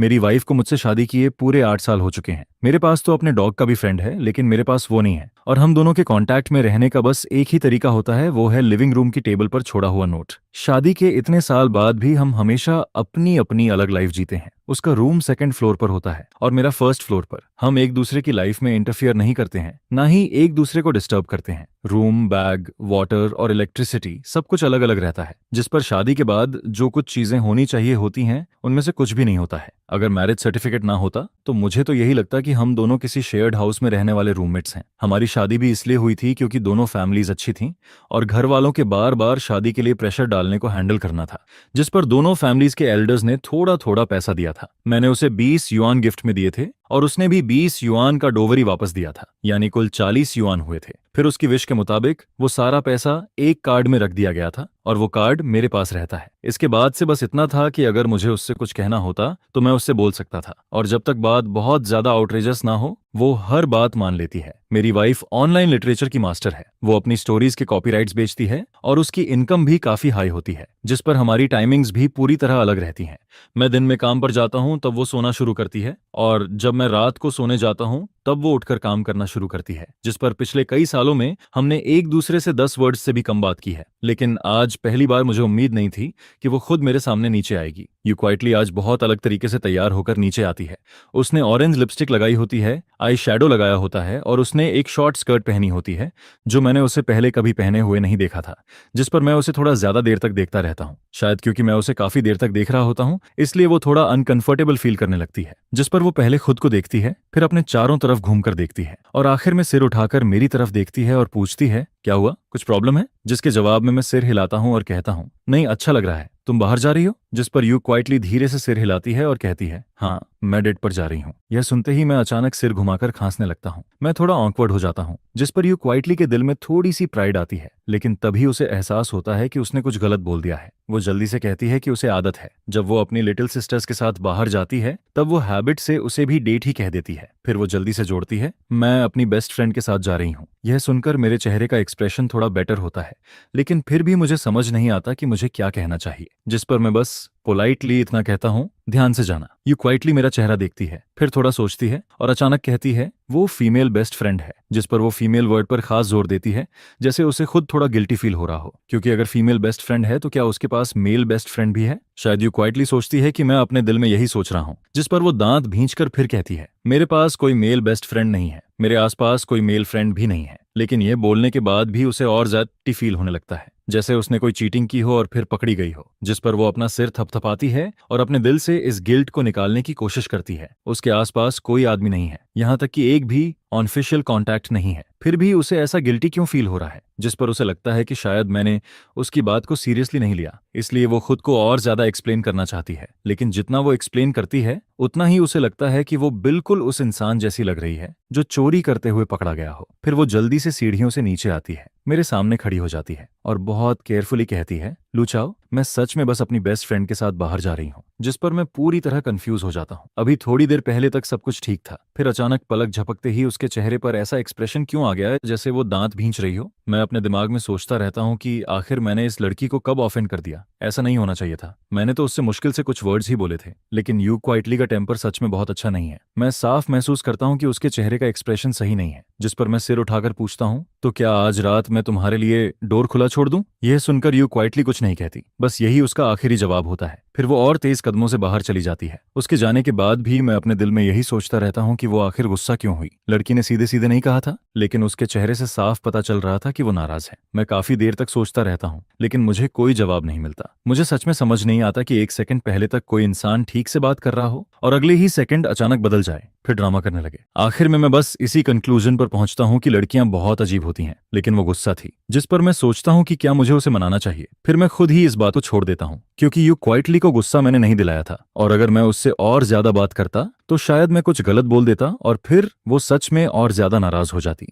मेरी वाइफ को मुझसे शादी किए पूरे 8 साल हो चुके हैं। मेरे पास तो अपने डॉग का भी फ्रेंड है, लेकिन मेरे पास वो नहीं है। और हम दोनों के कांटेक्ट में रहने का बस एक ही तरीका होता है, वो है लिविंग रूम की टेबल पर छोड़ा हुआ नोट। शादी के इतने साल बाद भी हम हमेशा अपनी अपनी अलग लाइफ जीते हैं। उसका रूम सेकंड फ्लोर पर होता है और मेरा फर्स्ट फ्लोर पर। हम एक दूसरे की लाइफ में इंटरफियर नहीं करते हैं, ना ही एक दूसरे को डिस्टर्ब करते हैं। रूम, बैग, वाटर और इलेक्ट्रिसिटी सब कुछ अलग अलग रहता है, जिस पर शादी के बाद जो कुछ चीजें होनी चाहिए होती हैं, उनमें से कुछ भी नहीं होता है। अगर मैरिज सर्टिफिकेट ना होता तो मुझे तो यही लगता कि हम दोनों किसी शेयर्ड हाउस में रहने वाले रूममेट्स हैं। हमारी शादी भी इसलिए हुई थी क्योंकि दोनों फैमिलीज अच्छी थीं और घर वालों के बार बार शादी के लिए प्रेशर डालने को हैंडल करना था, जिस पर दोनों फैमिलीज के एल्डर्स ने थोड़ा थोड़ा पैसा दिया था। मैंने उसे 20 युआन गिफ्ट में दिए थे और उसने भी 20 युआन का डोवरी वापस दिया था, यानी कुल 40 युआन हुए थे। फिर उसकी विश के मुताबिक वो सारा पैसा एक कार्ड में रख दिया गया था और वो कार्ड मेरे पास रहता है। इसके बाद से बस इतना था कि अगर मुझे उससे कुछ कहना होता तो मैं उससे बोल सकता था, और जब तक बात बहुत ज्यादा आउटरेजस ना हो वो हर बात मान लेती है। मेरी वाइफ ऑनलाइन लिटरेचर की मास्टर है। वो अपनी स्टोरीज के कॉपीराइट्स बेचती है और उसकी इनकम भी काफी हाई होती है, जिस पर हमारी टाइमिंग्स भी पूरी तरह अलग रहती हैं। मैं दिन में काम पर जाता हूँ तब वो सोना शुरू करती है, और जब मैं रात को सोने जाता हूँ तब वो उठकर काम करना शुरू करती है, जिस पर पिछले कई सालों में हमने एक दूसरे से 10 वर्ड्स से भी कम बात की है। लेकिन आज पहली बार मुझे उम्मीद नहीं थी कि वो खुद मेरे सामने नीचे आएगी। यू क्वाइटली आज बहुत अलग तरीके से तैयार होकर नीचे आती है। उसने ऑरेंज लिपस्टिक लगाई होती है, आई शैडो लगाया होता है और उसने एक शॉर्ट स्कर्ट पहनी होती है जो मैंने उसे पहले कभी पहने हुए नहीं देखा था, जिस पर मैं उसे थोड़ा ज्यादा देर तक देखता रहता हूँ। शायद क्योंकि मैं उसे काफी देर तक देख रहा होता हूँ, इसलिए वो थोड़ा अनकंफर्टेबल फील करने लगती है, जिस पर वो पहले खुद को देखती है, फिर अपने चारों तरफ घूमकर देखती है और आखिर में सिर उठाकर मेरी तरफ देखती है और पूछती है, क्या हुआ, कुछ प्रॉब्लम है? जिसके जवाब में मैं सिर हिलाता हूँ और कहता हूँ, नहीं, अच्छा लग रहा है, तुम बाहर जा रही हो? जिस पर यू क्वाइटली धीरे से सिर हिलाती है और कहती है, हाँ, मैं डेट पर जा रही हूँ। यह सुनते ही मैं अचानक सिर घुमाकर खांसने लगता हूँ। मैं थोड़ा ऑकवर्ड हो जाता हूँ, जिस पर यू क्वाइटली के दिल में थोड़ी सी प्राइड आती है, लेकिन तभी उसे एहसास होता है कि उसने कुछ गलत बोल दिया है। वो जल्दी से कहती है कि उसे आदत है, जब वो अपनी लिटिल सिस्टर्स के साथ बाहर जाती है तब वो हैबिट से उसे भी डेट ही कह देती है। फिर वो जल्दी से जोड़ती है, मैं अपनी बेस्ट फ्रेंड के साथ जा रही हूँ। यह सुनकर मेरे चेहरे का एक्सप्रेशन थोड़ा बेटर होता है, लेकिन फिर भी मुझे समझ नहीं आता कि मुझे क्या कहना चाहिए, जिस पर मैं बस पोलाइटली इतना कहता हूँ, ध्यान से जाना। यू क्वाइटली मेरा चेहरा देखती है, फिर थोड़ा सोचती है और अचानक कहती है, वो फीमेल बेस्ट फ्रेंड है, जिस पर वो फीमेल वर्ड पर खास जोर देती है, जैसे उसे खुद थोड़ा गिल्टी फील हो रहा हो, क्योंकि अगर फीमेल बेस्ट फ्रेंड है तो क्या उसके पास मेल बेस्ट फ्रेंड भी है? शायद यू क्वाइटली सोचती है कि मैं अपने दिल में यही सोच रहा हूँ, जिस पर वो दांत भींचकर फिर कहती है, मेरे पास कोई मेल बेस्ट फ्रेंड नहीं है, मेरे आसपास कोई मेल फ्रेंड भी नहीं है। लेकिन यह बोलने के बाद भी उसे और ज्यादा फील होने लगता है, जैसे उसने कोई चीटिंग की हो और फिर पकड़ी गई हो, जिस पर वो अपना सिर थपथपाती है और अपने दिल से इस गिल्ट को निकालने की कोशिश करती है। उसके आसपास कोई आदमी नहीं है, यहाँ तक कि एक भी ऑनफिशियल कांटेक्ट नहीं है, फिर भी उसे ऐसा गिल्टी क्यों फील हो रहा है, जिस पर उसे लगता है कि शायद मैंने उसकी बात को सीरियसली नहीं लिया, इसलिए वो खुद को और ज्यादा एक्सप्लेन करना चाहती है। लेकिन जितना वो एक्सप्लेन करती है उतना ही उसे लगता है कि वो बिल्कुल उस इंसान जैसी लग रही है जो चोरी करते हुए पकड़ा गया हो। फिर वो जल्दी से सीढ़ियों से नीचे आती है, मेरे सामने खड़ी हो जाती है और बहुत केयरफुली कहती है, लुचाओ, मैं सच में बस अपनी बेस्ट फ्रेंड के साथ बाहर जा रही हूँ। जिस पर मैं पूरी तरह कंफ्यूज हो जाता हूँ। अभी थोड़ी देर पहले तक सब कुछ ठीक था, फिर अचानक पलक झपकते ही उसके चेहरे पर ऐसा एक्सप्रेशन क्यों आ गया है जैसे वो दांत भींच रही हो। मैं अपने दिमाग में सोचता रहता हूँ कि आखिर मैंने इस लड़की को कब ऑफेंड कर दिया। ऐसा नहीं होना चाहिए था, मैंने तो उससे मुश्किल से कुछ वर्ड्स ही बोले थे। लेकिन यू क्वाइटली का टेम्पर सच में बहुत अच्छा नहीं है। मैं साफ महसूस करता हूँ कि उसके चेहरे का एक्सप्रेशन सही नहीं है, जिस पर मैं सिर उठाकर पूछता हूँ, तो क्या आज रात मैं तुम्हारे लिए डोर खुला छोड़ दूं? यह सुनकर यू क्वाइटली कुछ नहीं कहती, बस यही उसका आखिरी जवाब होता है। फिर वो और तेज कदमों से बाहर चली जाती है। उसके जाने के बाद भी मैं अपने दिल में यही सोचता रहता हूँ कि वो आखिर गुस्सा क्यों हुई। लड़की ने सीधे सीधे नहीं कहा था, लेकिन उसके चेहरे से साफ पता चल रहा था कि वो नाराज है। मैं काफी देर तक सोचता रहता हूँ, लेकिन मुझे कोई जवाब नहीं मिलता। मुझे सच में समझ नहीं आता कि एक सेकंड पहले तक कोई इंसान ठीक से बात कर रहा हो और अगले ही सेकंड अचानक बदल जाए, फिर ड्रामा करने लगे। आखिर में मैं बस इसी कंक्लूजन पर पहुंचता हूँ कि लड़कियां बहुत अजीब होती हैं, लेकिन वो गुस्सा थी, जिस पर मैं सोचता हूँ कि क्या मुझे उसे मनाना चाहिए। फिर मैं खुद ही इस बात को छोड़ देता हूँ, क्योंकि यू क्वाइटली को गुस्सा मैंने नहीं दिलाया था, और अगर मैं उससे और ज्यादा बात करता तो शायद मैं कुछ गलत बोल देता और फिर वो सच में और ज्यादा नाराज हो जाती।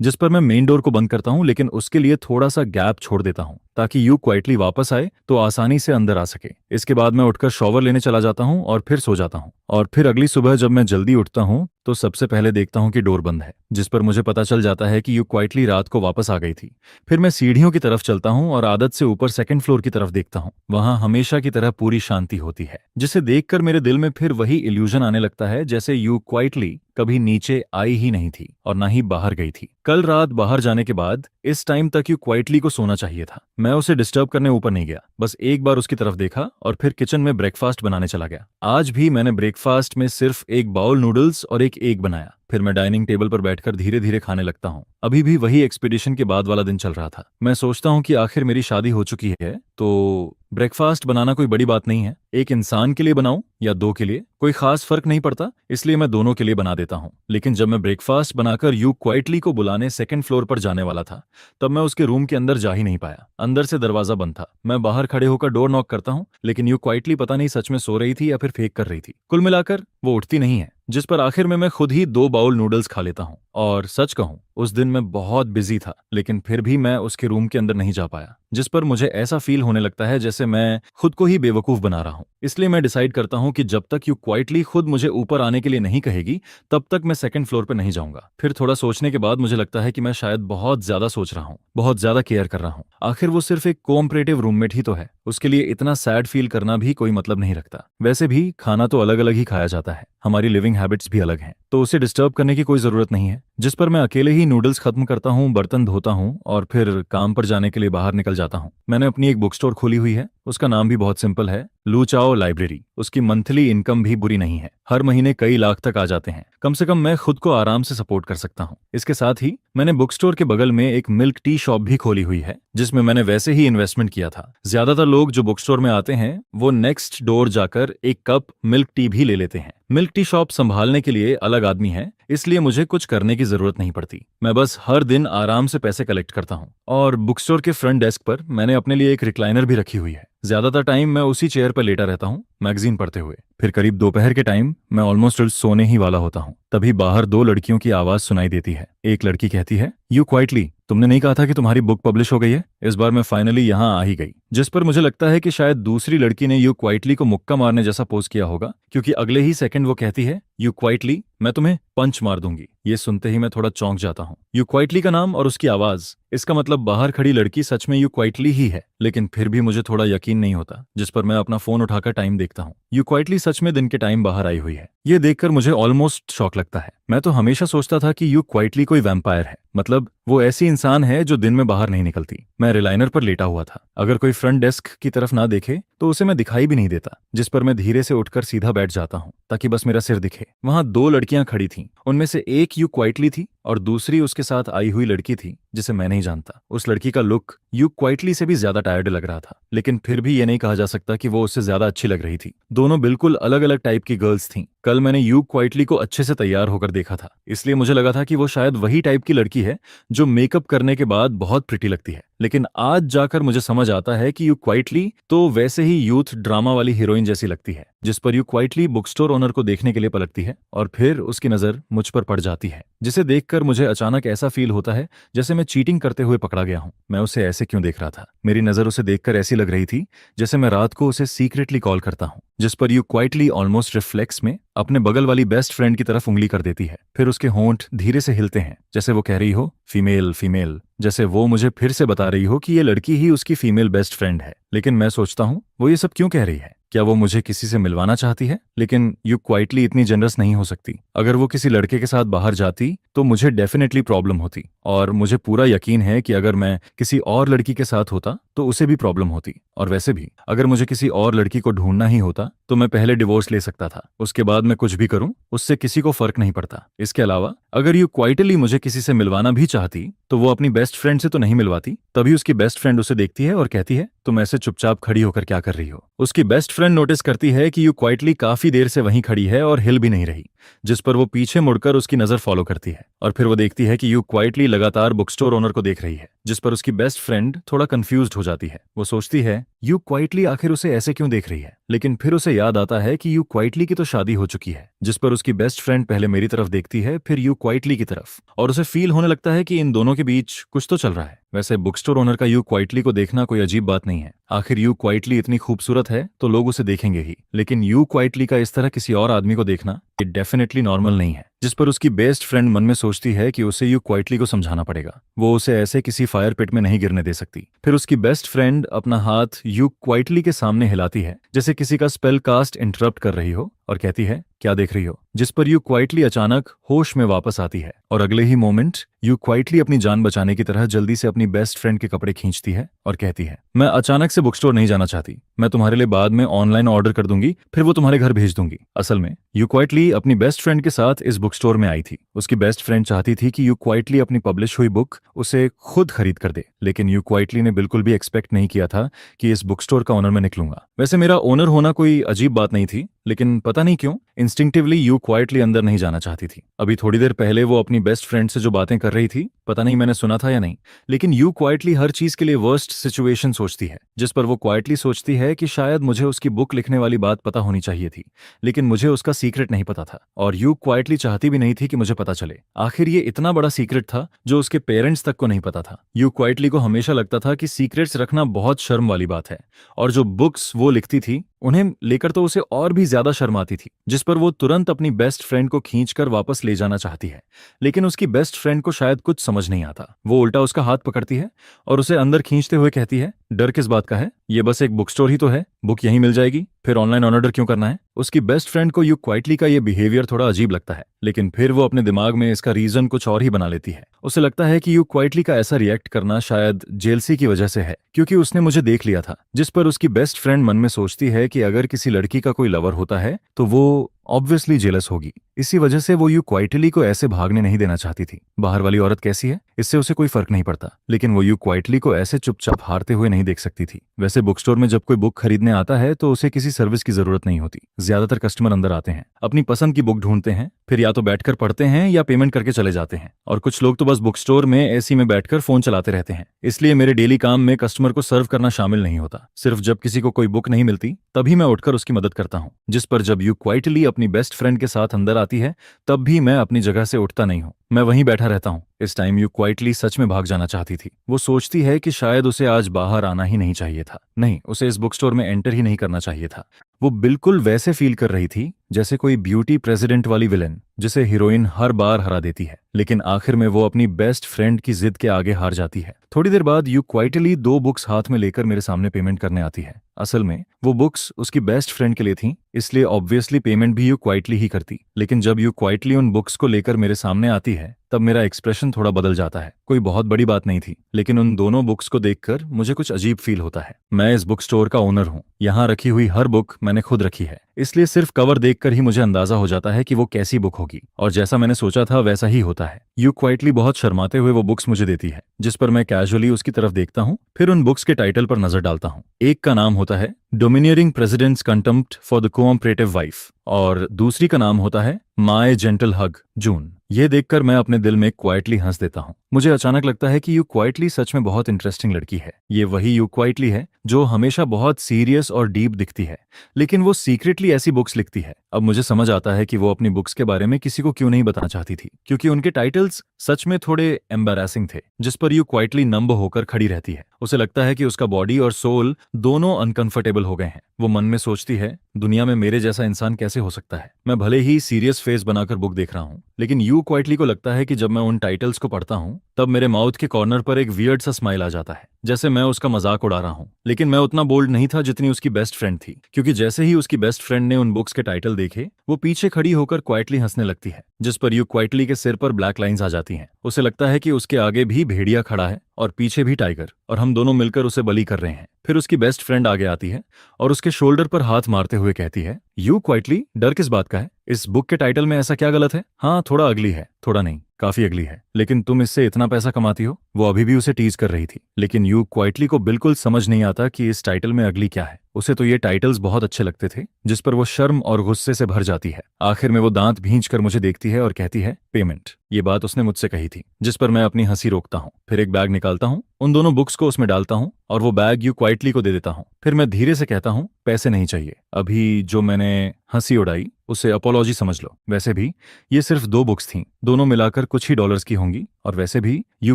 जिस पर मैं मेन डोर को बंद करता हूँ, लेकिन उसके लिए थोड़ा सा गैप छोड़ देता हूँ ताकि यू क्वाइटली वापस आए तो आसानी से अंदर आ सके। इसके बाद मैं उठकर शॉवर लेने चला जाता हूँ और फिर सो जाता हूँ। और फिर अगली सुबह जब मैं जल्दी उठता हूँ तो सबसे पहले देखता हूँ कि डोर बंद है, जिस पर मुझे पता चल जाता है कि यू क्वाइटली रात को वापस आ गई थी। फिर मैं सीढ़ियों की तरफ चलता हूँ और आदत से ऊपर सेकंड फ्लोर की तरफ देखता हूँ। वहां हमेशा की तरह पूरी शांति होती है, जिसे देखकर मेरे दिल में फिर वही इल्यूजन आने लगता है जैसे यू क्वाइटली कभी नीचे आई ही नहीं थी और ना ही बाहर गई थी। कल रात बाहर जाने के बाद इस टाइम तक यू क्वाइटली को सोना चाहिए था। मैं उसे डिस्टर्ब करने ऊपर नहीं गया, बस एक बार उसकी तरफ देखा और फिर किचन में ब्रेकफास्ट बनाने चला गया। आज भी मैंने ब्रेकफास्ट में सिर्फ एक बाउल नूडल्स और एक एग बनाया। फिर मैं डाइनिंग टेबल पर बैठकर धीरे धीरे खाने लगता हूँ। अभी भी वही एक्सपीडिशन के बाद वाला दिन चल रहा था। मैं सोचता हूँ कि आखिर मेरी शादी हो चुकी है तो ब्रेकफास्ट बनाना कोई बड़ी बात नहीं है। एक इंसान के लिए बनाऊं या दो के लिए, कोई खास फर्क नहीं पड़ता, इसलिए मैं दोनों के लिए बना देता हूं। लेकिन जब मैं ब्रेकफास्ट बनाकर यू क्वाइटली को बुलाने सेकंड फ्लोर पर जाने वाला था, तब मैं उसके रूम के अंदर जा ही नहीं पाया। अंदर से दरवाजा बंद था। मैं बाहर खड़े होकर डोर नॉक करता हूं, लेकिन यू क्वाइटली पता नहीं सच में सो रही थी या फिर फेक कर रही थी। कुल मिलाकर वो उठती नहीं है, जिस पर आखिर में मैं खुद ही 2 बाउल नूडल्स खा लेता हूँ। और सच कहूं, उस दिन मैं बहुत बिजी था, लेकिन फिर भी मैं उसके रूम के अंदर नहीं जा पाया, जिस पर मुझे ऐसा फील होने लगता है जैसे मैं खुद को ही बेवकूफ बना रहा हूं। इसलिए मैं डिसाइड करता हूं कि जब तक यू क्वाइटली खुद मुझे ऊपर आने के लिए नहीं कहेगी, तब तक मैं सेकंड फ्लोर पर नहीं जाऊंगा। फिर थोड़ा सोचने के बाद मुझे लगता है कि मैं शायद बहुत ज्यादा सोच रहा हूं, बहुत ज्यादा केयर कर रहा हूं। आखिर वो सिर्फ एक कोऑपरेटिव रूममेट ही तो है, उसके लिए इतना सैड फील करना भी कोई मतलब नहीं रखता। वैसे भी खाना तो अलग अलग ही खाया जाता है, हमारी लिविंग हैबिट्स भी अलग हैं, तो उसे डिस्टर्ब करने की कोई जरूरत नहीं है। जिस पर मैं अकेले ही नूडल्स खत्म करता हूँ, बर्तन धोता हूँ और फिर काम पर जाने के लिए बाहर निकल जाता हूँ। मैंने अपनी एक बुक स्टोर खोली हुई है, उसका नाम भी बहुत सिंपल है, लू चाओ लाइब्रेरी। उसकी मंथली इनकम भी बुरी नहीं है, हर महीने कई लाख तक आ जाते हैं। कम से कम मैं खुद को आराम से सपोर्ट कर सकता हूँ। इसके साथ ही मैंने बुक स्टोर के बगल में एक मिल्क टी शॉप भी खोली हुई है, जिसमें मैंने वैसे ही इन्वेस्टमेंट किया था। ज्यादातर लोग जो बुक स्टोर में आते हैं वो नेक्स्ट डोर जाकर एक कप मिल्क टी भी ले लेते हैं। मिल्क टी शॉप संभालने के लिए अलग आदमी है, इसलिए मुझे कुछ करने की जरूरत नहीं पड़ती। मैं बस हर दिन आराम से पैसे कलेक्ट करता हूँ। और बुक स्टोर के फ्रंट डेस्क पर मैंने अपने लिए एक रिक्लाइनर भी रखी हुई है। ज्यादातर टाइम मैं उसी चेयर पर लेटा रहता हूँ, मैगजीन पढ़ते हुए। फिर करीब दोपहर के टाइम मैं ऑलमोस्ट सोने ही वाला होता हूँ, तभी बाहर 2 लड़कियों की आवाज सुनाई देती है। एक लड़की कहती है, यू क्वाइटली, तुमने नहीं कहा था कि तुम्हारी बुक पब्लिश हो गई है? इस बार मैं फाइनली यहाँ आ ही गई। जिस पर मुझे लगता है कि शायद दूसरी लड़की ने यू क्वाइटली को मुक्का मारने जैसा पोज किया होगा, क्योंकि अगले ही सेकंड वो कहती है, यू क्वाइटली, मैं तुम्हें पंच मार दूंगी। ये सुनते ही मैं थोड़ा चौंक जाता हूँ। यू क्वाइटली का नाम और उसकी आवाज, इसका मतलब बाहर खड़ी लड़की सच में यू क्वाइटली ही है। लेकिन फिर भी मुझे थोड़ा यकीन नहीं होता, जिस पर मैं अपना फोन उठाकर टाइम देखता हूँ। यू क्वाइटली सच में दिन के टाइम बाहर आई हुई है। ये देखकर मुझे ऑलमोस्ट शॉक लगता है। मैं तो हमेशा सोचता था कि यू क्वाइटली कोई वैम्पायर है, मतलब वो ऐसी इंसान है जो दिन में बाहर नहीं निकलती। मैं रिलाइनर पर लेटा हुआ था, अगर कोई फ्रंट डेस्क की तरफ ना देखे तो उसे मैं दिखाई भी नहीं देता, जिस पर मैं धीरे से उठकर सीधा बैठ जाता हूँ ताकि बस मेरा सिर दिखे। वहां 2 लड़कियां खड़ी थीं, उनमें से एक यू क्वाइटली थी और दूसरी उसके साथ आई हुई लड़की थी जिसे मैं नहीं जानता। उस लड़की का लुक यू क्वाइटली से भी ज्यादा टायर्ड लग रहा था, लेकिन फिर भी ये नहीं कहा जा सकता कि वो उससे ज्यादा अच्छी लग रही थी। दोनों बिल्कुल अलग अलग टाइप की गर्ल्स थीं। कल मैंने यू क्वाइटली को अच्छे से तैयार होकर देखा था, इसलिए मुझे लगा था कि वो शायद वही टाइप की लड़की है जो मेकअप करने के बाद बहुत प्रिटी लगती है। लेकिन आज जाकर मुझे समझ आता है कि यू क्वाइटली तो वैसे ही यूथ ड्रामा वाली हीरोइन जैसी लगती है। जिस पर you quietly book store owner को देखने के लिए पलटती है और फिर उसकी नजर मुझ पर पड़ जाती है, जिसे देखकर मुझे अचानक ऐसा फील होता है जैसे मैं चीटिंग करते हुए पकड़ा गया हूं। मैं उसे ऐसे क्यों देख रहा था? मेरी नजर उसे देखकर ऐसी लग रही थी जैसे मैं रात को उसे सीक्रेटली कॉल करता हूं। जिस पर यू क्वाइटली ऑलमोस्ट रिफ्लेक्स में अपने बगल वाली बेस्ट फ्रेंड की तरफ उंगली कर देती है। फिर उसके होंठ धीरे से हिलते हैं, जैसे वो कह रही हो, फीमेल फीमेल, जैसे वो मुझे फिर से बता रही हो कि ये लड़की ही उसकी फीमेल बेस्ट फ्रेंड है। लेकिन मैं सोचता हूँ, वो ये सब क्यों कह रही है? क्या वो मुझे किसी से मिलवाना चाहती है? लेकिन यू क्वाइटली इतनी जनरस नहीं हो सकती। अगर वो किसी लड़के के साथ बाहर जाती तो मुझे डेफिनेटली प्रॉब्लम होती, और मुझे पूरा यकीन है कि अगर मैं किसी और लड़की के साथ होता तो उसे भी प्रॉब्लम होती। और वैसे भी अगर मुझे किसी और लड़की को ढूंढना ही होता तो मैं पहले डिवोर्स ले सकता था, उसके बाद मैं कुछ भी करूं उससे किसी को फर्क नहीं पड़ता। इसके अलावा अगर यू क्वाइटली मुझे किसी से मिलवाना भी चाहती तो वो अपनी बेस्ट फ्रेंड से तो नहीं मिलवाती। तभी उसकी बेस्ट फ्रेंड उसे देखती है और कहती है, तुम ऐसे चुपचाप खड़ी होकर क्या कर रही हो? उसकी बेस्ट फ्रेंड नोटिस करती है कि यू क्वाइटली काफी देर से वहीं खड़ी है और हिल भी नहीं रही, जिस पर वो पीछे मुड़कर उसकी नजर फॉलो करती है और फिर वो देखती है कि यू क्वाइटली लगातार बुक स्टोर ओनर को देख रही है, जिस पर उसकी बेस्ट फ्रेंड थोड़ा कंफ्यूज्ड हो जाती है। वो सोचती है यू क्वाइटली आखिर उसे ऐसे क्यों देख रही है, लेकिन फिर उसे याद आता है कि यू क्वाइटली की तो शादी हो चुकी है। जिस पर उसकी बेस्ट फ्रेंड पहले मेरी तरफ देखती है, फिर यू क्वाइटली की तरफ, और उसे फील होने लगता है कि इन दोनों के बीच कुछ तो चल रहा है। वैसे बुक स्टोर ओनर का यू क्वाइटली को देखना कोई अजीब बात नहीं है। आखिर यू क्वाइटली इतनी खूबसूरत है तो लोग उसे देखेंगे ही, लेकिन यू क्वाइटली का इस तरह किसी और आदमी को देखना ये डेफिनेटली नॉर्मल नहीं है। जिस पर उसकी बेस्ट फ्रेंड मन में सोचती है कि उसे यू क्वाइटली को समझाना पड़ेगा, वो उसे ऐसे किसी फायर पिट में नहीं गिरने दे सकती। फिर उसकी बेस्ट फ्रेंड अपना हाथ यू क्वाइटली के सामने हिलाती है जैसे किसी का स्पेल कास्ट इंटरप्ट कर रही हो और कहती है क्या देख रही हो, जिस पर यू क्वाइटली अचानक होश में वापस आती है और अगले ही मोमेंट यू क्वाइटली अपनी जान बचाने की तरह जल्दी से अपनी बेस्ट फ्रेंड के कपड़े खींचती है और कहती है मैं अचानक से बुक स्टोर नहीं जाना चाहती, मैं तुम्हारे लिए बाद में ऑनलाइन ऑर्डर कर दूंगी, फिर वो तुम्हारे घर भेज दूंगी। असल में यू क्वाइटली अपनी बेस्ट फ्रेंड के साथ इस बुक स्टोर में आई थी। उसकी बेस्ट फ्रेंड चाहती थी कि यू क्वाइटली अपनी पब्लिश हुई बुक उसे खुद खरीद कर दे, लेकिन यू क्वाइटली ने बिल्कुल भी एक्सपेक्ट नहीं किया था कि इस बुक स्टोर का ओनर मैं निकलूंगा। वैसे मेरा ओनर होना कोई अजीब बात नहीं थी, लेकिन पता नहीं क्यों इंस्टिंक्टिवली यू क्वाइटली अंदर नहीं जाना चाहती थी। अभी थोड़ी देर पहले वो अपनी बेस्ट फ्रेंड से जो बातें कर रही थी, पता नहीं मैंने सुना था या नहीं, लेकिन यू क्वाइटली हर चीज के लिए वर्स्ट सिचुएशन सोचती है, जिस पर वो क्वाइटली सोचती है कि शायद मुझे उसकी बुक लिखने वाली बात पता होनी चाहिए थी, लेकिन मुझे उसका सीक्रेट नहीं पता था और यू क्वाइटली चाहती भी नहीं थी कि मुझे पता चले। आखिर ये इतना बड़ा सीक्रेट था जो उसके पेरेंट्स तक को नहीं पता था। यू क्वाइटली को हमेशा लगता था कि सीक्रेट्स रखना बहुत शर्म वाली बात है, और जो बुक्स वो लिखती थी उन्हें लेकर तो उसे और भी ज्यादा शर्म आती थी, जिस पर वो तुरंत अपनी बेस्ट फ्रेंड को खींचकर वापस ले जाना चाहती है, लेकिन उसकी बेस्ट फ्रेंड को शायद कुछ समझ नहीं आता। वो उल्टा उसका हाथ पकड़ती है और उसे अंदर खींचते हुए कहती है डर किस बात का है, ये बस एक बुक स्टोर ही तो है, बुक यहीं मिल जाएगी, फिर ऑनलाइन ऑर्डर क्यों करना है। उसकी बेस्ट फ्रेंड को यू क्वाइटली का ये बिहेवियर थोड़ा अजीब लगता है, लेकिन फिर वो अपने दिमाग में इसका रीजन कुछ और ही बना लेती है। उसे लगता है कि यू क्वाइटली का ऐसा रिएक्ट करना शायद जेलसी की वजह से है, क्योंकि उसने मुझे देख लिया था। जिस पर उसकी बेस्ट फ्रेंड मन में सोचती है कि अगर किसी लड़की का कोई लवर होता है तो वो ऑब्वियसली जेलस होगी, इसी वजह से वो यू क्वाइटली को ऐसे भागने नहीं देना चाहती थी। बाहर वाली औरत कैसी है इससे उसे कोई फर्क नहीं पड़ता, लेकिन वो यू क्वाइटली को ऐसे चुपचाप हारते हुए नहीं देख सकती थी। वैसे बुक स्टोर में जब कोई बुक खरीदने आता है तो उसे किसी सर्विस की जरूरत नहीं होती। ज्यादातर कस्टमर अंदर आते हैं, अपनी पसंद की बुक ढूंढते हैं, फिर या तो बैठकर पढ़ते हैं या पेमेंट करके चले जाते हैं, और कुछ लोग तो बस बुक स्टोर में एसी में बैठकर फोन चलाते रहते हैं। इसलिए मेरे डेली काम में कस्टमर को सर्व करना शामिल नहीं होता। सिर्फ जब किसी को कोई बुक नहीं मिलती तभी मैं उठकर उसकी मदद करता हूँ। जिस पर जब यू क्वाइटली अपनी बेस्ट फ्रेंड के साथ अंदर आती है तब भी मैं अपनी जगह से उठता नहीं हूँ, मैं वहीं बैठा रहता हूँ। इस टाइम यू क्वाइटली सच में भाग जाना चाहती थी। वो सोचती है कि शायद उसे आज बाहर आना ही नहीं चाहिए था, नहीं, उसे इस बुक स्टोर में एंटर ही नहीं करना चाहिए था। वो बिल्कुल वैसे फील कर रही थी जैसे कोई ब्यूटी प्रेसिडेंट वाली विलेन जिसे हीरोइन हर बार हरा देती है, लेकिन आखिर में वो अपनी बेस्ट फ्रेंड की जिद के आगे हार जाती है। थोड़ी देर बाद यू क्वाइटली 2 बुक्स हाथ में लेकर मेरे सामने पेमेंट करने आती है। असल में वो बुक्स उसकी बेस्ट फ्रेंड के लिए थीं, इसलिए ऑब्वियसली पेमेंट भी यू क्वाइटली ही करती, लेकिन जब यू क्वाइटली उन बुक्स को लेकर मेरे सामने आती है तब मेरा एक्सप्रेशन थोड़ा बदल जाता है। कोई बहुत बड़ी बात नहीं थी, लेकिन उन दोनों बुक्स को देखकर मुझे कुछ अजीब फील होता है। मैं इस बुक स्टोर का ओनर हूँ, यहाँ रखी हुई हर बुक मैंने खुद रखी है, इसलिए सिर्फ कवर देखकर ही मुझे अंदाजा हो जाता है कि वो कैसी बुक होगी, और जैसा मैंने सोचा था वैसा ही होता है। यू क्वाइटली बहुत शर्माते हुए वो बुक्स मुझे देती है, जिस पर मैं कैजुअली उसकी तरफ देखता हूँ, फिर उन बुक्स के टाइटल पर नजर डालता हूँ। एक का नाम होता है domineering presidents contempt for the cooperative wife और दूसरी का नाम होता है माय जेंटल हग जून। ये देखकर मैं अपने दिल में क्वाइटली हंस देता हूँ। मुझे अचानक लगता है कि यू क्वाइटली सच में बहुत इंटरेस्टिंग लड़की है। ये वही यू क्वाइटली है जो हमेशा बहुत सीरियस और डीप दिखती है, लेकिन वो सीक्रेटली ऐसी बुक्स लिखती है। अब मुझे समझ आता है कि वो अपनी बुक्स के बारे में किसी को क्यों नहीं बताना चाहती थी, क्योंकि उनके टाइटल्स सच में थोड़े एम्बैरेसिंग थे, जिस पर यू क्वाइटली नंब होकर खड़ी रहती है। उसे लगता है कि उसका बॉडी और सोल दोनों अनकंफर्टेबल हो गए हैं। वो मन में सोचती है दुनिया में मेरे जैसा इंसान कैसे हो सकता है। मैं भले ही सीरियस फेस बनाकर बुक देख रहा हूँ, लेकिन यू क्वाइटली को लगता है कि जब मैं उन टाइटल्स को पढ़ता हूँ तब मेरे माउथ के कॉर्नर पर एक वियर्ड सा स्माइल आ जाता है, जैसे मैं उसका मजाक उड़ा रहा हूँ। लेकिन मैं उतना बोल्ड नहीं था जितनी उसकी बेस्ट फ्रेंड थी, क्योंकि जैसे ही उसकी बेस्ट फ्रेंड ने उन बुक्स के टाइटल देखे वो पीछे खड़ी होकर क्वाइटली हंसने लगती है, जिस पर यू क्वाइटली के सिर पर ब्लैक लाइंस आ जाती हैं। उसे लगता है कि उसके आगे भी भेड़िया खड़ा है और पीछे भी टाइगर, और हम दोनों मिलकर उसे बली कर रहे हैं। फिर उसकी बेस्ट फ्रेंड आगे आती है और उसके शोल्डर पर हाथ मारते हुए कहती है यू क्वाइटली, डर किस बात का है, इस बुक के टाइटल में ऐसा क्या गलत है। हाँ, थोड़ा अगली है, थोड़ा नहीं, काफी अगली है, लेकिन तुम इससे इतना पैसा कमाती हो। वो अभी भी उसे टीज कर रही थी, लेकिन यू क्वाइटली को बिल्कुल समझ नहीं आता कि इस टाइटल में अगली क्या है। उसे तो ये टाइटल्स बहुत अच्छे लगते थे, जिस पर वो शर्म और गुस्से से भर जाती है। आखिर में वो दांत भींच कर मुझे देखती है और कहती है पेमेंट। ये बात उसने मुझसे कही थी, जिस पर मैं अपनी हंसी रोकता हूँ। फिर एक बैग निकालता हूँ, उन दोनों बुक्स को उसमें डालता हूँ और वो बैग यू क्वाइटली को दे देता हूँ। फिर मैं धीरे से कहता हूँ पैसे नहीं चाहिए, अभी जो मैंने हंसी उड़ाई, उसे अपोलॉजी समझ लो। वैसे भी ये सिर्फ 2 बुक्स थीं, दोनों मिलाकर कुछ ही डॉलर्स की होंगी। और वैसे भी यू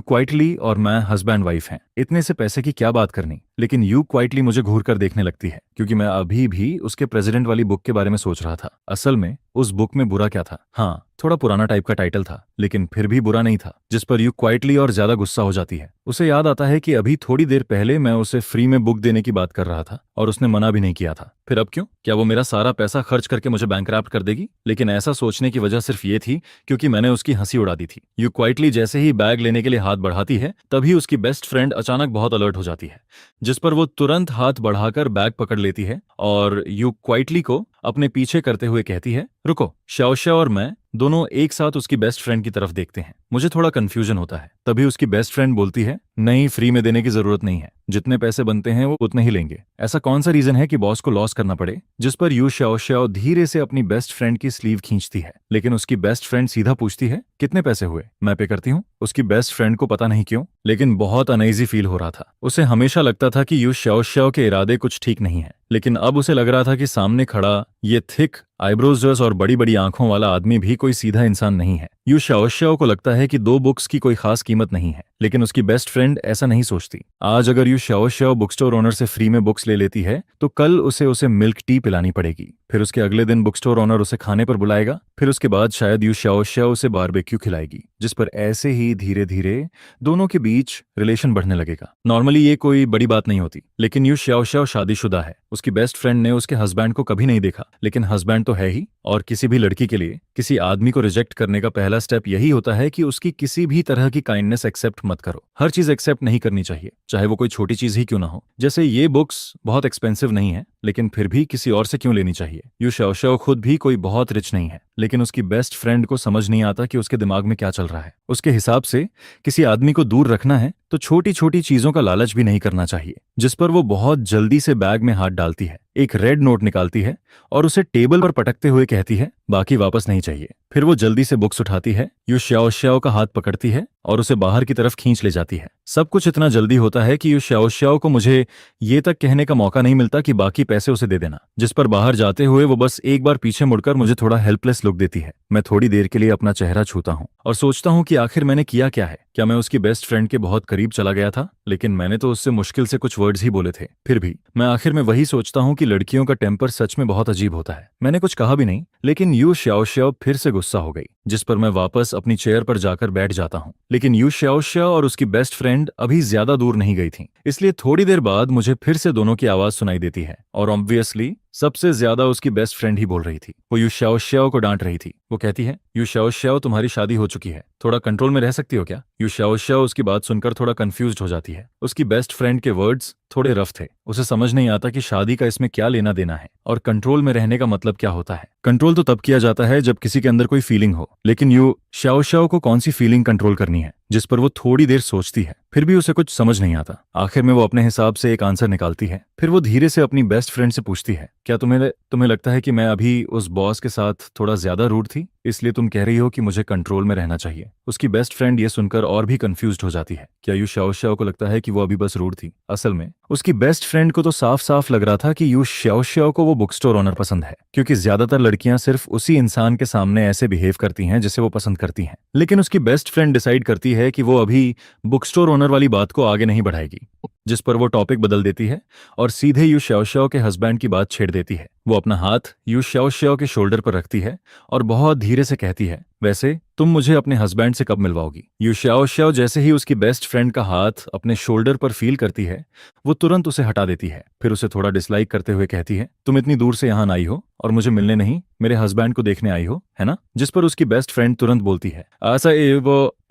क्वाइटली और मैं हस्बैंड वाइफ हैं, इतने से पैसे की क्या बात करनी। लेकिन यू क्वाइटली मुझे घूर कर देखने लगती है, क्योंकि मैं अभी भी उसके प्रेसिडेंट वाली बुक के बारे में सोच रहा था। असल में उस बुक में बुरा क्या था? हाँ, थोड़ा पुराना टाइप का टाइटल था, लेकिन फिर भी बुरा नहीं था, जिस पर यू क्वाइटली और ज्यादा गुस्सा हो जाती है। उसे याद आता है कि अभी थोड़ी देर पहले मैं उसे फ्री में बुक देने की बात कर रहा था और उसने मना भी नहीं किया था। फिर अब क्यों? क्या वो मेरा सारा पैसा खर्च करके मुझे बैंकरप्ट कर देगी? लेकिन ऐसा सोचने की वजह सिर्फ ये थी क्योंकि मैंने उसकी हंसी उड़ा दी थी। यू क्वाइटली जैसे ही बैग लेने के लिए हाथ बढ़ाती है, तभी उसकी बेस्ट फ्रेंड अचानक बहुत अलर्ट हो जाती है, जिस पर वो तुरंत हाथ बढ़ाकर बैग पकड़ लेती है और यू क्वाइटली को अपने पीछे करते हुए कहती है, रुको। शाओशा और मैं दोनों एक साथ उसकी बेस्ट फ्रेंड की तरफ देखते हैं। मुझे थोड़ा कंफ्यूजन होता है। तभी उसकी बेस्ट फ्रेंड बोलती है, नहीं, फ्री में देने की जरूरत नहीं है, जितने पैसे बनते हैं वो उतने ही लेंगे। ऐसा कौन सा रीजन है कि बॉस को लॉस करना पड़े? जिस पर यू शाओशाओ धीरे से अपनी बेस्ट फ्रेंड की स्लीव खींचती है, लेकिन उसकी बेस्ट फ्रेंड सीधा पूछती है, कितने पैसे हुए? मैं पे करती हूँ। उसकी बेस्ट फ्रेंड को पता नहीं क्यों, लेकिन बहुत अनईजी फील हो रहा था। उसे हमेशा लगता था कि यू शाओशाओ के इरादे कुछ ठीक नहीं है, लेकिन अब उसे लग रहा था कि सामने खड़ा ये थिक आईब्रोज और बड़ी बड़ी आंखों वाला आदमी भी कोई सीधा इंसान नहीं है। यू शाओशाओ को लगता है कि 2 बुक्स की कोई खास कीमत नहीं है, लेकिन उसकी बेस्ट फ्रेंड ऐसा नहीं सोचती। आज अगर you Shaoshao book store owner से फ्री में बुक्स ले लेती है, तो कल उसे मिल्क टी पिलानी पड़ेगी। फिर उसके अगले दिन बुक स्टोर ओनर उसे खाने पर बुलाएगा। फिर उसके बाद शायद यू शाओशाओ उसे बारबेक्यू खिलाएगी, जिस पर ऐसे ही धीरे धीरे दोनों के बीच रिलेशन बढ़ने लगेगा। नॉर्मली ये कोई बड़ी बात नहीं होती, लेकिन यू शाओशाओ शादीशुदा है। उसकी बेस्ट फ्रेंड ने उसके हस्बैंड को कभी नहीं देखा, लेकिन हस्बैंड तो है ही। और किसी भी लड़की के लिए किसी आदमी को रिजेक्ट करने का पहला स्टेप यही होता है कि उसकी किसी भी तरह की काइंडनेस एक्सेप्ट मत करो। हर चीज एक्सेप्ट नहीं करनी चाहिए, चाहे वो कोई छोटी चीज ही क्यों ना हो। जैसे ये बुक्स बहुत एक्सपेंसिव नहीं है, लेकिन फिर भी किसी और से क्यों लेनी चाहिए? यू शाओशाओ खुद भी कोई बहुत रिच नहीं है, लेकिन उसकी बेस्ट फ्रेंड को समझ नहीं आता कि उसके दिमाग में क्या चल रहा है। उसके हिसाब से किसी आदमी को दूर रखना है तो छोटी छोटी चीजों का लालच भी नहीं करना चाहिए, जिस पर वो बहुत जल्दी से बैग में हाथ डालती है, एक रेड नोट निकालती है और उसे टेबल पर पटकते हुए कहती है, बाकी वापस नहीं चाहिए। फिर वो जल्दी से बुक्स उठाती है, यू शाओशाओ का हाथ पकड़ती है और उसे बाहर की तरफ खींच ले जाती है। सब कुछ इतना जल्दी होता है कि यू शाओशाओ को मुझे ये तक कहने का मौका नहीं मिलता कि बाकी पैसे उसे दे देना, जिस पर बाहर जाते हुए वो बस एक बार पीछे मुड़कर मुझे थोड़ा हेल्पलेस लुक देती है। मैं थोड़ी देर के लिए अपना चेहरा छूता हूँ और सोचता हूँ कि आखिर मैंने किया क्या है। क्या मैं उसकी बेस्ट फ्रेंड के बहुत करीब चला गया था? लेकिन मैंने तो उससे मुश्किल से कुछ वर्ड्स ही बोले थे। फिर भी मैं आखिर में वही सोचता हूँ कि लड़कियों का टेम्पर सच में बहुत अजीब होता है। मैंने कुछ कहा भी नहीं, लेकिन यू शाओशाओ फिर से गुस्सा हो गई, जिस पर मैं वापस अपनी चेयर पर जाकर बैठ जाता हूँ। लेकिन यू शाओशाओ और उसकी बेस्ट फ्रेंड अभी ज्यादा दूर नहीं गई थी, इसलिए थोड़ी देर बाद मुझे फिर से दोनों की आवाज सुनाई देती है और ऑब्वियसली सबसे ज्यादा उसकी बेस्ट फ्रेंड ही बोल रही थी। वो यू शाओशाओ को डांट रही थी। वो कहती है, यू शाओशाओ, तुम्हारी शादी हो चुकी है, थोड़ा कंट्रोल में रह सकती हो क्या? यू शाओशाओ उसकी बात सुनकर थोड़ा कंफ्यूज्ड हो जाती है। उसकी बेस्ट फ्रेंड के वर्ड्स थोड़े रफ थे। उसे समझ नहीं आता कि शादी का इसमें क्या लेना देना है और कंट्रोल में रहने का मतलब क्या होता है। कंट्रोल तो तब किया जाता है जब किसी के अंदर कोई फीलिंग हो, लेकिन यू शाओशाओ को कौन सी फीलिंग कंट्रोल करनी है? जिस पर वो थोड़ी देर सोचती है। फिर भी उसे कुछ समझ नहीं आता। आखिर में वो अपने हिसाब से एक आंसर निकालती है। फिर वो धीरे से अपनी बेस्ट फ्रेंड से पूछती है, क्या तुम्हें लगता है कि मैं अभी उस बॉस के साथ थोड़ा ज्यादा रूड थी, इसलिए तुम कह रही हो कि मुझे कंट्रोल में रहना चाहिए? उसकी बेस्ट फ्रेंड ये सुनकर और भी कंफ्यूज्ड हो जाती है। क्या यू शाओशाओ को लगता है कि वो अभी बस रूड थी? असल में उसकी बेस्ट फ्रेंड को तो साफ साफ लग रहा था कि यू शाओशाओ को वो बुक स्टोर ओनर पसंद है, क्योंकि ज्यादातर लड़कियां सिर्फ उसी इंसान के सामने ऐसे बिहेव करती हैं जिसे वो पसंद करती हैं। लेकिन उसकी बेस्ट फ्रेंड डिसाइड करती है कि वो अभी बुक स्टोर ओनर वाली बात को आगे नहीं बढ़ाएगी, जिस पर वो टॉपिक बदल देती है और सीधे यू शाओशाओ के हस्बैंड की बात छेड़ देती है। वो अपना हाथ यू शाओशाओ के शोल्डर पर रखती है और बहुत धीरे से कहती है, वैसे तुम मुझे अपने हस्बैंड से कब मिलवाओगी? यू शाओशाओ जैसे ही उसकी बेस्ट फ्रेंड का हाथ अपने शोल्डर पर फील करती है, वो तुरंत उसे हटा देती है। फिर उसे थोड़ा डिसलाइक करते हुए कहती है, तुम इतनी दूर से यहाँ आई हो और मुझे मिलने नहीं, मेरे हस्बैंड को देखने आई हो, है ना? जिस पर उसकी बेस्ट फ्रेंड तुरंत बोलती है,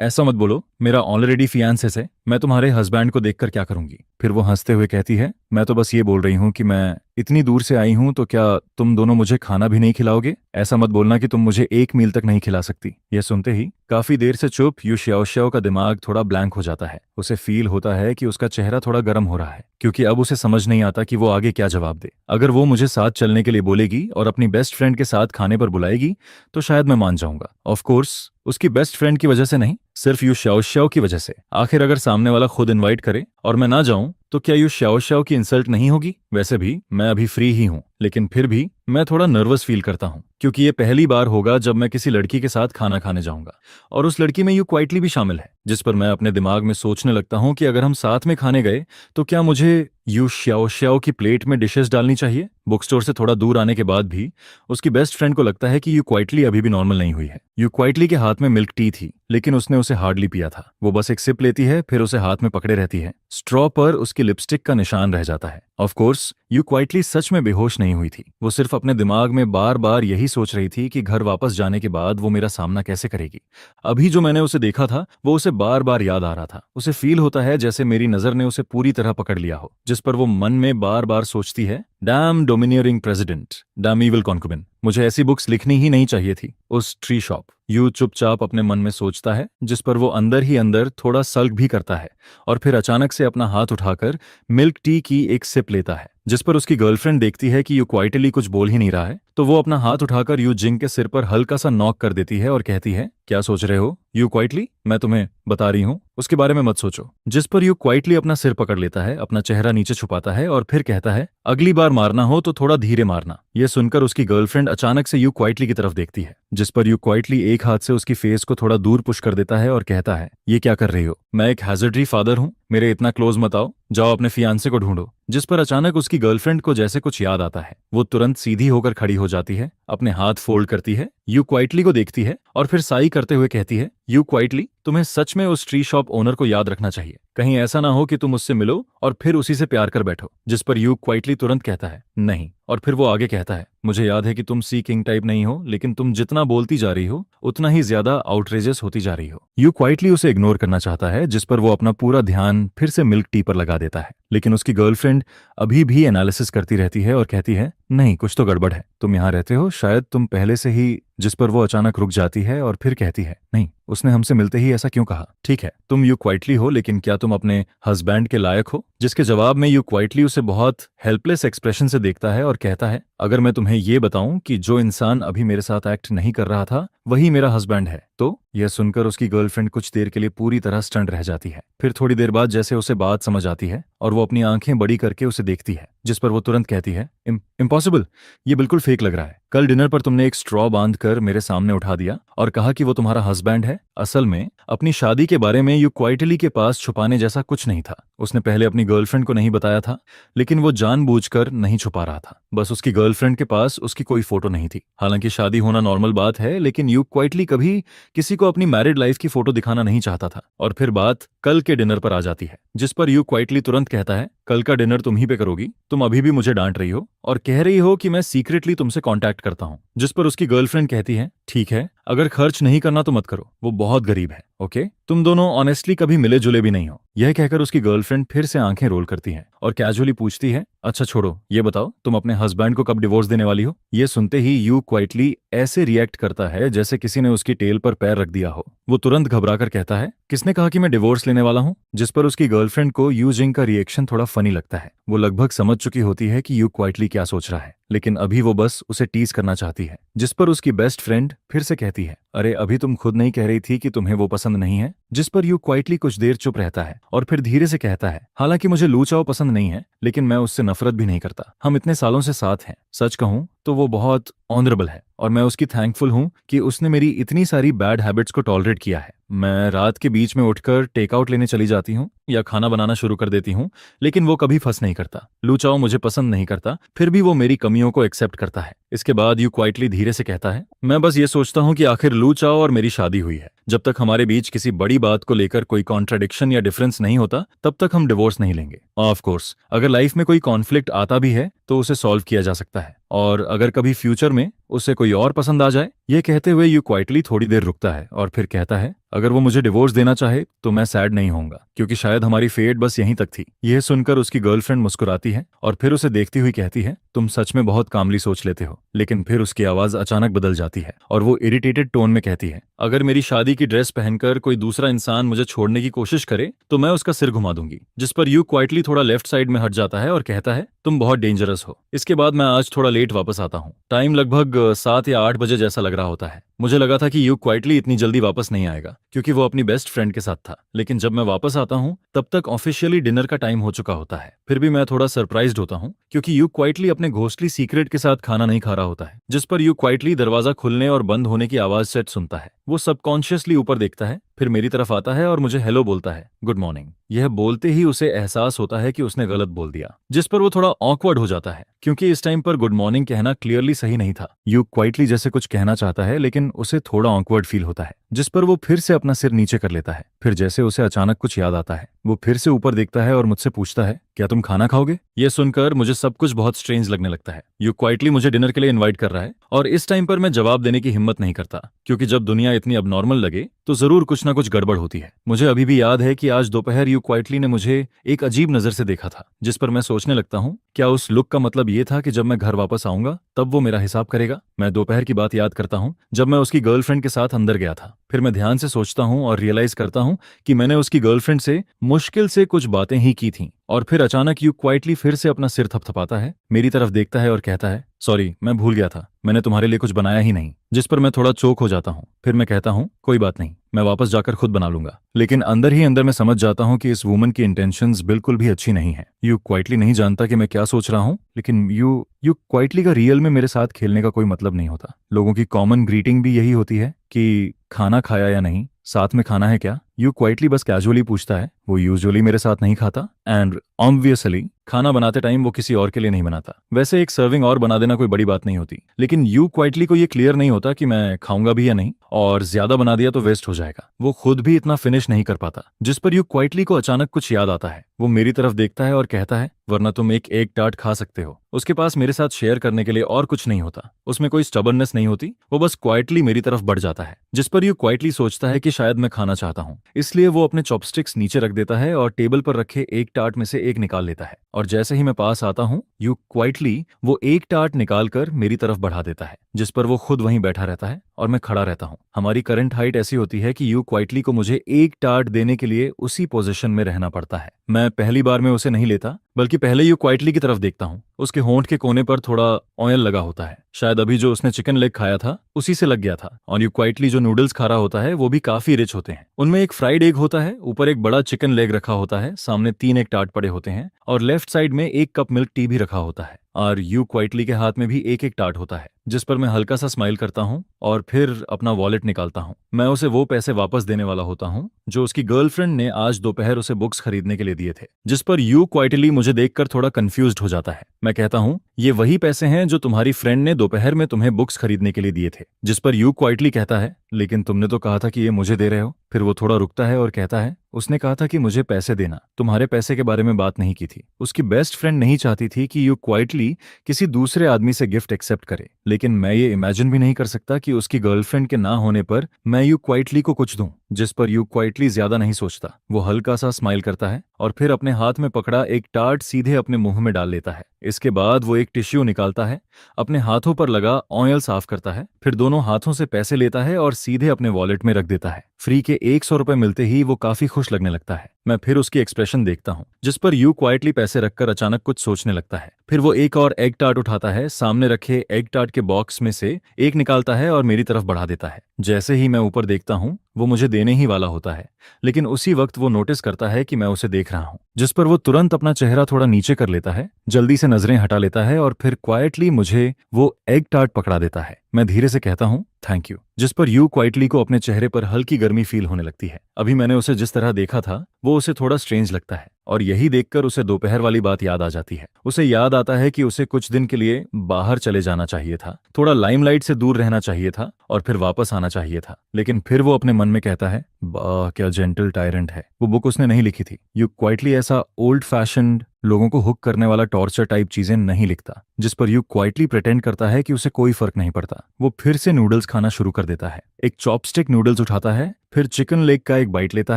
ऐसा मत बोलो, मेरा ऑलरेडी फियांसेस है, मैं तुम्हारे हस्बैंड को देखकर क्या करूंगी? फिर वो हंसते हुए कहती है, मैं तो बस ये बोल रही हूँ कि मैं इतनी दूर से आई हूं, तो क्या तुम दोनों मुझे खाना भी नहीं खिलाओगे? ऐसा मत बोलना कि तुम मुझे एक मील तक नहीं खिला सकती। यह सुनते ही काफी देर से चुप यू शाओशाओ का दिमाग थोड़ा ब्लैंक हो जाता है। उसे फील होता है कि उसका चेहरा थोड़ा गर्म हो रहा है, क्योंकि अब उसे समझ नहीं आता कि वो आगे क्या जवाब दे। अगर वो मुझे साथ चलने के लिए बोलेगी और अपनी बेस्ट फ्रेंड के साथ खाने पर बुलाएगी तो शायद मैं मान जाऊंगा। ऑफ कोर्स उसकी बेस्ट फ्रेंड की वजह से नहीं, सिर्फ यू शाओशाओ की वजह से। आखिर अगर सामने वाला खुद इनवाइट करे और मैं ना जाऊं तो क्या यू शाओशाओ की इंसल्ट नहीं होगी? वैसे भी मैं अभी फ्री ही हूं, लेकिन फिर भी मैं थोड़ा नर्वस फील करता हूँ क्योंकि ये पहली बार होगा जब मैं किसी लड़की के साथ खाना खाने जाऊंगा और उस लड़की में यू क्वाइटली भी शामिल है, जिस पर मैं अपने दिमाग में सोचने लगता हूँ कि अगर हम साथ में खाने गए तो क्या मुझे यू श्याओ श्याओ की प्लेट में डिशेस डालनी चाहिए। बुक स्टोर से थोड़ा दूर आने के बाद भी उसकी बेस्ट फ्रेंड को लगता है कि यू क्वाइटली अभी भी नॉर्मल नहीं हुई है। यू क्वाइटली के हाथ में मिल्क टी थी लेकिन उसने उसे हार्डली पिया था। वो बस एक सिप लेती है, फिर उसे हाथ में पकड़े रहती है। स्ट्रॉ पर उसकी लिपस्टिक का निशान रह जाता है। ऑफ कोर्स यू क्वाइटली सच में बेहोश नहीं हुई थी। वो सिर्फ अपने दिमाग में बार बार यही सोच रही थी कि घर वापस जाने के बाद वो मेरा सामना कैसे करेगी। अभी जो मैंने उसे देखा था वो उसे बार बार याद आ रहा था। उसे फील होता है जैसे मेरी नजर ने उसे पूरी तरह पकड़ लिया हो, जिस पर वो मन में बार बार सोचती है, damn domineering president, damn evil concubine, मुझे ऐसी बुक्स लिखनी ही नहीं चाहिए थी। उस ट्री शॉप। यू चुपचाप अपने मन में सोचता है, जिस पर वो अंदर ही अंदर थोड़ा सल्क भी करता है और फिर अचानक से अपना हाथ उठाकर मिल्क टी की एक सिप लेता है, जिस पर उसकी गर्लफ्रेंड देखती है कि यू क्वाइटली कुछ बोल ही नहीं रहा है तो वो अपना हाथ उठाकर यू जिंग के सिर पर हल्का सा नॉक कर देती है और कहती है, क्या सोच रहे हो यू क्वाइटली, मैं तुम्हें बता रही हूँ उसके बारे में मत सोचो। जिस पर यू क्वाइटली अपना सिर पकड़ लेता है, अपना चेहरा नीचे छुपाता है और फिर कहता है, अगली बार मारना हो तो थोड़ा धीरे मारना। यह सुनकर उसकी गर्लफ्रेंड अचानक से यू क्वाइटली की तरफ देखती है, जिस पर यू क्वाइटली एक हाथ से उसकी फेस को थोड़ा दूर पुश कर देता है और कहता है, ये क्या कर रही हो, मैं एक हैजर्डरी फादर हूँ, मेरे इतना क्लोज मत आओ, जाओ अपने फियांसे को ढूंढो। जिस पर अचानक उसकी गर्लफ्रेंड को जैसे कुछ याद आता है। वो तुरंत सीधी होकर खड़ी हो जाती है, अपने हाथ फोल्ड करती है, यू क्वाइटली को देखती है और फिर साई करते हुए कहती है, यू क्वाइटली, तुम्हें सच में उस ट्री शॉप ओनर को याद रखना चाहिए। कहीं ऐसा ना हो कि तुम उससे मिलो और फिर उसी से प्यार कर बैठो। जिस पर यू क्वाइटली तुरंत कहता है, नहीं। और फिर वो आगे कहता है, मुझे याद है कि तुम सी किंग टाइप नहीं हो, लेकिन तुम जितना बोलती जा रही हो उतना ही ज्यादा आउटरेजियस होती जा रही हो। यू क्वाइटली उसे इग्नोर करना चाहता है, जिस पर वो अपना पूरा ध्यान फिर से मिल्क टी पर लगा देता है, लेकिन उसकी गर्लफ्रेंड अभी भी एनालिसिस करती रहती है और कहती है, नहीं कुछ तो गड़बड़ है, तुम यहाँ रहते हो, शायद तुम पहले से ही। जिस पर वो अचानक रुक जाती है और फिर कहती है, नहीं, उसने हमसे मिलते ही ऐसा क्यों कहा। ठीक है, तुम यू क्वाइटली हो, लेकिन क्या तुम अपने हस्बैंड के लायक हो। जिसके जवाब में यू क्वाइटली उसे बहुत हेल्पलेस एक्सप्रेशन से देखता है और कहता है, अगर मैं तुम्हें ये बताऊं कि जो इंसान अभी मेरे साथ एक्ट नहीं कर रहा था वही मेरा हस्बैंड है तो। यह सुनकर उसकी गर्लफ्रेंड कुछ देर के लिए पूरी तरह स्टंट रह जाती है। फिर थोड़ी देर बाद जैसे उसे बात समझ आती है और वो अपनी आंखें बड़ी करके उसे देखती है, जिस पर वो तुरंत कहती है, इम्पॉसिबल, ये बिल्कुल फेक लग रहा है। कल डिनर पर तुमने एक स्ट्रॉ बांध कर मेरे सामने उठा दिया और कहा कि वो तुम्हारा हस्बैंड है। असल में अपनी शादी के बारे में यू क्वाइटली के पास छुपाने जैसा कुछ नहीं था। उसने पहले अपनी गर्लफ्रेंड को नहीं बताया था, लेकिन वो जानबूझकर नहीं छुपा रहा था। बस उसकी गर्लफ्रेंड के पास उसकी कोई फोटो नहीं थी। हालांकि शादी होना नॉर्मल बात है, लेकिन यू क्वाइटली कभी किसी को अपनी मैरिड लाइफ की फोटो दिखाना नहीं चाहता था। और फिर बात कल के डिनर पर आ जाती है, जिस पर यू क्वाइटली तुरंत कहता है, कल का डिनर तुम ही पे करोगी, तुम अभी भी मुझे डांट रही हो और कह रही हो कि मैं सीक्रेटली तुमसे कांटेक्ट करता हूं। जिस पर उसकी गर्लफ्रेंड कहती है, ठीक है, अगर खर्च नहीं करना तो मत करो, वो बहुत गरीब है, ओके। तुम दोनों ऑनेस्टली कभी मिले जुले भी नहीं हो। यह कहकर उसकी गर्लफ्रेंड फिर से आंखें रोल करती है और कैजुअली पूछती है, अच्छा छोड़ो, ये बताओ तुम अपने हस्बैंड को कब डिवोर्स देने वाली हो। ये सुनते ही यू क्वाइटली ऐसे रिएक्ट करता है जैसे किसी ने उसकी टेल पर पैर रख दिया हो। वो तुरंत घबराकर कहता है, किसने कहा कि मैं डिवोर्स लेने वाला हूं। जिस पर उसकी गर्लफ्रेंड को यू जिंग का रिएक्शन थोड़ा फनी लगता है। वो लगभग समझ चुकी होती है कि यू क्वाइटली क्या सोच रहा है, लेकिन अभी वो बस उसे टीज करना चाहती है। जिस पर उसकी बेस्ट फ्रेंड फिर से कहती है, अरे अभी तुम खुद नहीं कह रही थी कि तुम्हें वो पसंद नहीं है। जिस पर यू क्वाइटली कुछ देर चुप रहता है और फिर धीरे से कहता है, हालांकि मुझे लू चाओ पसंद नहीं है, लेकिन मैं उससे नफरत भी नहीं करता। हम इतने सालों से साथ हैं। सच कहूं तो वो बहुत ऑनरेबल है और मैं उसकी थैंकफुल हूं कि उसने मेरी इतनी सारी बैड हैबिट्स को टॉलरेट किया है। मैं रात के बीच में उठकर टेकआउट लेने चली जाती हूँ या खाना बनाना शुरू कर देती हूँ, लेकिन वो कभी फंस नहीं करता। लू चाओ मुझे पसंद नहीं करता, फिर भी वो मेरी कमियों को एक्सेप्ट करता है। इसके बाद यू क्वाइटली धीरे से कहता है, मैं बस ये सोचता हूँ कि आखिर लू चाओ और मेरी शादी हुई है। जब तक हमारे बीच किसी बड़ी बात को लेकर कोई कॉन्ट्राडिक्शन या डिफरेंस नहीं होता, तब तक हम डिवोर्स नहीं लेंगे। ऑफ कोर्स अगर लाइफ में कोई कॉन्फ्लिक्ट आता भी है तो उसे सॉल्व किया जा सकता है, और अगर कभी फ्यूचर में उसे कोई और पसंद आ जाए। ये कहते हुए यू क्वाइटली थोड़ी देर रुकता है और फिर कहता है, अगर वो मुझे डिवोर्स देना चाहे तो मैं सैड नहीं होऊंगा, क्योंकि शायद हमारी फेट बस यहीं तक थी। यह सुनकर उसकी गर्लफ्रेंड मुस्कुराती है और फिर उसे देखती हुई कहती है, तुम सच में बहुत कामली सोच लेते हो। लेकिन फिर उसकी आवाज अचानक बदल जाती है और वो इरिटेटेड टोन में कहती है, अगर मेरी शादी की ड्रेस पहनकर कोई दूसरा इंसान मुझे छोड़ने की कोशिश करे तो मैं उसका सिर घुमा दूंगी। जिस पर यू क्वाइटली थोड़ा लेफ्ट साइड में हट जाता है और कहता है, तुम बहुत डेंजरस हो। इसके बाद मैं आज थोड़ा लेट वापस आता हूँ। टाइम लगभग 7 या 8 बजे जैसा लग रहा होता है। मुझे लगा था कि यू क्वाइटली इतनी जल्दी वापस नहीं आएगा क्योंकि वो अपनी बेस्ट फ्रेंड के साथ था, लेकिन जब मैं वापस आता हूँ तब तक ऑफिशियली डिनर का टाइम हो चुका होता है। फिर भी मैं थोड़ा सरप्राइज्ड होता हूँ क्योंकि यू क्वाइटली अपने घोस्टली सीक्रेट के साथ खाना नहीं खा रहा होता है, जिस पर यू क्वाइटली दरवाजा खुलने और बंद होने की आवाज सेट सुनता है। वो सबकॉन्शियसली ऊपर देखता है, फिर मेरी तरफ आता है और मुझे हेलो बोलता है, गुड मॉर्निंग। यह बोलते ही उसे एहसास होता है कि उसने गलत बोल दिया, जिस पर वो थोड़ा ऑकवर्ड हो जाता है क्योंकि इस टाइम पर गुड मॉर्निंग कहना क्लियरली सही नहीं था। यू क्वाइटली जैसे कुछ कहना चाहता है लेकिन उसे थोड़ा ऑकवर्ड फील होता है, जिस पर वो फिर से अपना सिर नीचे कर लेता है। फिर जैसे उसे अचानक कुछ याद आता है, वो फिर से ऊपर देखता है और मुझसे पूछता है, क्या तुम खाना खाओगे? यह सुनकर मुझे सब कुछ बहुत स्ट्रेंज लगने लगता है। यू क्वाइटली मुझे डिनर के लिए इनवाइट कर रहा है और इस टाइम पर मैं जवाब देने की हिम्मत नहीं करता क्योंकि जब दुनिया इतनी अबनॉर्मल लगे तो जरूर कुछ ना कुछ गड़बड़ होती है। मुझे अभी भी याद है कि आज दोपहर यू क्वाइटली ने मुझे एक अजीब नजर से देखा था, जिस पर मैं सोचने लगता हूँ क्या उस लुक का मतलब ये था कि जब मैं घर वापस आऊंगा तब वो मेरा हिसाब करेगा। मैं दोपहर की बात याद करता हूँ जब मैं उसकी गर्लफ्रेंड के साथ अंदर गया था। फिर मैं ध्यान से सोचता हूँ और रियलाइज करता हूँ कि मैंने उसकी गर्लफ्रेंड से मुश्किल से कुछ बातें ही की थीं। और फिर अचानक यू क्वाइटली फिर से अपना सिर थपथपाता है, मेरी तरफ देखता है और कहता है, सॉरी मैं भूल गया था, मैंने तुम्हारे लिए कुछ बनाया ही नहीं। जिस पर मैं थोड़ा चोक हो जाता हूँ। फिर मैं कहता हूँ कोई बात नहीं, मैं वापस जाकर खुद बना लूंगा। लेकिन अंदर ही अंदर मैं समझ जाता हूँ कि इस वुमन की इंटेंशंस बिल्कुल भी अच्छी नहीं है। यू क्वाइटली नहीं जानता कि मैं क्या सोच रहा हूँ, लेकिन यू क्वाइटली का रियल में मेरे साथ खेलने का कोई मतलब नहीं होता। लोगों की कॉमन ग्रीटिंग भी यही होती है कि खाना खाया या नहीं, साथ में खाना है क्या। यू क्वाइटली बस कैजुअली पूछता है, वो यूजुअली मेरे साथ नहीं खाता एंड ऑब्वियसली खाना बनाते टाइम वो किसी और के लिए नहीं बनाता। वैसे एक सर्विंग और बना देना कोई बड़ी बात नहीं होती, लेकिन यू क्वाइटली को ये क्लियर नहीं होता कि मैं खाऊंगा भी या नहीं, और ज्यादा बना दिया तो वेस्ट हो जाएगा। वो खुद भी इतना फिनिश नहीं कर पाता, जिस पर यू क्वाइटली को अचानक कुछ याद आता है। वो मेरी तरफ देखता है और कहता है, वरना तुम एक एग टार्ट खा सकते हो। उसके पास मेरे साथ शेयर करने के लिए और कुछ नहीं होता, उसमें कोई स्टबर्ननेस नहीं होती, वो बस क्वाइटली मेरी तरफ बढ़ जाता है। जिस पर यू क्वाइटली सोचता है कि शायद मैं खाना चाहता हूँ, इसलिए वो अपने चॉपस्टिक्स नीचे रख देता है और टेबल पर रखे एक टार्ट में से एक निकाल लेता है। और जैसे ही मैं पास आता हूँ, यू क्वाइटली वो एक टार्ट निकालकर मेरी तरफ बढ़ा देता है, जिस पर वो खुद वहीं बैठा रहता है और मैं खड़ा रहता हूँ। हमारी करंट हाइट ऐसी होती है कि यू क्वाइटली को मुझे एक टार्ट देने के लिए उसी पोजीशन में रहना पड़ता है। मैं पहली बार में उसे नहीं लेता, बल्कि पहले यू क्वाइटली की तरफ देखता हूँ। उसके होंठ के कोने पर थोड़ा ऑयल लगा होता है, शायद अभी जो उसने चिकन लेग खाया था उसी से लग गया था। और यू क्वाइटली जो नूडल्स खा रहा होता है वो भी काफी रिच होते हैं। उनमें एक फ्राइड एग होता है, ऊपर एक बड़ा चिकन लेग रखा होता है, सामने 3 एक टार्ट पड़े होते हैं और लेफ्ट साइड में 1 कप मिल्क टी भी रखा होता है। और यू क्वाइटली के हाथ में भी एक एक टार्ट होता है, जिस पर मैं हल्का सा स्माइल करता हूँ और फिर अपना वॉलेट निकालता हूँ। मैं उसे वो पैसे वापस देने वाला होता हूँ जो उसकी गर्लफ्रेंड ने आज दोपहर उसे बुक्स खरीदने के लिए दिए थे, जिस पर यू क्वाइटली मुझे देखकर थोड़ा कंफ्यूज्ड हो जाता है। मैं कहता हूँ, ये वही पैसे हैं जो तुम्हारी फ्रेंड ने दोपहर में तुम्हें बुक्स खरीदने के लिए दिए थे। जिस पर यू क्वाइटली कहता है, लेकिन तुमने तो कहा था कि ये मुझे दे रहे हो। फिर वो थोड़ा रुकता है और कहता है, उसने कहा था कि मुझे पैसे देना, तुम्हारे पैसे के बारे में बात नहीं की थी। उसकी बेस्ट फ्रेंड नहीं चाहती थी कि यू क्वाइटली किसी दूसरे आदमी से गिफ्ट एक्सेप्ट करे, लेकिन मैं ये इमेजिन भी नहीं कर सकता कि उसकी गर्लफ्रेंड के ना होने पर मैं यू क्वाइटली को कुछ दूं। जिस पर यू क्वाइटली ज्यादा नहीं सोचता, वो हल्का सा स्माइल करता है और फिर अपने हाथ में पकड़ा एक टार्ट सीधे अपने मुंह में डाल लेता है। इसके बाद वो एक टिश्यू निकालता है, अपने हाथों पर लगा ऑयल साफ करता है, फिर दोनों हाथों से पैसे लेता है और सीधे अपने वॉलेट में रख देता है। फ्री के 100 रुपए मिलते ही वो काफी खुश लगने लगता है। मैं फिर उसकी एक्सप्रेशन देखता हूँ, जिस पर यू क्वाइटली पैसे रखकर अचानक कुछ सोचने लगता है। फिर वो एक और एग टार्ट उठाता है, सामने रखे एग टार्ट के बॉक्स में से एक निकालता है और मेरी तरफ बढ़ा देता है। जैसे ही मैं ऊपर देखता हूँ, वो मुझे देने ही वाला होता है, लेकिन उसी वक्त वो नोटिस करता है कि मैं उसे देख रहा हूँ, जिस पर वो तुरंत अपना चेहरा थोड़ा नीचे कर लेता है, जल्दी से नजरें हटा लेता है और फिर क्वाइटली मुझे वो एग टार्ट पकड़ा देता है। मैं धीरे से कहता हूँ, थैंक यू। जिस पर यू क्वाइटली को अपने चेहरे पर हल्की गर्मी फील होने लगती है। अभी मैंने उसे जिस तरह देखा था वो उसे थोड़ा स्ट्रेंज लगता है और यही देखकर उसे दोपहर वाली बात याद आ जाती है। उसे याद आता है कि उसे कुछ दिन के लिए बाहर चले जाना चाहिए था, थोड़ा लाइमलाइट से दूर रहना चाहिए था और फिर वापस आना चाहिए था। लेकिन फिर वो अपने मन में कहता है, वाह क्या जेंटल टायरेंट है। वो बुक उसने नहीं लिखी थी। यू क्वाइटली ऐसा ओल्ड फैशन्ड लोगों को हुक करने वाला टॉर्चर टाइप चीजें नहीं लिखता। जिस पर यू क्वाइटली प्रिटेंड करता है कि उसे कोई फर्क नहीं पड़ता। वो फिर से नूडल्स खाना शुरू कर देता है। एक चॉपस्टिक नूडल्स उठाता है, फिर चिकन लेग का एक बाइट लेता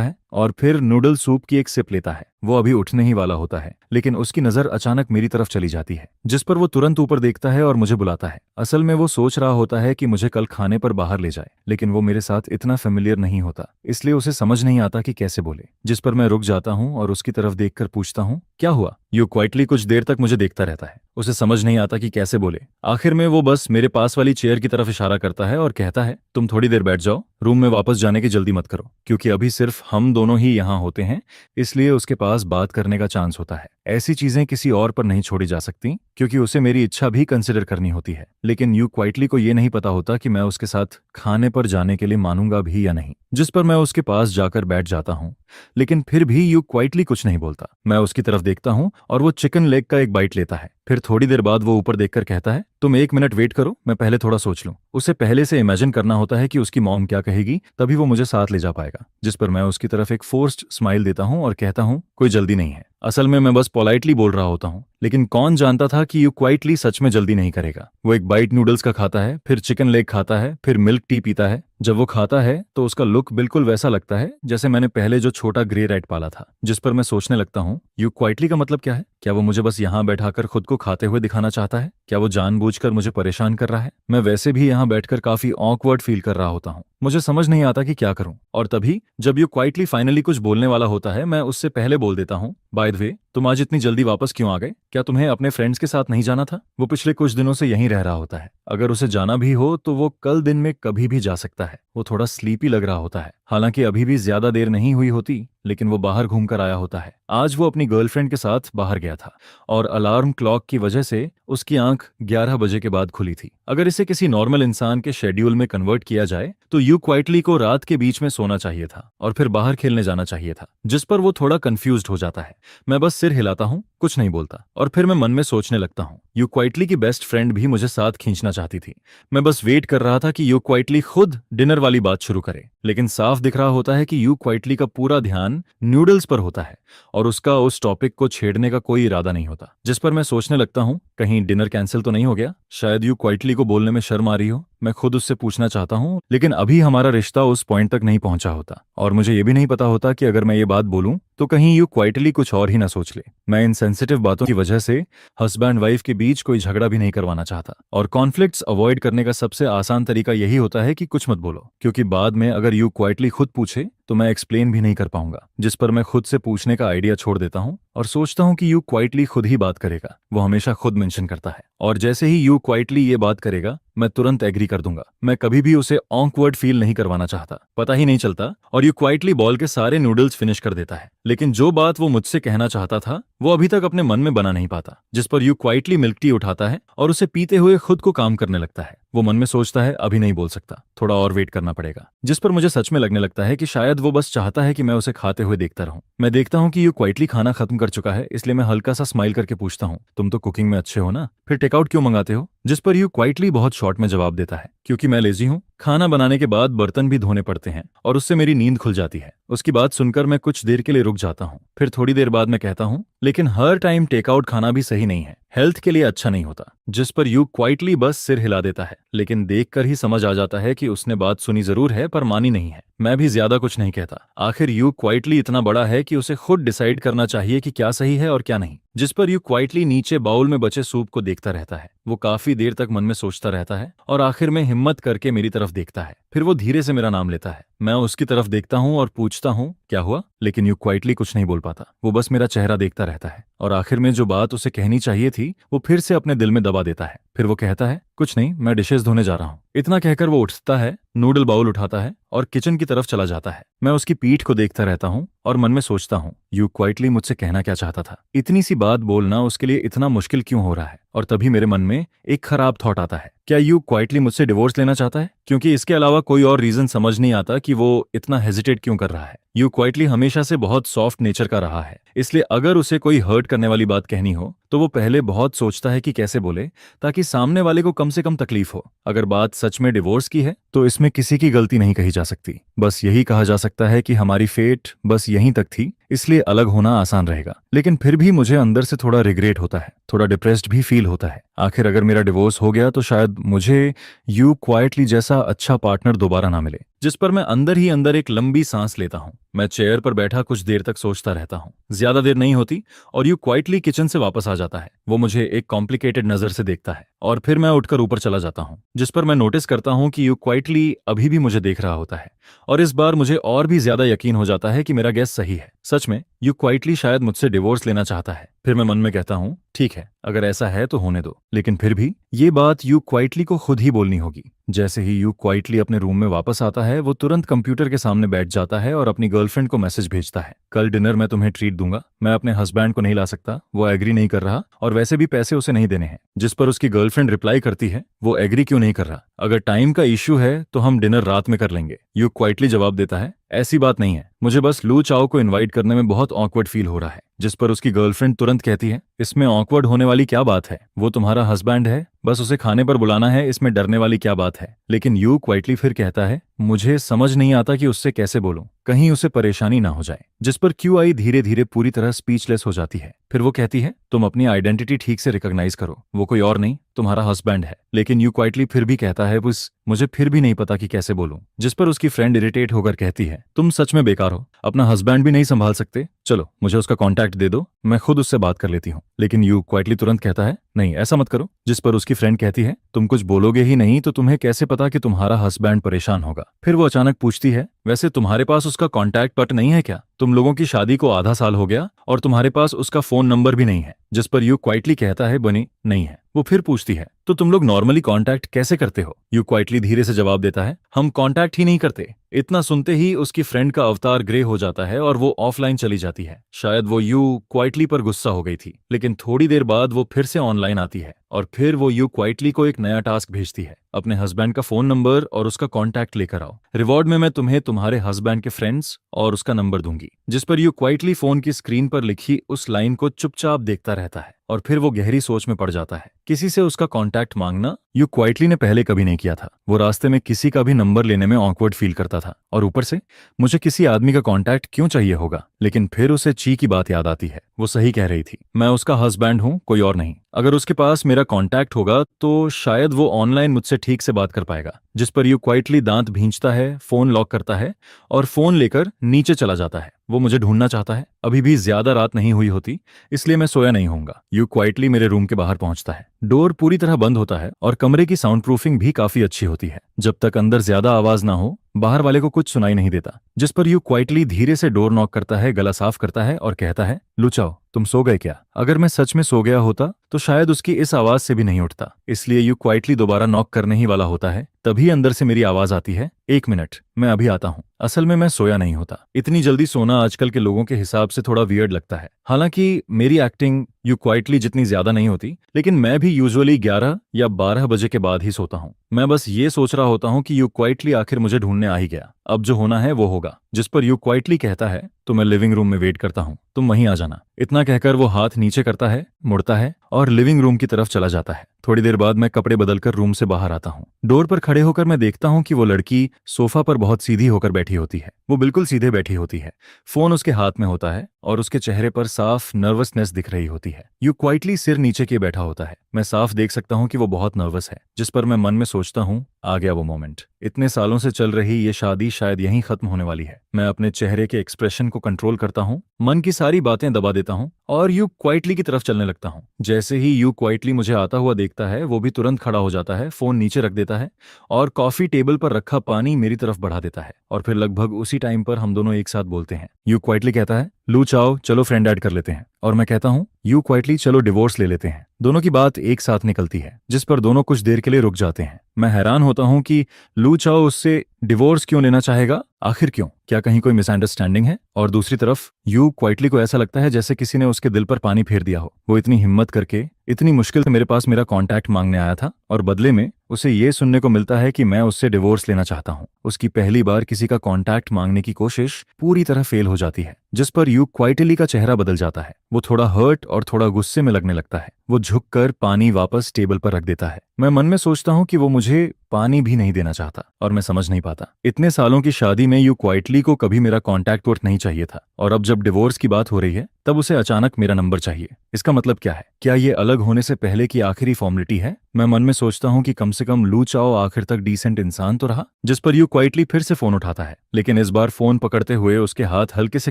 है और फिर नूडल सूप की एक सिप लेता है। वो अभी उठने ही वाला होता है, लेकिन उसकी नजर अचानक मेरी तरफ चली जाती है, जिस पर वो तुरंत ऊपर देखता है और मुझे बुलाता है। असल में वो सोच रहा होता है कि मुझे कल खाने पर बाहर ले जाए, लेकिन वो मेरे साथ इतना फेमिलियर नहीं होता, इसलिए उसे समझ नहीं आता कि कैसे बोले। जिस पर मैं रुक जाता हूँ और उसकी तरफ देखकर पूछता हूँ, क्या हुआ? यू क्वाइटली कुछ देर तक मुझे देखता रहता है। उसे समझ नहीं आता कि कैसे बोले। आखिर में वो बस मेरे पास वाली चेयर की तरफ इशारा करता है और कहता है, तुम थोड़ी देर बैठ जाओ, रूम में वापस जाने की जल्दी मत करो, क्योंकि अभी सिर्फ हम दोनों ही यहाँ होते हैं, इसलिए उसके पास बात करने का चांस होता है। ऐसी चीजें किसी और पर नहीं छोड़ी जा सकती, क्योंकि उसे मेरी इच्छा भी कंसिडर करनी होती है। लेकिन यू क्वाइटली को ये नहीं पता होता कि मैं उसके साथ खाने पर जाने के लिए मानूंगा भी या नहीं, जिस पर मैं उसके पास जाकर बैठ जाता हूँ। लेकिन फिर भी यू क्वाइटली कुछ नहीं बोलता। मैं उसकी तरफ देखता हूँ और वो चिकन लेग का एक बाइट लेता है। फिर थोड़ी देर बाद वो ऊपर देखकर कहता है, तुम 1 मिनट वेट करो, मैं पहले थोड़ा सोच लूं। उसे पहले से इमेजिन करना होता है कि उसकी मॉम क्या कहेगी, तभी वो मुझे साथ ले जा पाएगा। जिस पर मैं उसकी तरफ एक फोर्स्ड स्माइल देता हूँ और कहता हूँ, कोई जल्दी नहीं है। असल में मैं बस पोलाइटली बोल रहा होता हूँ, लेकिन कौन जानता था कि यू क्वाइटली सच में जल्दी नहीं करेगा। वो एक बाइट नूडल्स का खाता है, फिर चिकन लेग खाता है, फिर मिल्क टी पीता है। जब वो खाता है तो उसका लुक बिल्कुल वैसा लगता है जैसे मैंने पहले जो छोटा ग्रे रैट पाला था। जिस पर मैं सोचने लगता हूँ, यू क्वाइटली का मतलब क्या है? क्या वो मुझे बस यहाँ बैठाकर खुद को खाते हुए दिखाना चाहता है? क्या वो जानबूझकर मुझे परेशान कर रहा है? मैं वैसे भी यहाँ बैठकर काफी ऑकवर्ड फील कर रहा होता हूँ। मुझे समझ नहीं आता कि क्या करूं। और तभी जब यू क्वाइटली फाइनली कुछ बोलने वाला होता है, मैं उससे पहले बोल देता हूँ, बाय द वे, तुम आज इतनी जल्दी वापस क्यों आ गए? क्या तुम्हें अपने फ्रेंड्स के साथ नहीं जाना था? वो पिछले कुछ दिनों से यहीं रह रहा होता है। अगर उसे जाना भी हो तो वो कल दिन में कभी भी जा सकता है। वो थोड़ा स्लीपी लग रहा होता है। हालांकि अभी भी ज्यादा देर नहीं हुई होती, लेकिन वो बाहर घूमकर आया होता है। आज वो अपनी गर्लफ्रेंड के साथ बाहर गया था और अलार्म क्लॉक की वजह से उसकी आंख 11 बजे के बाद खुली थी। अगर इसे किसी नॉर्मल इंसान के शेड्यूल में कन्वर्ट किया जाए तो यू क्वाइटली को रात के बीच में सोना चाहिए था और फिर बाहर खेलने जाना चाहिए था, जिस पर वो थोड़ा कंफ्यूज्ड हो जाता है। मैं बस सिर हिलाता हूँ, कुछ नहीं बोलता, और फिर मैं मन में सोचने लगता हूँ, यू क्वाइटली की बेस्ट फ्रेंड भी मुझे साथ खींचना चाहती थी। मैं बस वेट कर रहा था कि यू क्वाइटली खुद डिनर वाली बात शुरू करे, लेकिन साफ दिख रहा होता है कि यू क्वाइटली का पूरा ध्यान नूडल्स पर होता है और उसका उस टॉपिक को छेड़ने का कोई इरादा नहीं होता। जिस पर मैं सोचने लगता हूँ, कहीं डिनर कैंसिल तो नहीं हो गया? शायद यू क्वाइटली को बोलने में शर्म आ रही हो। मैं खुद उससे पूछना चाहता हूँ, लेकिन अभी हमारा रिश्ता उस पॉइंट तक नहीं पहुंचा होता और मुझे ये भी नहीं पता होता कि अगर मैं ये बात बोलूं तो कहीं यू क्वाइटली कुछ और ही ना सोच ले। मैं इन सेंसिटिव बातों की वजह से हस्बैंड वाइफ के बीच कोई झगड़ा भी नहीं करवाना चाहता, और कॉन्फ्लिक्ट्स अवॉइड करने का सबसे आसान तरीका यही होता है कि कुछ मत बोलो, क्योंकि बाद में अगर यू क्वाइटली खुद पूछे तो मैं एक्सप्लेन भी नहीं कर पाऊंगा। जिस पर मैं खुद से पूछने का आइडिया छोड़ देता हूँ और सोचता हूँ कि यू क्वाइटली खुद ही बात करेगा। वो हमेशा खुद मेंशन करता है और जैसे ही यू क्वाइटली ये बात करेगा मैं तुरंत एग्री कर दूंगा। मैं कभी भी उसे ऑकवर्ड फील नहीं करवाना चाहता, पता ही नहीं चलता, और यू क्वाइटली बॉल के सारे नूडल्स फिनिश कर देता है। लेकिन जो बात वो मुझसे कहना चाहता था वो अभी तक अपने मन में बना नहीं पाता। जिस पर यू क्वाइटली मिल्क टी उठाता है और उसे पीते हुए खुद को काम करने लगता है। वो मन में सोचता है, अभी नहीं बोल सकता, थोड़ा और वेट करना पड़ेगा। जिस पर मुझे सच में लगने लगता है कि शायद वो बस चाहता है कि मैं उसे खाते हुए देखता रहूं। मैं देखता हूं कि यू क्वाइटली खाना खत्म कर चुका है, इसलिए मैं हल्का सा स्माइल करके पूछता हूं, तुम तो कुकिंग में अच्छे हो ना, फिर टेकआउट क्यों मंगाते हो? जिस पर यू क्वाइटली बहुत शॉर्ट में जवाब देता है, क्योंकि मैं लेजी हूं। खाना बनाने के बाद बर्तन भी धोने पड़ते हैं और उससे मेरी नींद खुल जाती है। उसकी बात सुनकर मैं कुछ देर के लिए रुक जाता हूँ। फिर थोड़ी देर बाद मैं कहता हूँ, लेकिन हर टाइम टेकआउट खाना भी सही नहीं है, हेल्थ के लिए अच्छा नहीं होता। जिस पर यू क्वाइटली बस सिर हिला देता है, लेकिन देखकर ही समझ आ जाता है कि उसने बात सुनी जरूर है पर मानी नहीं है। मैं भी ज्यादा कुछ नहीं कहता। आखिर यू क्वाइटली इतना बड़ा है कि उसे खुद डिसाइड करना चाहिए कि क्या सही है और क्या नहीं। जिस पर यू क्वाइटली नीचे बाउल में बचे सूप को देखता रहता है। वो काफी देर तक मन में सोचता रहता है और आखिर में हिम्मत करके मेरी तरफ देखता है। फिर वो धीरे से मेरा नाम लेता है। मैं उसकी तरफ देखता हूँ और पूछता हूँ, क्या हुआ? लेकिन यू क्वाइटली कुछ नहीं बोल पाता। वो बस मेरा चेहरा देखता रहता है और आखिर में जो बात उसे कहनी चाहिए थी वो फिर से अपने दिल में दबा देता है। फिर वो कहता है, कुछ नहीं, मैं डिशेस धोने जा रहा हूँ। इतना कहकर वो उठता है, नूडल बाउल उठाता है और किचन की तरफ चला जाता है। मैं उसकी पीठ को देखता रहता हूँ और मन में सोचता हूँ, यू क्वाइटली मुझसे कहना क्या चाहता था? इतनी सी बात बोलना उसके लिए इतना मुश्किल क्यों हो रहा है? और तभी मेरे मन में एक खराब थॉट आता है, क्या यू क्वाइटली मुझसे डिवोर्स लेना चाहता है? क्योंकि इसके अलावा कोई और रीजन समझ नहीं आता कि वो इतना हेजिटेट क्यों कर रहा है। यू क्वाइटली हमेशा से बहुत सॉफ्ट नेचर का रहा है, इसलिए अगर उसे कोई हर्ट करने वाली बात कहनी हो तो वो पहले बहुत सोचता है कि कैसे बोले ताकि सामने वाले को कम से कम तकलीफ हो। अगर बात सच में डिवोर्स की है तो इसमें किसी की गलती नहीं कही जा सकती। बस यही कहा जा सकता है कि हमारी फेट बस यहीं तक थी, इसलिए अलग होना आसान रहेगा। लेकिन फिर भी मुझे अंदर से थोड़ा रिग्रेट होता है, थोड़ा डिप्रेस्ड भी फील होता है। आखिर अगर मेरा डिवोर्स हो गया तो शायद मुझे यू क्वाइटली जैसा अच्छा पार्टनर दोबारा ना मिले। जिस पर मैं अंदर ही अंदर एक लंबी सांस लेता हूँ। मैं चेयर पर बैठा कुछ देर तक सोचता रहता हूँ। ज्यादा देर नहीं होती और यू क्वाइटली किचन से वापस आ जाता है। वो मुझे एक कॉम्प्लिकेटेड नजर से देखता है और फिर मैं उठकर ऊपर चला जाता हूँ। जिस पर मैं नोटिस करता हूँ कि यू क्वाइटली अभी भी मुझे देख रहा होता है और इस बार मुझे और भी ज्यादा यकीन हो जाता है कि मेरा गैस सही है। सच में यू क्वाइटली शायद मुझसे डिवोर्स लेना चाहता है। फिर मैं मन में कहता हूँ ठीक है, अगर ऐसा है तो होने दो, लेकिन फिर भी ये बात यू क्वाइटली को खुद ही बोलनी होगी। जैसे ही यू क्वाइटली अपने रूम में वापस आता है, वो तुरंत कंप्यूटर के सामने बैठ जाता है और अपनी गर्लफ्रेंड को मैसेज भेजता है, कल डिनर मैं तुम्हें ट्रीट दूंगा। मैं अपने हस्बैंड को नहीं ला सकता, वो एग्री नहीं कर रहा, और वैसे भी पैसे उसे नहीं देने हैं। जिस पर उसकी गर्लफ्रेंड रिप्लाई करती है, वो एग्री क्यों नहीं कर रहा? अगर टाइम का इश्यू है तो हम डिनर रात में कर लेंगे। यू क्वाइटली जवाब देता है, ऐसी बात नहीं है, मुझे बस लू चाओ को इनवाइट करने में बहुत ऑकवर्ड फील हो रहा है। जिस पर उसकी गर्लफ्रेंड तुरंत कहती है, इसमें ऑकवर्ड होने वाली क्या बात है, वो तुम्हारा हस्बैंड है, बस उसे खाने पर बुलाना है, इसमें डरने वाली क्या बात है। लेकिन यू क्वाइटली फिर कहता है, मुझे समझ नहीं आता कि उससे कैसे बोलूं, कहीं उसे परेशानी ना हो जाए। जिस पर क्यू आई धीरे धीरे पूरी तरह स्पीचलेस हो जाती है। फिर वो कहती है, तुम अपनी आइडेंटिटी ठीक से रिकॉग्नाइज करो, वो कोई और नहीं, तुम्हारा हस्बैंड है। लेकिन यू क्वाइटली फिर भी कहता है, बस मुझे फिर भी नहीं पता कि कैसे बोलूं। जिस पर उसकी फ्रेंड इरिटेट होकर कहती है, तुम सच में बेकार हो, अपना हस्बैंड भी नहीं संभाल सकते, चलो मुझे उसका कॉन्टैक्ट दे दो, मैं खुद उससे बात कर लेती हूँ। लेकिन यू क्वाइटली तुरंत कहता है, नहीं ऐसा मत करो। जिस पर उसकी फ्रेंड कहती है, तुम कुछ बोलोगे ही नहीं तो तुम्हें कैसे पता कि तुम्हारा हस्बैंड परेशान होगा। फिर वो अचानक पूछती है, वैसे तुम्हारे पास उसका कॉन्टैक्ट बट नहीं है क्या? तुम लोगों की शादी को आधा साल हो गया और तुम्हारे पास उसका फोन नंबर भी नहीं है। जिस पर यू क्वाइटली कहता है, बनी नहीं है। वो फिर पूछती है, तो तुम लोग नॉर्मली कांटेक्ट कैसे करते हो? यू क्वाइटली धीरे से जवाब देता है, हम कांटेक्ट ही नहीं करते। इतना सुनते ही उसकी फ्रेंड का अवतार ग्रे हो जाता है और वो ऑफलाइन चली जाती है। शायद वो यू क्वाइटली पर गुस्सा हो गई थी, लेकिन थोड़ी देर बाद वो फिर से ऑनलाइन आती है और फिर वो यू क्वाइटली को एक नया टास्क भेजती है, अपने हस्बैंड का फोन नंबर और उसका कॉन्टैक्ट लेकर आओ, रिवॉर्ड में मैं तुम्हें तुम्हारे हस्बैंड के फ्रेंड्स और उसका नंबर दूंगी। जिस पर यू क्वाइटली फोन की स्क्रीन पर लिखी उस लाइन को चुपचाप देखता रहता है और फिर वो गहरी सोच में पड़ जाता है। किसी से उसका कॉन्टैक्ट मांगना यू क्वाइटली ने पहले कभी नहीं किया था। वो रास्ते में किसी का भी नंबर लेने में ऑकवर्ड फील करता था, और ऊपर से मुझे किसी आदमी का कॉन्टैक्ट क्यों चाहिए होगा। लेकिन फिर उसे ची की बात याद आती है, वो सही कह रही थी, मैं उसका हस्बैंड हूँ, कोई और नहीं। अगर उसके पास मेरा कॉन्टैक्ट होगा तो शायद वो ऑनलाइन मुझसे ठीक से बात कर पाएगा। जिस पर यू क्वाइटली दांत भींचता है, फोन लॉक करता है और फोन लेकर नीचे चला जाता है। वो मुझे ढूंढना चाहता है। अभी भी ज्यादा रात नहीं हुई होती, इसलिए मैं सोया नहीं होऊंगा। यू क्वाइटली मेरे रूम के बाहर पहुंचता है। डोर पूरी तरह बंद होता है और कमरे की साउंड प्रूफिंग भी काफी अच्छी होती है। जब तक अंदर ज्यादा आवाज ना हो, बाहर वाले को कुछ सुनाई नहीं देता। जिस पर यू क्वाइटली धीरे से डोर नॉक करता है, गला साफ करता है और कहता है, लुचाओ तुम सो गए क्या? अगर मैं सच में सो गया होता तो शायद उसकी इस आवाज से भी नहीं उठता। इसलिए यू क्वाइटली दोबारा नॉक करने ही वाला होता है, तभी अंदर से मेरी आवाज आती है, एक मिनट मैं अभी आता हूँ। असल में मैं सोया नहीं होता। इतनी जल्दी सोना आजकल के लोगों के हिसाब से थोड़ा वियर्ड लगता है। हालांकि मेरी एक्टिंग यू क्वाइटली जितनी ज्यादा नहीं होती, लेकिन मैं भी यूजुअली 11 या 12 बजे के बाद ही सोता हूँ। मैं बस ये सोच रहा होता हूँ कि यू क्वाइटली आखिर मुझे ढूंढने आ ही गया, अब जो होना है वो होगा। जिस पर यू क्वाइटली कहता है, तो मैं लिविंग रूम में वेट करता हूँ, तुम वहीं आ जाना। इतना कहकर वो हाथ नीचे करता है, मुड़ता है और लिविंग रूम की तरफ चला जाता है। थोड़ी देर बाद मैं कपड़े बदलकर रूम से बाहर आता हूँ। डोर पर खड़े होकर मैं देखता हूँ कि वो लड़की सोफा पर बहुत सीधी होकर बैठी होती है। वो बिल्कुल सीधे बैठी होती है, फोन उसके हाथ में होता है और उसके चेहरे पर साफ नर्वसनेस दिख रही होती है। यू क्वाइटली सिर नीचे किए बैठा होता है। मैं साफ देख सकता हूँ कि वो बहुत नर्वस है। जिस पर मैं मन में सोचता हूँ, आ गया वो मोमेंट। इतने सालों से चल रही ये शादी शायद यहीं खत्म होने वाली है। मैं अपने चेहरे के एक्सप्रेशन को कंट्रोल करता हूँ, मन की सारी बातें दबा देता हूँ और यू क्वाइटली की तरफ चलने लगता हूँ। जैसे ही यू क्वाइटली मुझे आता हुआ देखता है, वो भी तुरंत खड़ा हो जाता है, फोन नीचे रख देता है और कॉफी टेबल पर रखा पानी मेरी तरफ बढ़ा देता है। और फिर लगभग उसी टाइम पर हम दोनों एक साथ बोलते हैं। यू क्वाइटली कहता है, लू चाओ चलो फ्रेंड ऐड कर लेते हैं। और मैं कहता हूँ, यू क्वाइटली चलो डिवोर्स ले लेते हैं। दोनों की बात एक साथ निकलती है, जिस पर दोनों कुछ देर के लिए रुक जाते हैं। मैं हैरान होता हूँ कि लू चाओ उससे डिवोर्स क्यों लेना चाहेगा, आखिर क्यों? क्या कहीं कोई मिसअंडरस्टैंडिंग है? और दूसरी तरफ यू क्वाइटली को ऐसा लगता है जैसे किसी ने उसके दिल पर पानी फेर दिया हो। वो इतनी हिम्मत करके इतनी मुश्किल से मेरे पास मेरा कॉन्टैक्ट मांगने आया था और बदले में उसे ये सुनने को मिलता है कि मैं उससे डिवोर्स लेना चाहता हूँ। उसकी पहली बार किसी का कॉन्टैक्ट मांगने की कोशिश पूरी तरह फेल हो जाती है। जिस पर यू क्वाइटली का चेहरा बदल जाता है। वो थोड़ा हर्ट और थोड़ा गुस्से में लगने लगता है। वो झुककर पानी वापस टेबल पर रख देता है। मैं मन में सोचता हूँ कि वो मुझे पानी भी नहीं देना चाहता और मैं समझ नहीं पाता। इतने सालों की शादी में यू क्वाइटली को कभी मेरा कॉन्टैक्ट वर्क नहीं चाहिए था, और अब जब डिवोर्स की बात हो रही है तब उसे अचानक मेरा नंबर चाहिए। इसका मतलब क्या है? क्या ये अलग होने से पहले की आखिरी फॉर्मेलिटी है? मैं मन में सोचता हूँ कि कम से कम लू चाओ आखिर तक डिसेंट इंसान तो रहा। जिस पर यू क्वाइटली फिर से फोन उठाता है, लेकिन इस बार फोन पकड़ते हुए उसके हाथ हल्के से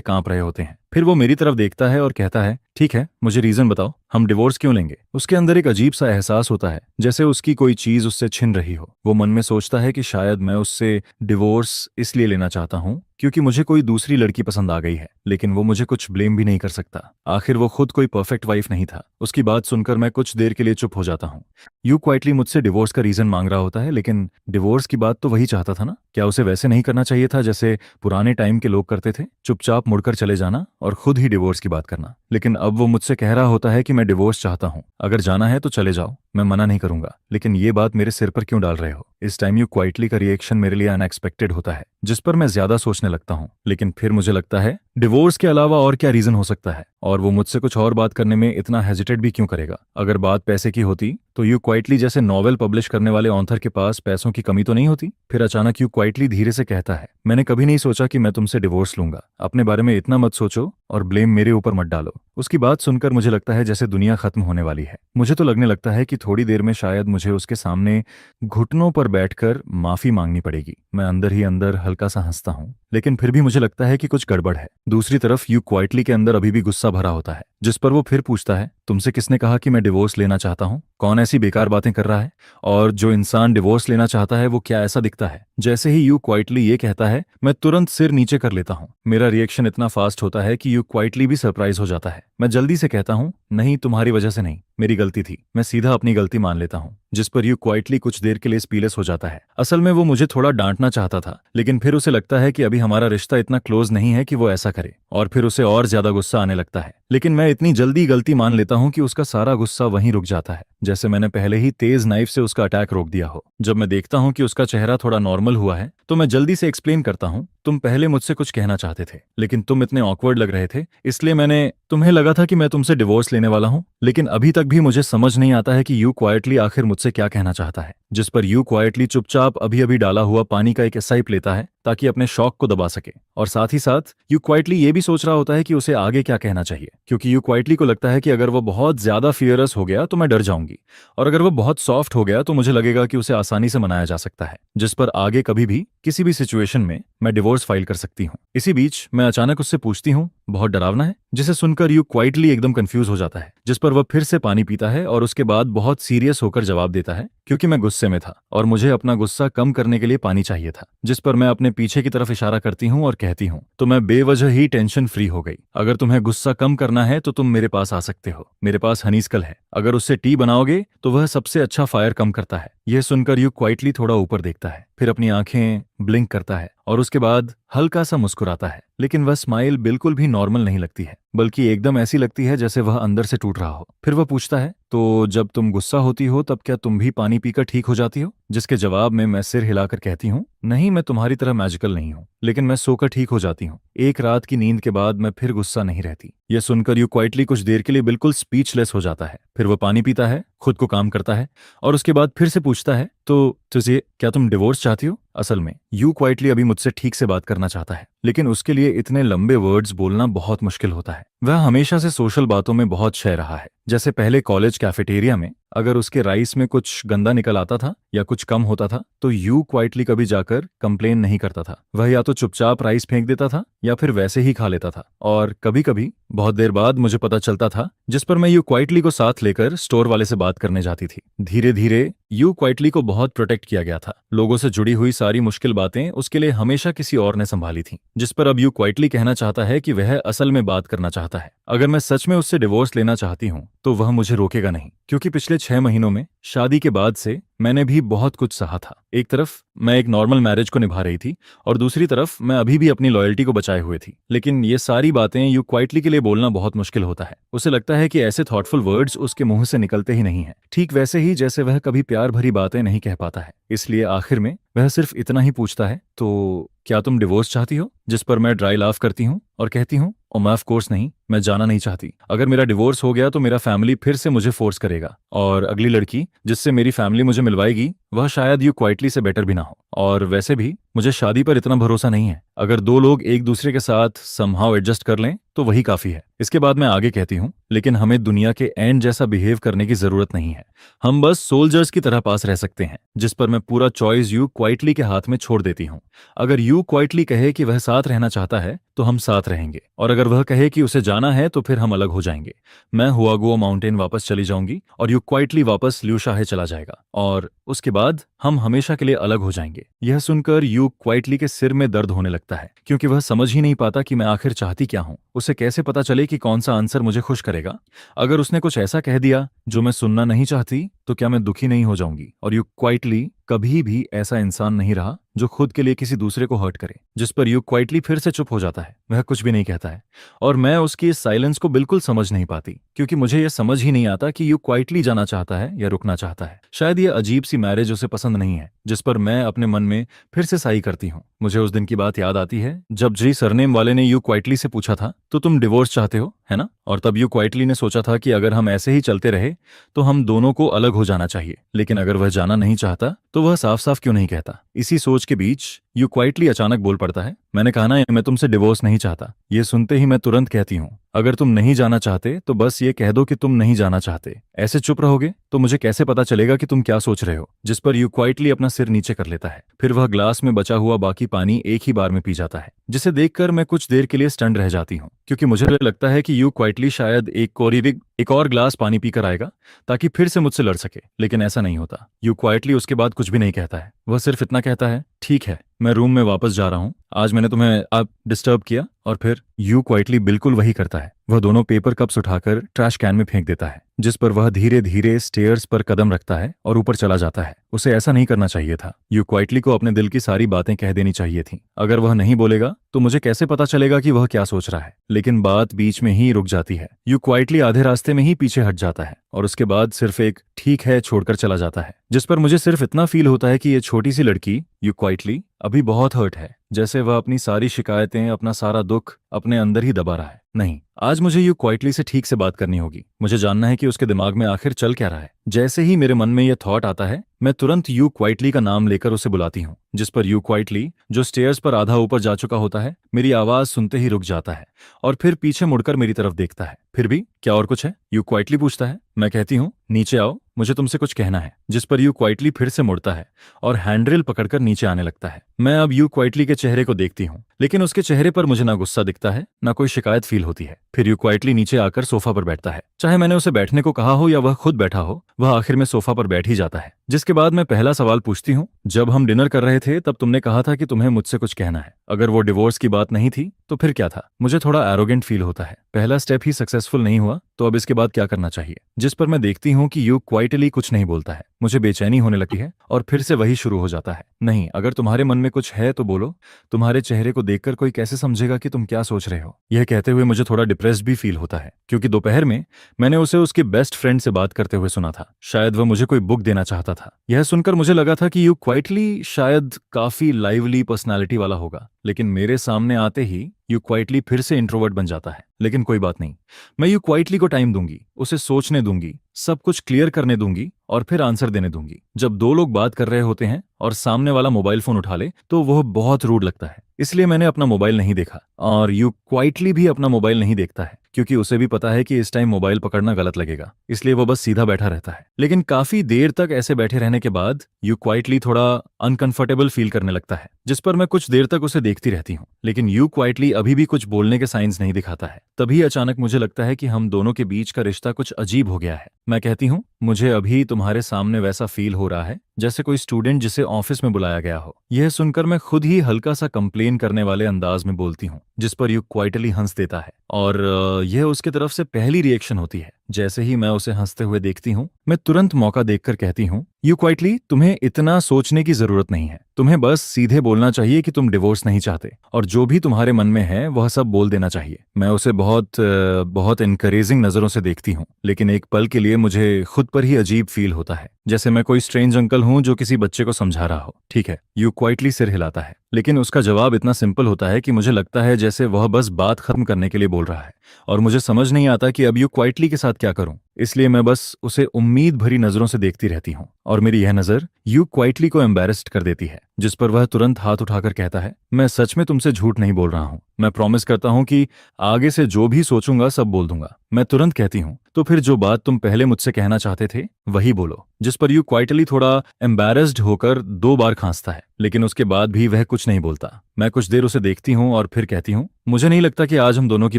कांप रहे होते हैं। फिर वो मेरी तरफ देखता है और कहता है, ठीक है, मुझे रीजन बताओ, हम डिवोर्स क्यों लेंगे? उसके अंदर एक अजीब सा एहसास होता है, जैसे उसकी कोई चीज उससे छिन रही हो। वो मन में सोचता है कि शायद मैं उससे डिवोर्स इसलिए लेना चाहता हूँ क्योंकि मुझे कोई दूसरी लड़की पसंद आ गई है, लेकिन वो मुझे कुछ ब्लेम भी नहीं कर सकता। आखिर वो खुद कोई परफेक्ट वाइफ नहीं था। उसकी बात सुनकर मैं कुछ देर के लिए चुप हो जाता हूँ। यू क्वाइटली मुझसे डिवोर्स का रीजन मांग रहा होता है, लेकिन डिवोर्स की बात तो वही चाहता था ना। क्या उसे वैसे नहीं करना चाहिए था जैसे पुराने टाइम के लोग करते थे, चुपचाप मुड़कर चले जाना और खुद ही डिवोर्स की बात करना। लेकिन अब वो मुझसे कह रहा होता है कि मैं डिवोर्स चाहता हूँ, अगर जाना है तो चले जाओ, मैं मना नहीं करूंगा। लेकिन ये बात मेरे सिर पर क्यों डाल रहे हो? इस टाइम यू क्वाइटली का रिएक्शन मेरे लिए अनएक्सपेक्टेड होता है, जिस पर मैं ज्यादा सोचने लगता हूँ। लेकिन फिर मुझे लगता है डिवोर्स के अलावा और क्या रीजन हो सकता है, और वो मुझसे कुछ और बात करने में इतना हेजिटेट भी क्यों करेगा? अगर बात पैसे की होती तो यू क्वाइटली जैसे नॉवेल पब्लिश करने वाले ऑथर के पास पैसों की कमी तो नहीं होती। फिर अचानक यू क्वाइटली धीरे से कहता है, मैंने कभी नहीं सोचा कि मैं तुमसे डिवोर्स लूंगा। अपने बारे में इतना मत सोचो और ब्लेम मेरे ऊपर मत डालो। उसकी बात सुनकर मुझे लगता है जैसे दुनिया खत्म होने वाली है। मुझे तो लगने लगता है कि थोड़ी देर में शायद मुझे उसके सामने घुटनों पर बैठकर माफी मांगनी पड़ेगी। मैं अंदर ही अंदर हल्का सा हंसता हूँ, लेकिन फिर भी मुझे लगता है कि कुछ गड़बड़ है। दूसरी तरफ यू क्वाइटली के अंदर अभी भी गुस्सा भरा होता है, जिस पर वो फिर पूछता है, तुमसे किसने कहा कि मैं डिवोर्स लेना चाहता हूँ? कौन ऐसी बेकार बातें कर रहा है? और जो इंसान डिवोर्स लेना चाहता है वो क्या ऐसा दिखता है? जैसे ही यू क्वाइटली ये कहता है, मैं तुरंत सिर नीचे कर लेता हूँ। मेरा रिएक्शन इतना फास्ट होता है कि यू क्वाइटली भी सरप्राइज हो जाता है। मैं जल्दी से कहता हूँ, नहीं, तुम्हारी वजह से नहीं, मेरी गलती थी। मैं सीधा अपनी गलती मान लेता हूँ, जिस पर यू क्वाइटली कुछ देर के लिए स्पीलेस हो जाता है। असल में वो मुझे थोड़ा डांटना चाहता था, लेकिन फिर उसे लगता है कि अभी हमारा रिश्ता इतना क्लोज नहीं है कि वो ऐसा करे, और फिर उसे और ज्यादा गुस्सा आने लगता है। लेकिन मैं इतनी जल्दी गलती मान लेता हूँ कि उसका सारा गुस्सा वहीं रुक जाता है, जैसे मैंने पहले ही तेज नाइफ से उसका अटैक रोक दिया हो। जब मैं देखता हूँ कि उसका चेहरा थोड़ा नॉर्मल हुआ है, तो मैं जल्दी से एक्सप्लेन करता हूँ, तुम पहले मुझसे कुछ कहना चाहते थे, लेकिन तुम इतने ऑकवर्ड लग रहे थे, इसलिए तुम्हें लगा था कि मैं तुमसे डिवोर्स लेने वाला हूँ। लेकिन अभी तक भी मुझे समझ नहीं आता है कि यू क्वाइटली आखिर मुझसे क्या कहना चाहता है। जिस पर यू क्वाइटली चुपचाप अभी अभी डाला हुआ पानी का एक सिप लेता है ताकि अपने शौक को दबा सके, और साथ ही साथ यू क्वाइटली ये भी सोच रहा होता है कि उसे आगे क्या कहना चाहिए, क्योंकि यू क्वाइटली को लगता है कि अगर वो बहुत ज्यादा फियरस हो गया तो मैं डर जाऊंगी, और अगर वो बहुत सॉफ्ट हो गया तो मुझे लगेगा कि उसे आसानी से मनाया जा सकता है, जिस पर आगे कभी भी किसी भी सिचुएशन में मैं डिवोर्स फाइल कर सकती हूँ। इसी बीच मैं अचानक उससे पूछती हूँ, बहुत डरावना है? जिसे सुनकर यू क्वाइटली एकदम कंफ्यूज हो जाता है, जिस पर वह फिर से पानी पीता है और उसके बाद बहुत सीरियस होकर जवाब देता है, क्योंकि मैं गुस्से में था और मुझे अपना गुस्सा कम करने के लिए पानी चाहिए था। जिस पर मैं अपने पीछे की तरफ इशारा करती हूँ और कहती हूँ, तो मैं बेवजह ही टेंशन फ्री हो गई। अगर तुम्हें गुस्सा कम करना है तो तुम मेरे पास आ सकते हो, मेरे पास हनीस्कल है, अगर उससे टी बनाओगे तो वह सबसे अच्छा फायर कम करता है। यह सुनकर यू क्वाइटली थोड़ा ऊपर देखता है, फिर अपनी आंखें ब्लिंक करता है और उसके बाद हल्का सा मुस्कुराता है, लेकिन वह स्माइल बिल्कुल भी नॉर्मल नहीं लगती है, बल्कि एकदम ऐसी लगती है जैसे वह अंदर से टूट रहा हो। फिर वह पूछता है, तो जब तुम गुस्सा होती हो तब क्या तुम भी पानी पीकर ठीक हो जाती हो? जिसके जवाब में मैं सिर हिलाकर कहती हूँ, नहीं, मैं तुम्हारी तरह मैजिकल नहीं हूँ, लेकिन मैं सोकर ठीक हो जाती हूँ। एक रात की नींद के बाद मैं फिर गुस्सा नहीं रहती। यह सुनकर यू क्वाइटली कुछ देर के लिए बिल्कुल स्पीचलेस हो जाता है। फिर वह पानी पीता है, खुद को काम करता है और उसके बाद फिर से पूछता है, तो तुझे क्या तुम डिवोर्स चाहती हो? असल में यू क्वाइटली अभी मुझसे ठीक से बात करना चाहता है, लेकिन उसके लिए इतने लंबे वर्ड्स बोलना बहुत मुश्किल होता है। वह हमेशा से सोशल बातों में बहुत शय रहा है, जैसे पहले कॉलेज कैफेटेरिया में अगर उसके राइस में कुछ गंदा निकल आता था या कुछ कम होता था तो यू क्वाइटली कभी जाकर कंप्लेन नहीं करता था। वह या तो चुपचाप राइस फेंक देता था या फिर वैसे ही खा लेता था, और कभी कभी बहुत देर बाद मुझे पता चलता था, जिस पर मैं यू क्वाइटली को साथ लेकर स्टोर वाले से बात करने जाती थी। धीरे धीरे यू क्वाइटली को बहुत प्रोटेक्ट किया गया था। लोगों से जुड़ी हुई सारी मुश्किल बातें उसके लिए हमेशा किसी और ने संभाली थी, जिस पर अब यू क्वाइटली कहना चाहता है कि वह असल में बात करना चाहता है। अगर मैं सच में उससे डिवोर्स लेना चाहती हूँ तो वह मुझे रोकेगा नहीं, क्योंकि पिछले 6 महीनों में शादी के बाद से मैंने भी बहुत कुछ सहा था। एक तरफ मैं एक नॉर्मल मैरिज को निभा रही थी और दूसरी तरफ मैं अभी भी अपनी लॉयल्टी को बचाए हुए थी। लेकिन ये सारी बातें यू क्वाइटली के लिए बोलना बहुत मुश्किल होता है। उसे लगता है कि ऐसे थॉटफुल वर्ड्स उसके मुंह से निकलते ही नहीं है, ठीक वैसे ही जैसे वह कभी प्यार भरी बातें नहीं कह पाता है। इसलिए आखिर में वह सिर्फ इतना ही पूछता है, तो क्या तुम डिवोर्स चाहती हो? जिस पर मैं ड्राई लाफ करती हूँ और कहती हूँ, और मैं ऑफ कोर्स नहीं, मैं जाना नहीं चाहती। अगर मेरा डिवोर्स हो गया तो मेरा फैमिली फिर से मुझे फोर्स करेगा, और अगली लड़की जिससे मेरी फैमिली मुझे मिलवाएगी वह शायद यू क्वाइटली से बेटर भी ना हो। और वैसे भी मुझे शादी पर इतना भरोसा नहीं है। अगर 2 लोग एक दूसरे के साथ समहाउ एडजस्ट कर लें तो वही काफी है। इसके बाद मैं आगे कहती हूँ, लेकिन हमें दुनिया के एंड जैसा बिहेव करने की जरूरत नहीं है, हम बस सोल्जर्स की तरह पास रह सकते हैं। जिस पर मैं पूरा चॉइस यू क्वाइटली के हाथ में छोड़ देती हूँ। अगर यू क्वाइटली कहे कि वह साथ रहना चाहता है तो हम साथ रहेंगे, और अगर वह कहे कि उसे जाना है तो फिर हम अलग हो जाएंगे। मैं हुआगुओ माउंटेन वापस चली जाऊंगी और यू क्वाइटली वापस ल्यूशाहे चला जाएगा, और उसके बाद हम हमेशा के लिए अलग हो जाएंगे। यह सुनकर यू क्वाइटली के सिर में दर्द होने लगता है, क्योंकि वह समझ ही नहीं पाता कि मैं आखिर चाहती क्या हूं। उसे कैसे पता चले कि कौन सा आंसर मुझे खुश करेगा। अगर उसने कुछ ऐसा कह दिया जो मैं सुनना नहीं चाहती, तो क्या मैं दुखी नहीं हो जाऊंगी? और यू क्वाइटली कभी भी ऐसा इंसान नहीं रहा जो खुद के लिए किसी दूसरे को हर्ट करे। जिस पर यू क्वाइटली फिर से चुप हो जाता है, वह कुछ भी नहीं कहता है। और मैं उसकी इस साइलेंस को बिल्कुल समझ नहीं पाती, क्योंकि मुझे यह समझ ही नहीं आता कि यू क्वाइटली जाना चाहता है या रुकना चाहता है। शायद यह अजीब सी मैरिज उसे पसंद नहीं है, जिस पर मैं अपने मन में फिर से साई करती हूँ। मुझे उस दिन की बात याद आती है जब जी सरनेम वाले ने यू क्वाइटली से पूछा था, तो तुम डिवोर्स चाहते हो, है ना? और तब यू क्वाइटली ने सोचा था कि अगर हम ऐसे ही चलते रहे तो हम दोनों को अलग हो जाना चाहिए। लेकिन अगर वह जाना नहीं चाहता तो वह साफ साफ क्यों नहीं कहता? इसी सोच के बीच यू क्वाइटली अचानक बोल पड़ता है, मैंने कहा ना मैं तुमसे डिवोर्स नहीं चाहता। ये सुनते ही मैं तुरंत कहती हूँ, अगर तुम नहीं जाना चाहते तो बस ये कह दो कि तुम नहीं जाना चाहते। ऐसे चुप रहोगे तो मुझे कैसे पता चलेगा कि तुम क्या सोच रहे हो? जिस पर यू क्वाइटली अपना सिर नीचे कर लेता है। फिर वह ग्लास में बचा हुआ बाकी पानी एक ही बार में पी जाता है, जिसे देखकर मैं कुछ देर के लिए स्टंड रह जाती हूँ, क्योंकि मुझे लगता है कि यू क्वाइटली शायद एक और ग्लास पानी पीकर आएगा ताकि फिर से मुझसे लड़ सके। लेकिन ऐसा नहीं होता। यू क्वाइटली उसके बाद कुछ भी नहीं कहता है। वह सिर्फ इतना कहता है, ठीक है, मैं रूम में वापस जा रहा हूँ, आज मैंने तुम्हें अब डिस्टर्ब किया। और फिर यू क्वाइटली बिल्कुल वही करता है। वह दोनों पेपर कप्स उठाकर ट्रैश कैन में फेंक देता है, जिस पर वह धीरे धीरे स्टेयर्स पर कदम रखता है और ऊपर चला जाता है। उसे ऐसा नहीं करना चाहिए था। यू क्वाइटली को अपने दिल की सारी बातें कह देनी चाहिए थी। अगर वह नहीं बोलेगा तो मुझे कैसे पता चलेगा कि वह क्या सोच रहा है? लेकिन बात बीच में ही रुक जाती है। यू क्वाइटली आधे रास्ते में ही पीछे हट जाता है और उसके बाद सिर्फ एक ठीक है छोड़कर चला जाता है, जिस पर मुझे सिर्फ इतना फील होता है कि ये छोटी सी लड़की यू क्वाइटली अभी बहुत हर्ट है, जैसे वह अपनी सारी शिकायतें, अपना सारा दुख अपने अंदर ही दबा रहा है। नहीं, आज मुझे यू क्वाइटली से ठीक से बात करनी होगी। मुझे जानना है कि उसके दिमाग में आखिर चल क्या रहा है। जैसे ही मेरे मन में यह थॉट आता है, मैं तुरंत यू क्वाइटली का नाम लेकर उसे बुलाती हूँ, जिस पर यू क्वाइटली, जो स्टेयर्स पर आधा ऊपर जा चुका होता है, मेरी आवाज सुनते ही रुक जाता है और फिर पीछे मुड़कर मेरी तरफ देखता है। फिर भी क्या और कुछ है? यू क्वाइटली पूछता है। मैं कहती हूँ, नीचे आओ, मुझे तुमसे कुछ कहना है। जिस पर यू क्वाइटली फिर से मुड़ता है और हैंडरेल पकड़कर नीचे आने लगता है। मैं अब यू क्वाइटली के चेहरे को देखती हूँ, लेकिन उसके चेहरे पर मुझे ना गुस्सा दिखता है, ना कोई शिकायत फील होती है। फिर यू क्वाइटली नीचे आकर सोफा पर बैठता है। चाहे मैंने उसे बैठने को कहा हो या वह खुद बैठा हो, वह आखिर में सोफा पर बैठ ही जाता है। जिसके बाद मैं पहला सवाल पूछती हूँ, जब हम डिनर कर रहे थे तब तुमने कहा था कि तुम्हें मुझसे कुछ कहना है। अगर वो डिवोर्स की बात नहीं थी तो फिर क्या था? मुझे थोड़ा एरोगेंट फील होता है। पहला स्टेप ही सक्सेसफुल नहीं हुआ तो अब इसके बाद क्या करना चाहिए? जिस पर मैं देखती हूँ कि यू क्वाइटली कुछ नहीं बोलता है। मुझे बेचैनी होने लगती है और फिर से वही शुरू हो जाता है, नहीं, अगर तुम्हारे मन में कुछ है तो बोलो। तुम्हारे चेहरे को देखकर कोई कैसे समझेगा कि तुम क्या सोच रहे हो? यह कहते हुए मुझे थोड़ा डिप्रेस्ड भी फील होता है, क्योंकि दोपहर में मैंने उसे उसके बेस्ट फ्रेंड से बात करते हुए सुना था। शायद वह मुझे कोई बुक देना चाहता था। यह सुनकर मुझे लगा था कि यू क्वाइटली शायद काफी लाइवली पर्सनालिटी वाला होगा, लेकिन मेरे सामने आते ही यू क्वाइटली फिर से इंट्रोवर्ट बन जाता है। लेकिन कोई बात नहीं, मैं यू क्वाइटली को टाइम दूंगी, उसे सोचने दूंगी, सब कुछ क्लियर करने दूंगी और फिर आंसर देने दूंगी। जब दो लोग बात कर रहे होते हैं और सामने वाला मोबाइल फोन उठा ले तो वह बहुत रूड लगता है। इसलिए मैंने अपना मोबाइल नहीं देखा और यू क्वाइटली भी अपना मोबाइल नहीं देखता है, क्योंकि उसे भी पता है कि इस टाइम मोबाइल पकड़ना गलत लगेगा। इसलिए वो बस सीधा बैठा रहता है। लेकिन काफी देर तक ऐसे बैठे रहने के बाद यू क्वाइटली थोड़ा अनकंफर्टेबल फील करने लगता है, जिस पर मैं कुछ देर तक उसे देखती रहती हूँ। लेकिन यू क्वाइटली अभी भी कुछ बोलने के साइंस नहीं दिखाता है। तभी अचानक मुझे लगता है कि हम दोनों के बीच का रिश्ता कुछ अजीब हो गया है। मैं कहती हूँ, मुझे अभी तुम्हारे सामने वैसा फील हो रहा है जैसे कोई स्टूडेंट जिसे ऑफिस में बुलाया गया हो। यह सुनकर मैं खुद ही हल्का सा कंप्लेन करने वाले अंदाज में बोलती हूँ, जिस पर यू क्वाइटली हंस देता है और यह उसके तरफ से पहली रिएक्शन होती है। जैसे ही मैं उसे हंसते हुए देखती हूँ, मैं तुरंत मौका देखकर कहती हूँ, यू क्वाइटली, तुम्हें इतना सोचने की जरूरत नहीं है। तुम्हें बस सीधे बोलना चाहिए कि तुम डिवोर्स नहीं चाहते और जो भी तुम्हारे मन में है वह सब बोल देना चाहिए। मैं उसे बहुत इनकरेजिंग नजरों से देखती हूँ, लेकिन एक पल के लिए मुझे खुद पर ही अजीब फील होता है, जैसे मैं कोई स्ट्रेंज अंकल हूँ जो किसी बच्चे को समझा रहा हो। ठीक है, यू क्वाइटली सिर हिलाता है, लेकिन उसका जवाब इतना सिंपल होता है कि मुझे लगता है जैसे वह बस बात खत्म करने के लिए बोल रहा है और मुझे समझ नहीं आता कि अब यू क्वाइटली के साथ क्या करूं। इसलिए मैं बस उसे उम्मीद भरी नजरों से देखती रहती हूँ और मेरी यह नजर यू क्वाइटली को एम्बैरेस्ड कर देती है, जिस पर वह तुरंत हाथ उठाकर कहता है, मैं सच में तुमसे झूठ नहीं बोल रहा हूँ। मैं प्रॉमिस करता हूँ कि आगे से जो भी सोचूंगा सब बोल दूंगा। मैं तुरंत कहती हूँ, तो फिर जो बात तुम पहले मुझसे कहना चाहते थे वही बोलो। जिस पर यू क्वाइटली थोड़ा एम्बैरेस्ड होकर 2 बार खांसता है, लेकिन उसके बाद भी वह कुछ नहीं बोलता। मैं कुछ देर उसे देखती हूँ और फिर कहती हूँ, मुझे नहीं लगता कि आज हम दोनों की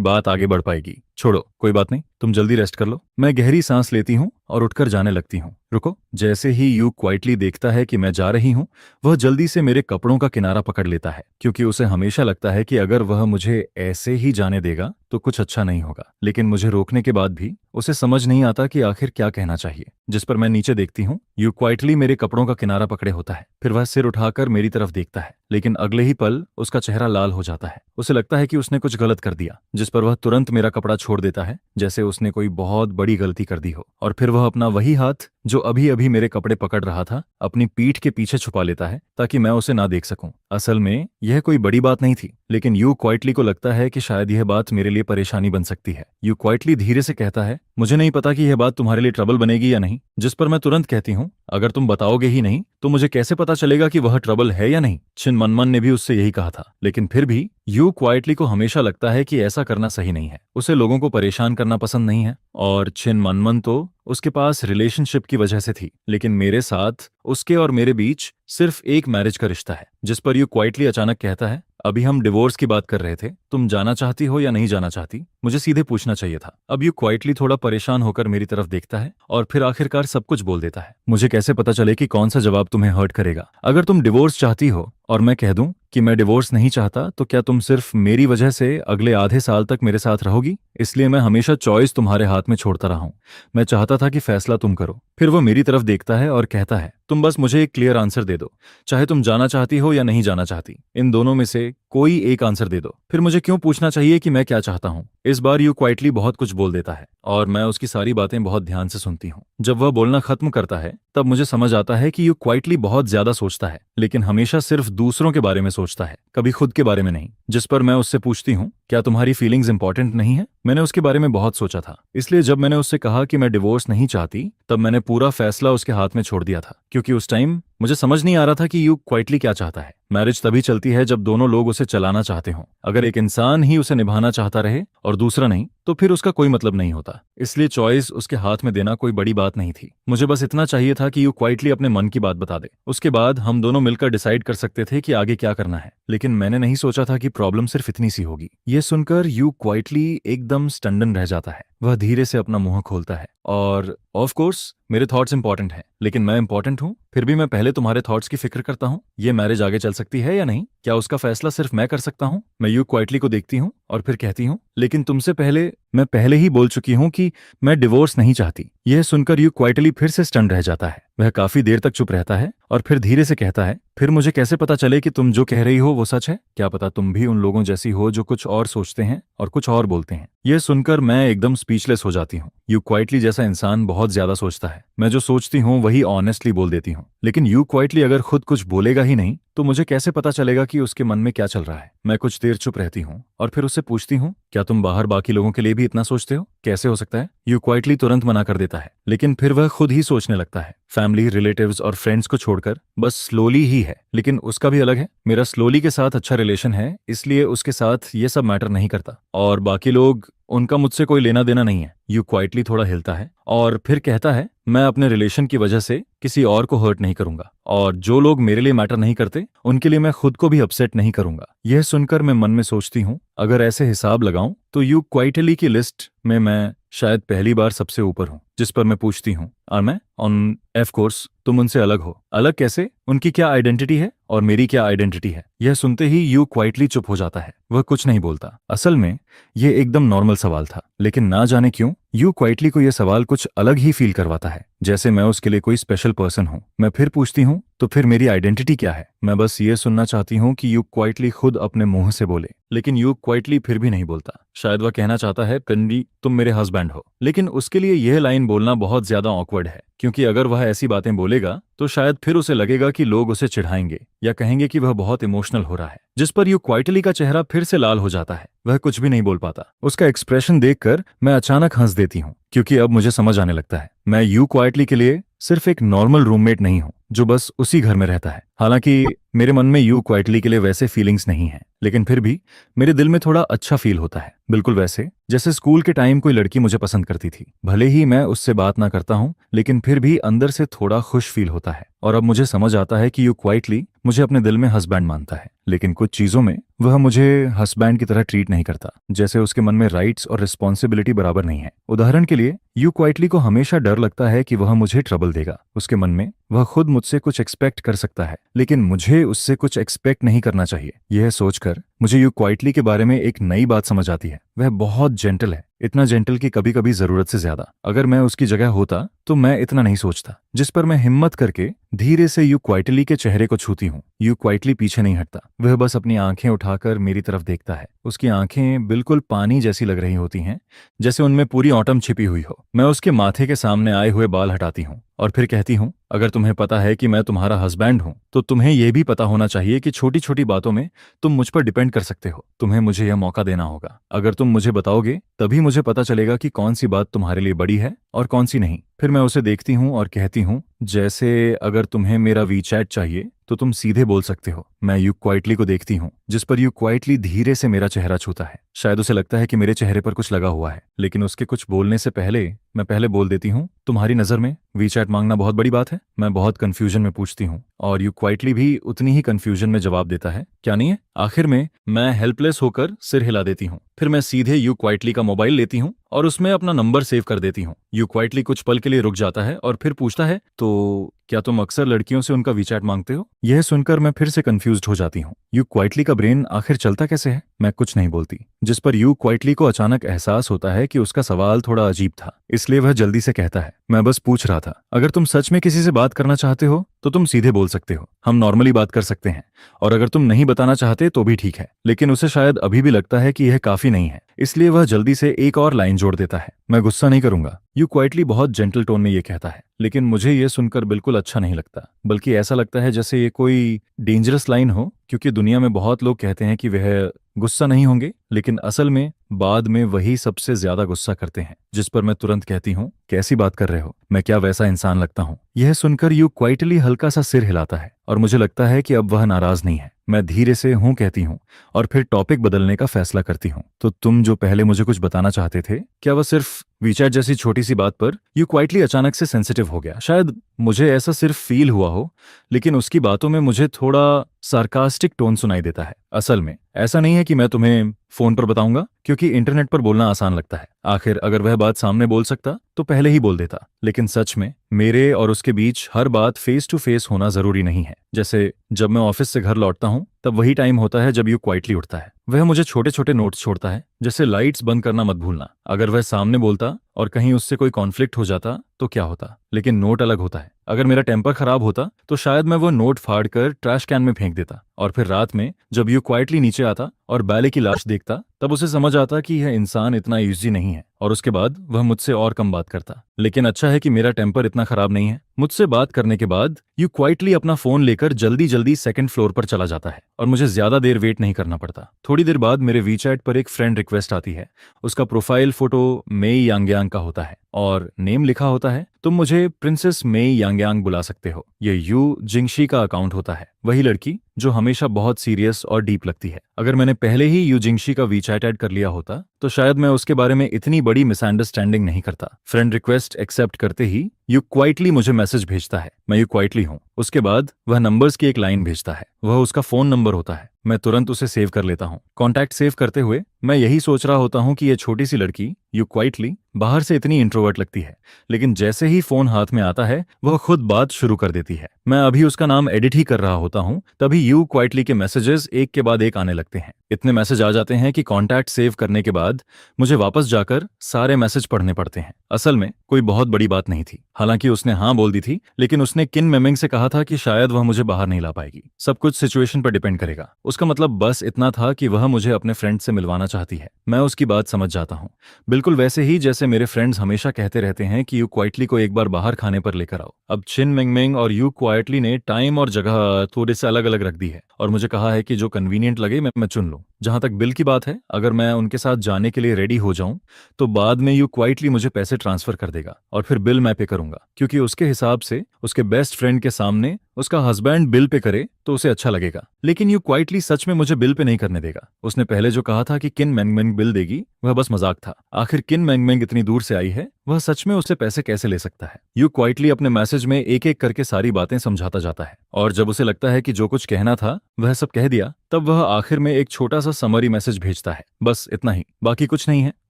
बात आगे बढ़ पाएगी। छोड़ो, कोई बात नहीं, तुम जल्दी रेस्ट कर लो। मैं गहरी सांस लेती हूँ और उठकर जाने लगती हूँ। रुको। जैसे ही यू क्वाइटली देखता है कि मैं जा रही हूँ, वह जल्दी से मेरे कपड़ों का किनारा पकड़ लेता है, क्योंकि उसे हमेशा लगता है कि अगर वह मुझे ऐसे ही जाने देगा तो कुछ अच्छा नहीं होगा। लेकिन मुझे रोकने के बाद भी उसे समझ नहीं आता कि आखिर क्या कहना चाहिए। जिस पर मैं नीचे देखती हूँ, यू क्वाइटली मेरे कपड़ों का किनारा पकड़े होता है। फिर वह सिर उठाकर मेरी तरफ देखता है, लेकिन अगले ही पल उसका चेहरा लाल हो जाता है। उसे लगता है कि उसने कुछ गलत कर दिया, जिस पर वह तुरंत मेरा कपड़ा छोड़ देता है, जैसे उसने कोई बहुत बड़ी गलती कर दी हो। और फिर वह अपना वही हाथ जो अभी अभी मेरे कपड़े पकड़ रहा था, अपनी पीठ के पीछे छुपा लेता है, ताकि मैं उसे ना देख सकूं। असल में यह कोई बड़ी बात नहीं थी, लेकिन यू क्वाइटली को लगता है कि शायद यह बात मेरे लिए परेशानी बन सकती है। यू क्वाइटली धीरे से कहता है, मुझे नहीं पता कि यह बात तुम्हारे लिए ट्रबल बनेगी या नहीं। जिस पर मैं तुरंत कहती हूँ, अगर तुम बताओगे ही नहीं तो मुझे कैसे पता चलेगा कि वह ट्रबल है या नहीं। छिन मनमन ने भी उससे यही कहा था, लेकिन फिर भी यू क्वाइटली को हमेशा लगता है कि ऐसा करना सही नहीं है। उसे लोगों को परेशान करना पसंद नहीं है, और छिन मनमन तो उसके पास रिलेशनशिप की वजह से थी, लेकिन मेरे साथ उसके और मेरे बीच सिर्फ एक मैरिज का रिश्ता है। जिस पर यू क्वाइटली अचानक कहता है, अभी हम डिवोर्स की बात कर रहे थे, तुम जाना चाहती हो या नहीं जाना चाहती? मुझे सीधे पूछना चाहिए था। अब यू क्वाइटली थोड़ा परेशान होकर मेरी तरफ देखता है और फिर आखिरकार सब कुछ बोल देता है। मुझे कैसे पता चले कि कौन सा जवाब तुम्हें हर्ट करेगा? अगर तुम डिवोर्स चाहती हो और मैं कह दूं कि मैं डिवोर्स नहीं चाहता, तो क्या तुम सिर्फ मेरी वजह से अगले आधे साल तक मेरे साथ रहोगी? इसलिए मैं हमेशा चॉइस तुम्हारे हाथ में छोड़ता रहा हूं। मैं चाहता था कि फैसला तुम करो। फिर वो मेरी तरफ देखता है और कहता है, तुम बस मुझे एक क्लियर आंसर दे दो, चाहे तुम जाना चाहती हो या नहीं जाना चाहती। इन दोनों में से कोई एक आंसर दे दो। फिर मुझे क्यों पूछना चाहिए कि मैं क्या चाहता हूँ? इस बार यू क्वाइटली बहुत कुछ बोल देता है और मैं उसकी सारी बातें बहुत ध्यान से सुनती हूँ। जब वह बोलना खत्म करता है, तब मुझे समझ आता है कि यू क्वाइटली बहुत ज्यादा सोचता है, लेकिन हमेशा सिर्फ दूसरों के बारे में सोचता है, कभी खुद के बारे में नहीं। जिस पर मैं उससे पूछती हूँ, क्या तुम्हारी फीलिंग्स इंपॉर्टेंट नहीं है? मैंने उसके बारे में बहुत सोचा था, इसलिए जब मैंने उससे कहा कि मैं डिवोर्स नहीं चाहती, तब मैंने पूरा फैसला उसके हाथ में छोड़ दिया था, क्योंकि उस टाइम मुझे समझ नहीं आ रहा था कि यू क्वाइटली क्या चाहता है। मैरिज तभी चलती है जब दोनों लोग उसे चलाना चाहते हों। अगर एक इंसान ही उसे निभाना चाहता रहे और दूसरा नहीं, तो फिर उसका कोई मतलब नहीं होता। इसलिए चॉइस उसके हाथ में देना कोई बड़ी बात नहीं थी। मुझे बस इतना चाहिए था कि यू क्वाइटली अपने मन की बात बता दे। उसके बाद हम दोनों मिलकर डिसाइड कर सकते थे कि आगे क्या करना है। लेकिन मैंने नहीं सोचा था कि प्रॉब्लम सिर्फ इतनी सी होगी। ये सुनकर यू क्वाइटली एकदम स्टंडन रह जाता है। वह धीरे से अपना मुंह खोलता है और ऑफ कोर्स मेरे थॉट्स इंपॉर्टेंट हैं, लेकिन मैं इंपॉर्टेंट हूँ, फिर भी मैं पहले तुम्हारे थॉट्स की फिक्र करता हूँ। ये मैरिज आगे चल सकती है या नहीं? क्या उसका फैसला सिर्फ मैं कर सकता हूँ? मैं यू क्वाइटली को देखती हूँ और फिर कहती हूँ, लेकिन तुमसे पहले मैं पहले ही बोल चुकी हूँ कि मैं डिवोर्स नहीं चाहती। यह सुनकर यू क्वाइटली फिर से स्टंड रह जाता है। वह काफी देर तक चुप रहता है और फिर धीरे से कहता है, फिर मुझे कैसे पता चले कि तुम जो कह रही हो वो सच है? क्या पता तुम भी उन लोगों जैसी हो जो कुछ और सोचते हैं और कुछ और बोलते हैं। यह सुनकर मैं एकदम स्पीचलेस हो जाती हूँ। यू क्वाइटली जैसा इंसान बहुत ज्यादा सोचता है। मैं जो सोचती हूँ वही ऑनेस्टली बोल देती हूँ, लेकिन यू क्वाइटली अगर खुद कुछ बोलेगा ही नहीं, तो मुझे कैसे पता चलेगा कि उसके मन में क्या चल रहा है? मैं कुछ देर चुप रहती हूँ और फिर उससे पूछती हूँ, क्या तुम बाहर बाकी लोगों के लिए भी इतना सोचते हो? कैसे हो सकता है? यू क्वाइटली तुरंत मना कर देता है, लेकिन फिर वह खुद ही सोचने लगता है। फैमिली, रिलेटिव्स और फ्रेंड्स को छोड़कर बस स्लोली ही है, लेकिन उसका भी अलग है। मेरा स्लोली के साथ अच्छा रिलेशन है, इसलिए उसके साथ ये सब मैटर नहीं करता, और बाकी लोग, उनका मुझसे कोई लेना देना नहीं है। यू क्वाइटली थोड़ा हिलता है और फिर कहता है, मैं अपने रिलेशन की वजह से किसी और को हर्ट नहीं करूंगा, और जो लोग मेरे लिए मैटर नहीं करते उनके लिए मैं खुद को भी अपसेट नहीं करूंगा। यह सुनकर मैं मन में सोचती हूँ, अगर ऐसे हिसाब लगाऊं तो यू क्वाइटली की लिस्ट में मैं शायद पहली बार सबसे ऊपर हूँ। जिस पर मैं पूछती हूँ, और मैं ऑन ऑफ कोर्स तुम उनसे अलग हो। अलग कैसे? उनकी क्या आइडेंटिटी है और मेरी क्या आइडेंटिटी है? यह सुनते ही यू क्वाइटली चुप हो जाता है। वह कुछ नहीं बोलता। असल में यह एकदम नॉर्मल सवाल था, लेकिन ना जाने क्यों यू क्वाइटली को यह सवाल कुछ अलग ही फील करवाता है, जैसे मैं उसके लिए कोई स्पेशल पर्सन हूँ। मैं फिर पूछती हूँ, तो फिर मेरी आइडेंटिटी क्या है? मैं बस ये सुनना चाहती हूँ कि यू क्वाइटली खुद अपने मुंह से बोले, लेकिन यू क्वाइटली फिर भी नहीं बोलता। शायद वह कहना चाहता है, कन्वी तुम मेरे हस्बैंड हो, लेकिन उसके लिए यह लाइन बोलना बहुत ज्यादा ऑकवर्ड है, क्योंकि अगर वह ऐसी बातें बोलेगा तो शायद फिर उसे लगेगा कि लोग उसे चिढ़ाएंगे या कहेंगे कि वह बहुत इमोशनल हो रहा है। जिस पर यू क्वाइटली का चेहरा फिर से लाल हो जाता है। वह कुछ भी नहीं बोल पाता। उसका एक्सप्रेशन देखकर मैं अचानक हंस देती हूँ, क्योंकि अब मुझे समझ आने लगता है, मैं यू क्वाइटली के लिए सिर्फ एक नॉर्मल रूममेट नहीं हूँ जो बस उसी घर में रहता है। हालांकि मेरे मन में यू क्वाइटली के लिए वैसे फीलिंग्स नहीं है, लेकिन फिर भी मेरे दिल में थोड़ा अच्छा फील होता है, बिल्कुल वैसे जैसे स्कूल के टाइम कोई लड़की मुझे पसंद करती थी। भले ही मैं उससे बात ना करता हूँ, लेकिन फिर भी अंदर से थोड़ा खुश फील होता है। और अब मुझे समझ आता है कि यू क्वाइटली मुझे अपने दिल में हस्बैंड मानता है, लेकिन कुछ चीज़ों में वह मुझे हस्बैंड की तरह ट्रीट नहीं करता। जैसे उसके मन में राइट्स और रिस्पॉन्सिबिलिटी बराबर नहीं है। उदाहरण के लिए, यू क्वाइटली को हमेशा डर लगता है कि वह मुझे ट्रबल देगा। उसके मन में वह खुद मुझसे कुछ एक्सपेक्ट कर सकता है, लेकिन मुझे उससे कुछ एक्सपेक्ट नहीं करना चाहिए। यह सोचकर मुझे यू क्वाइटली के बारे में एक नई बात समझ आती है। वह बहुत जेंटल है, इतना जेंटल कि कभी कभी जरूरत से ज्यादा। अगर मैं उसकी जगह होता तो मैं इतना नहीं सोचता। जिस पर मैं हिम्मत करके धीरे से यू क्वाइटली के चेहरे को छूती हूँ। यू क्वाइटली पीछे नहीं हटता, वह बस अपनी आंखें उठाकर मेरी तरफ देखता है। उसकी आंखें बिल्कुल पानी जैसी लग रही होती हैं, जैसे उनमें पूरी ऑटम छिपी हुई हो। मैं उसके माथे के सामने आए हुए बाल हटाती हूँ और फिर कहती हूँ, अगर तुम्हें पता है कि मैं तुम्हारा हस्बैंड हूँ तो तुम्हें यह भी पता होना चाहिए कि छोटी छोटी बातों में तुम मुझ पर डिपेंड कर सकते हो। तुम्हें मुझे यह मौका देना होगा। अगर तुम मुझे बताओगे तभी मुझे पता चलेगा कि कौन सी बात तुम्हारे लिए बड़ी है और कौन सी नहीं। फिर मैं उसे देखती हूँ और कहती हूँ, जैसे अगर तुम्हें मेरा वीचैट चाहिए तो तुम सीधे बोल सकते हो। मैं यू क्वाइटली को देखती हूँ, जिस पर यू क्वाइटली धीरे से मेरा चेहरा छूता है। शायद उसे लगता है कि मेरे चेहरे पर कुछ लगा हुआ है, लेकिन उसके कुछ बोलने से पहले मैं पहले बोल देती हूँ, तुम्हारी नजर में वीचैट मांगना बहुत बड़ी बात है? मैं बहुत कंफ्यूजन में पूछती हूँ और यू क्वाइटली भी उतनी ही कंफ्यूजन में जवाब देता है, क्या नहीं है? आखिर में मैं हेल्पलेस होकर सिर हिला देती हूँ। फिर मैं सीधे यू क्वाइटली का मोबाइल लेती हूँ और उसमें अपना नंबर सेव कर देती हूँ। यू क्वाइटली कुछ पल के लिए रुक जाता है और फिर पूछता है, तो क्या तुम अक्सर लड़कियों से उनका वीचैट मांगते हो? यह सुनकर मैं फिर से कंफ्यूज्ड हो जाती हूँ। यू क्वाइटली का ब्रेन आखिर चलता कैसे है? मैं कुछ नहीं बोलती, जिस पर यू क्वाइटली को अचानक एहसास होता है कि उसका सवाल थोड़ा अजीब था, इसलिए वह जल्दी से कहता है, मैं बस पूछ रहा था, अगर तुम सच में किसी से बात करना चाहते हो तो तुम सीधे बोल सकते हो, हम नॉर्मली बात कर सकते हैं। और अगर तुम नहीं बताना चाहते तो भी ठीक है। लेकिन उसे शायद अभी भी लगता है कि यह काफी नहीं है, इसलिए वह जल्दी से एक और लाइन जोड़ देता है, मैं गुस्सा नहीं करूंगा। यू क्वाइटली बहुत जेंटल टोन में ये कहता है, लेकिन मुझे ये सुनकर बिल्कुल अच्छा नहीं लगता, बल्कि ऐसा लगता है जैसे ये कोई डेंजरस लाइन हो, क्योंकि दुनिया में बहुत लोग कहते हैं कि वह गुस्सा नहीं होंगे, लेकिन असल में बाद में वही सबसे ज्यादा गुस्सा करते हैं। जिस पर मैं तुरंत कहती हूँ, कैसी बात कर रहे हो? मैं क्या वैसा इंसान लगता हूँ? यह सुनकर यू क्वाइटली हल्का सा सिर हिलाता है और मुझे लगता है कि अब वह नाराज नहीं है। मैं धीरे से हूं कहती हूँ और फिर टॉपिक बदलने का फैसला करती हूँ। तो तुम जो पहले मुझे कुछ बताना चाहते थे, क्या वह सिर्फ वीचैट जैसी छोटी सी बात पर? यू क्वाइटली अचानक से सेंसिटिव हो गया। शायद मुझे ऐसा सिर्फ फील हुआ हो, लेकिन उसकी बातों में मुझे थोड़ा सार्कास्टिक टोन सुनाई देता है। असल में ऐसा नहीं है कि मैं तुम्हें फोन पर बताऊंगा, क्योंकि इंटरनेट पर बोलना आसान लगता है। आखिर अगर वह बात सामने बोल सकता तो पहले ही बोल देता। लेकिन सच में मेरे और उसके बीच हर बात फेस टू फेस होना जरूरी नहीं है। जैसे जब मैं ऑफिस से घर लौटता हूँ तब वही टाइम होता है जब यू क्वाइटली उठता है। वह मुझे छोटे छोटे नोट्स छोड़ता है, जैसे लाइट्स बंद करना मत भूलना। अगर वह सामने बोलता और कहीं उससे कोई कॉन्फ्लिक्ट हो जाता तो क्या होता, लेकिन नोट अलग होता है। अगर मेरा टेम्पर खराब होता तो शायद मैं वो नोट फाड़ कर ट्रैश कैन में फेंक देता। और फिर रात में जब यू क्वाइटली नीचे आता और बैले की लाश देखता, तब उसे समझ आता कि यह इंसान इतना इजी नहीं है, और उसके बाद वह मुझसे और कम बात करता। लेकिन अच्छा है कि मेरा टेम्पर इतना खराब नहीं है। मुझसे बात करने के बाद यू क्वाइटली अपना फोन लेकर जल्दी जल्दी सेकंड फ्लोर पर चला जाता है और मुझे ज्यादा देर वेट नहीं करना पड़ता। थोड़ी देर बाद मेरे वीचैट पर एक फ्रेंड रिक्वेस्ट आती है। उसका प्रोफाइल फोटो मेई यांगयांग का होता है और नेम लिखा होता है, तुम मुझे प्रिंसेस मेई यांगयांग बुला सकते हो। ये यू जिंगशी का अकाउंट होता है, वही लड़की जो हमेशा बहुत सीरियस और डीप लगती है। अगर मैंने पहले ही यू जिंगशी का वीचैट ऐड कर लिया होता तो शायद मैं उसके बारे में इतनी बड़ी मिसअंडरस्टैंडिंग नहीं करता। फ्रेंड रिक्वेस्ट एक्सेप्ट करते ही यू क्वाइटली मुझे मैसेज भेजता है, मैं यू क्वाइटली हूँ। उसके बाद वह नंबर्स की एक लाइन भेजता है, वह उसका फोन नंबर होता है। मैं तुरंत उसे सेव कर लेता हूँ। कॉन्टैक्ट सेव करते हुए मैं यही सोच रहा होता हूँ कि यह छोटी सी लड़की यू क्वाइटली बाहर से इतनी इंट्रोवर्ट लगती है, लेकिन जैसे ही फोन हाथ में आता है वह खुद बात शुरू कर देती है। मैं अभी उसका नाम एडिट ही कर रहा होता हूँ, तभी यू क्वाइटली के मैसेजेस एक के बाद एक आने लगते हैं। इतने मैसेज आ जाते हैं कि कॉन्टैक्ट सेव करने के बाद मुझे वापस जाकर सारे मैसेज पढ़ने पड़ते हैं। असल में कोई बहुत बड़ी बात नहीं थी। हालांकि उसने हाँ बोल दी थी, लेकिन उसने किन मेमिंग से कहा था कि शायद वह मुझे बाहर नहीं ला पाएगी। सब कुछ सिचुएशन पर डिपेंड करेगा। उसका मतलब बस इतना था कि वह मुझे अपने फ्रेंड से मिलवाना चाहती है। मैं उसकी बात समझ जाता हूँ, बिल्कुल वैसे ही जैसे मेरे फ्रेंड्स हमेशा कहते रहते हैं कि यू क्वाइटली को एक बार बाहर खाने पर लेकर आओ। अब चिन मिंगमिंग और यू क्वाइटली ने टाइम और जगह थोड़े से अलग अलग रख दी है और मुझे कहा है कि जो कन्वीनियंट लगे मैं चुन लूं। जहां तक बिल की बात है, अगर मैं उनके साथ जाने के लिए रेडी हो जाऊं तो बाद में यू क्वाइटली मुझे पैसे ट्रांसफर कर देगा और फिर बिल मैं पे करूंगा, क्योंकि उसके हिसाब से उसके बेस्ट फ्रेंड के सामने उसका हस्बैंड बिल पे करे तो उसे अच्छा लगेगा। लेकिन यू क्वाइटली सच में मुझे बिल पे नहीं करने देगा। उसने पहले जो कहा था कि किन मैंगमैंग बिल देगी, वह बस मजाक था। आखिर किन मैंग मैंग इतनी दूर से आई है, वह सच में उससे पैसे कैसे ले सकता है। यू क्वाइटली अपने मैसेज में एक एक करके सारी बातें समझाता जाता है, और जब उसे लगता है कि जो कुछ कहना था वह सब कह दिया, तब वह आखिर में एक छोटा सा समरी मैसेज भेजता है, बस इतना ही, बाकी कुछ नहीं है।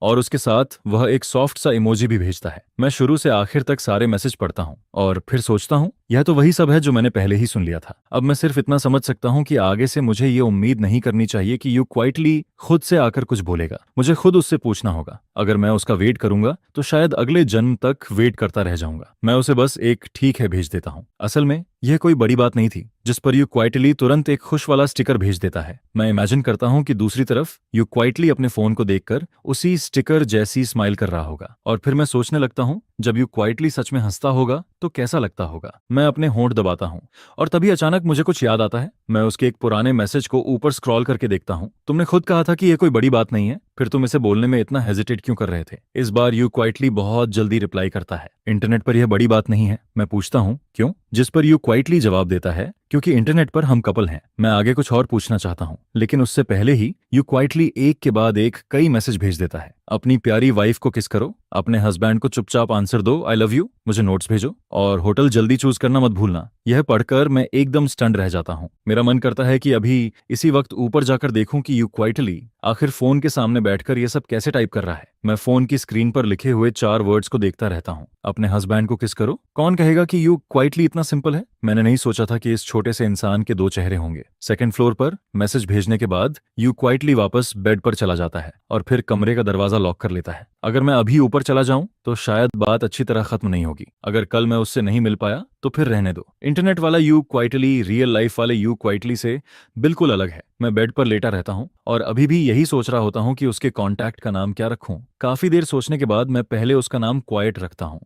और उसके साथ वह एक सॉफ्ट सा इमोजी भी भेजता है। मैं शुरू से आखिर तक सारे मैसेज पढ़ता हूँ और फिर सोचता हूँ यह तो वही सब है जो मैंने पहले ही सुन लिया था। अब मैं सिर्फ इतना समझ सकता हूँ कि आगे से मुझे ये उम्मीद नहीं करनी चाहिए कि यू क्वाइटली खुद से आकर कुछ बोलेगा। मुझे खुद उससे पूछना होगा। अगर मैं उसका वेट करूंगा तो शायद अगले जन्म तक वेट करता रह जाऊंगा। मैं उसे बस एक ठीक है भेज देता हूँ। असल में यह कोई बड़ी बात नहीं थी जिस पर यू क्वाइटली तुरंत एक खुश वाला स्टिकर भेज देता है। मैं इमेजिन करता हूँ कि दूसरी तरफ यू क्वाइटली अपने फोन को देखकर उसी स्टिकर जैसी स्माइल कर रहा होगा, और फिर मैं सोचने लगता हूँ जब यू क्वाइटली सच में हंसता होगा तो कैसा लगता होगा। मैं अपने होंठ दबाता हूँ और तभी अचानक मुझे कुछ याद आता है। मैं उसके एक पुराने मैसेज को ऊपर स्क्रॉल करके देखता हूँ। तुमने खुद कहा था कि यह कोई बड़ी बात नहीं है, फिर तुम इसे बोलने में इतना हेजिटेट क्यों कर रहे थे। इस बार यू क्वाइटली बहुत जल्दी रिप्लाई करता है, इंटरनेट पर यह बड़ी बात नहीं है। मैं पूछता हूँ क्यों, जिस पर यू क्वाइटली जवाब देता है क्योंकि इंटरनेट पर हम कपल हैं। मैं आगे कुछ और पूछना चाहता हूँ, लेकिन उससे पहले ही यू क्वाइटली एक के बाद एक कई मैसेज भेज देता है। अपनी प्यारी वाइफ को किस करो, अपने हस्बैंड को चुपचाप आंसर दो आई लव यू, मुझे नोट्स भेजो, और होटल जल्दी चूज करना मत भूलना। यह पढ़कर मैं एकदम स्टंड रह जाता हूँ। मेरा मन करता है कि अभी इसी वक्त ऊपर जाकर देखूं कि यू क्वाइटली आखिर फोन के सामने बैठकर यह सब कैसे टाइप कर रहा है। मैं फोन की स्क्रीन पर लिखे हुए 4 वर्ड्स को देखता रहता हूँ। अपने हस्बैंड को किस करो। कौन कहेगा कि यू क्वाइटली इतना सिंपल है। मैंने नहीं सोचा था कि इस छोटे से इंसान के 2 चेहरे होंगे। सेकंड फ्लोर पर मैसेज भेजने के बाद यू क्वाइटली वापस बेड पर चला जाता है और फिर कमरे का दरवाजा लॉक कर लेता है। अगर मैं अभी ऊपर चला जाऊं तो शायद बात अच्छी तरह खत्म नहीं होगी। अगर कल मैं उससे नहीं मिल पाया तो फिर रहने दो। इंटरनेट वाला यू क्वाइटली रियल लाइफ वाले यू क्वाइटली से बिल्कुल अलग है। मैं बेड पर लेटा रहता हूँ और अभी भी यही सोच रहा होता हूँ कि उसके कॉन्टैक्ट का नाम क्या रखूं। काफी देर सोचने के बाद मैं पहले उसका नाम क्वाइट रखता हूँ,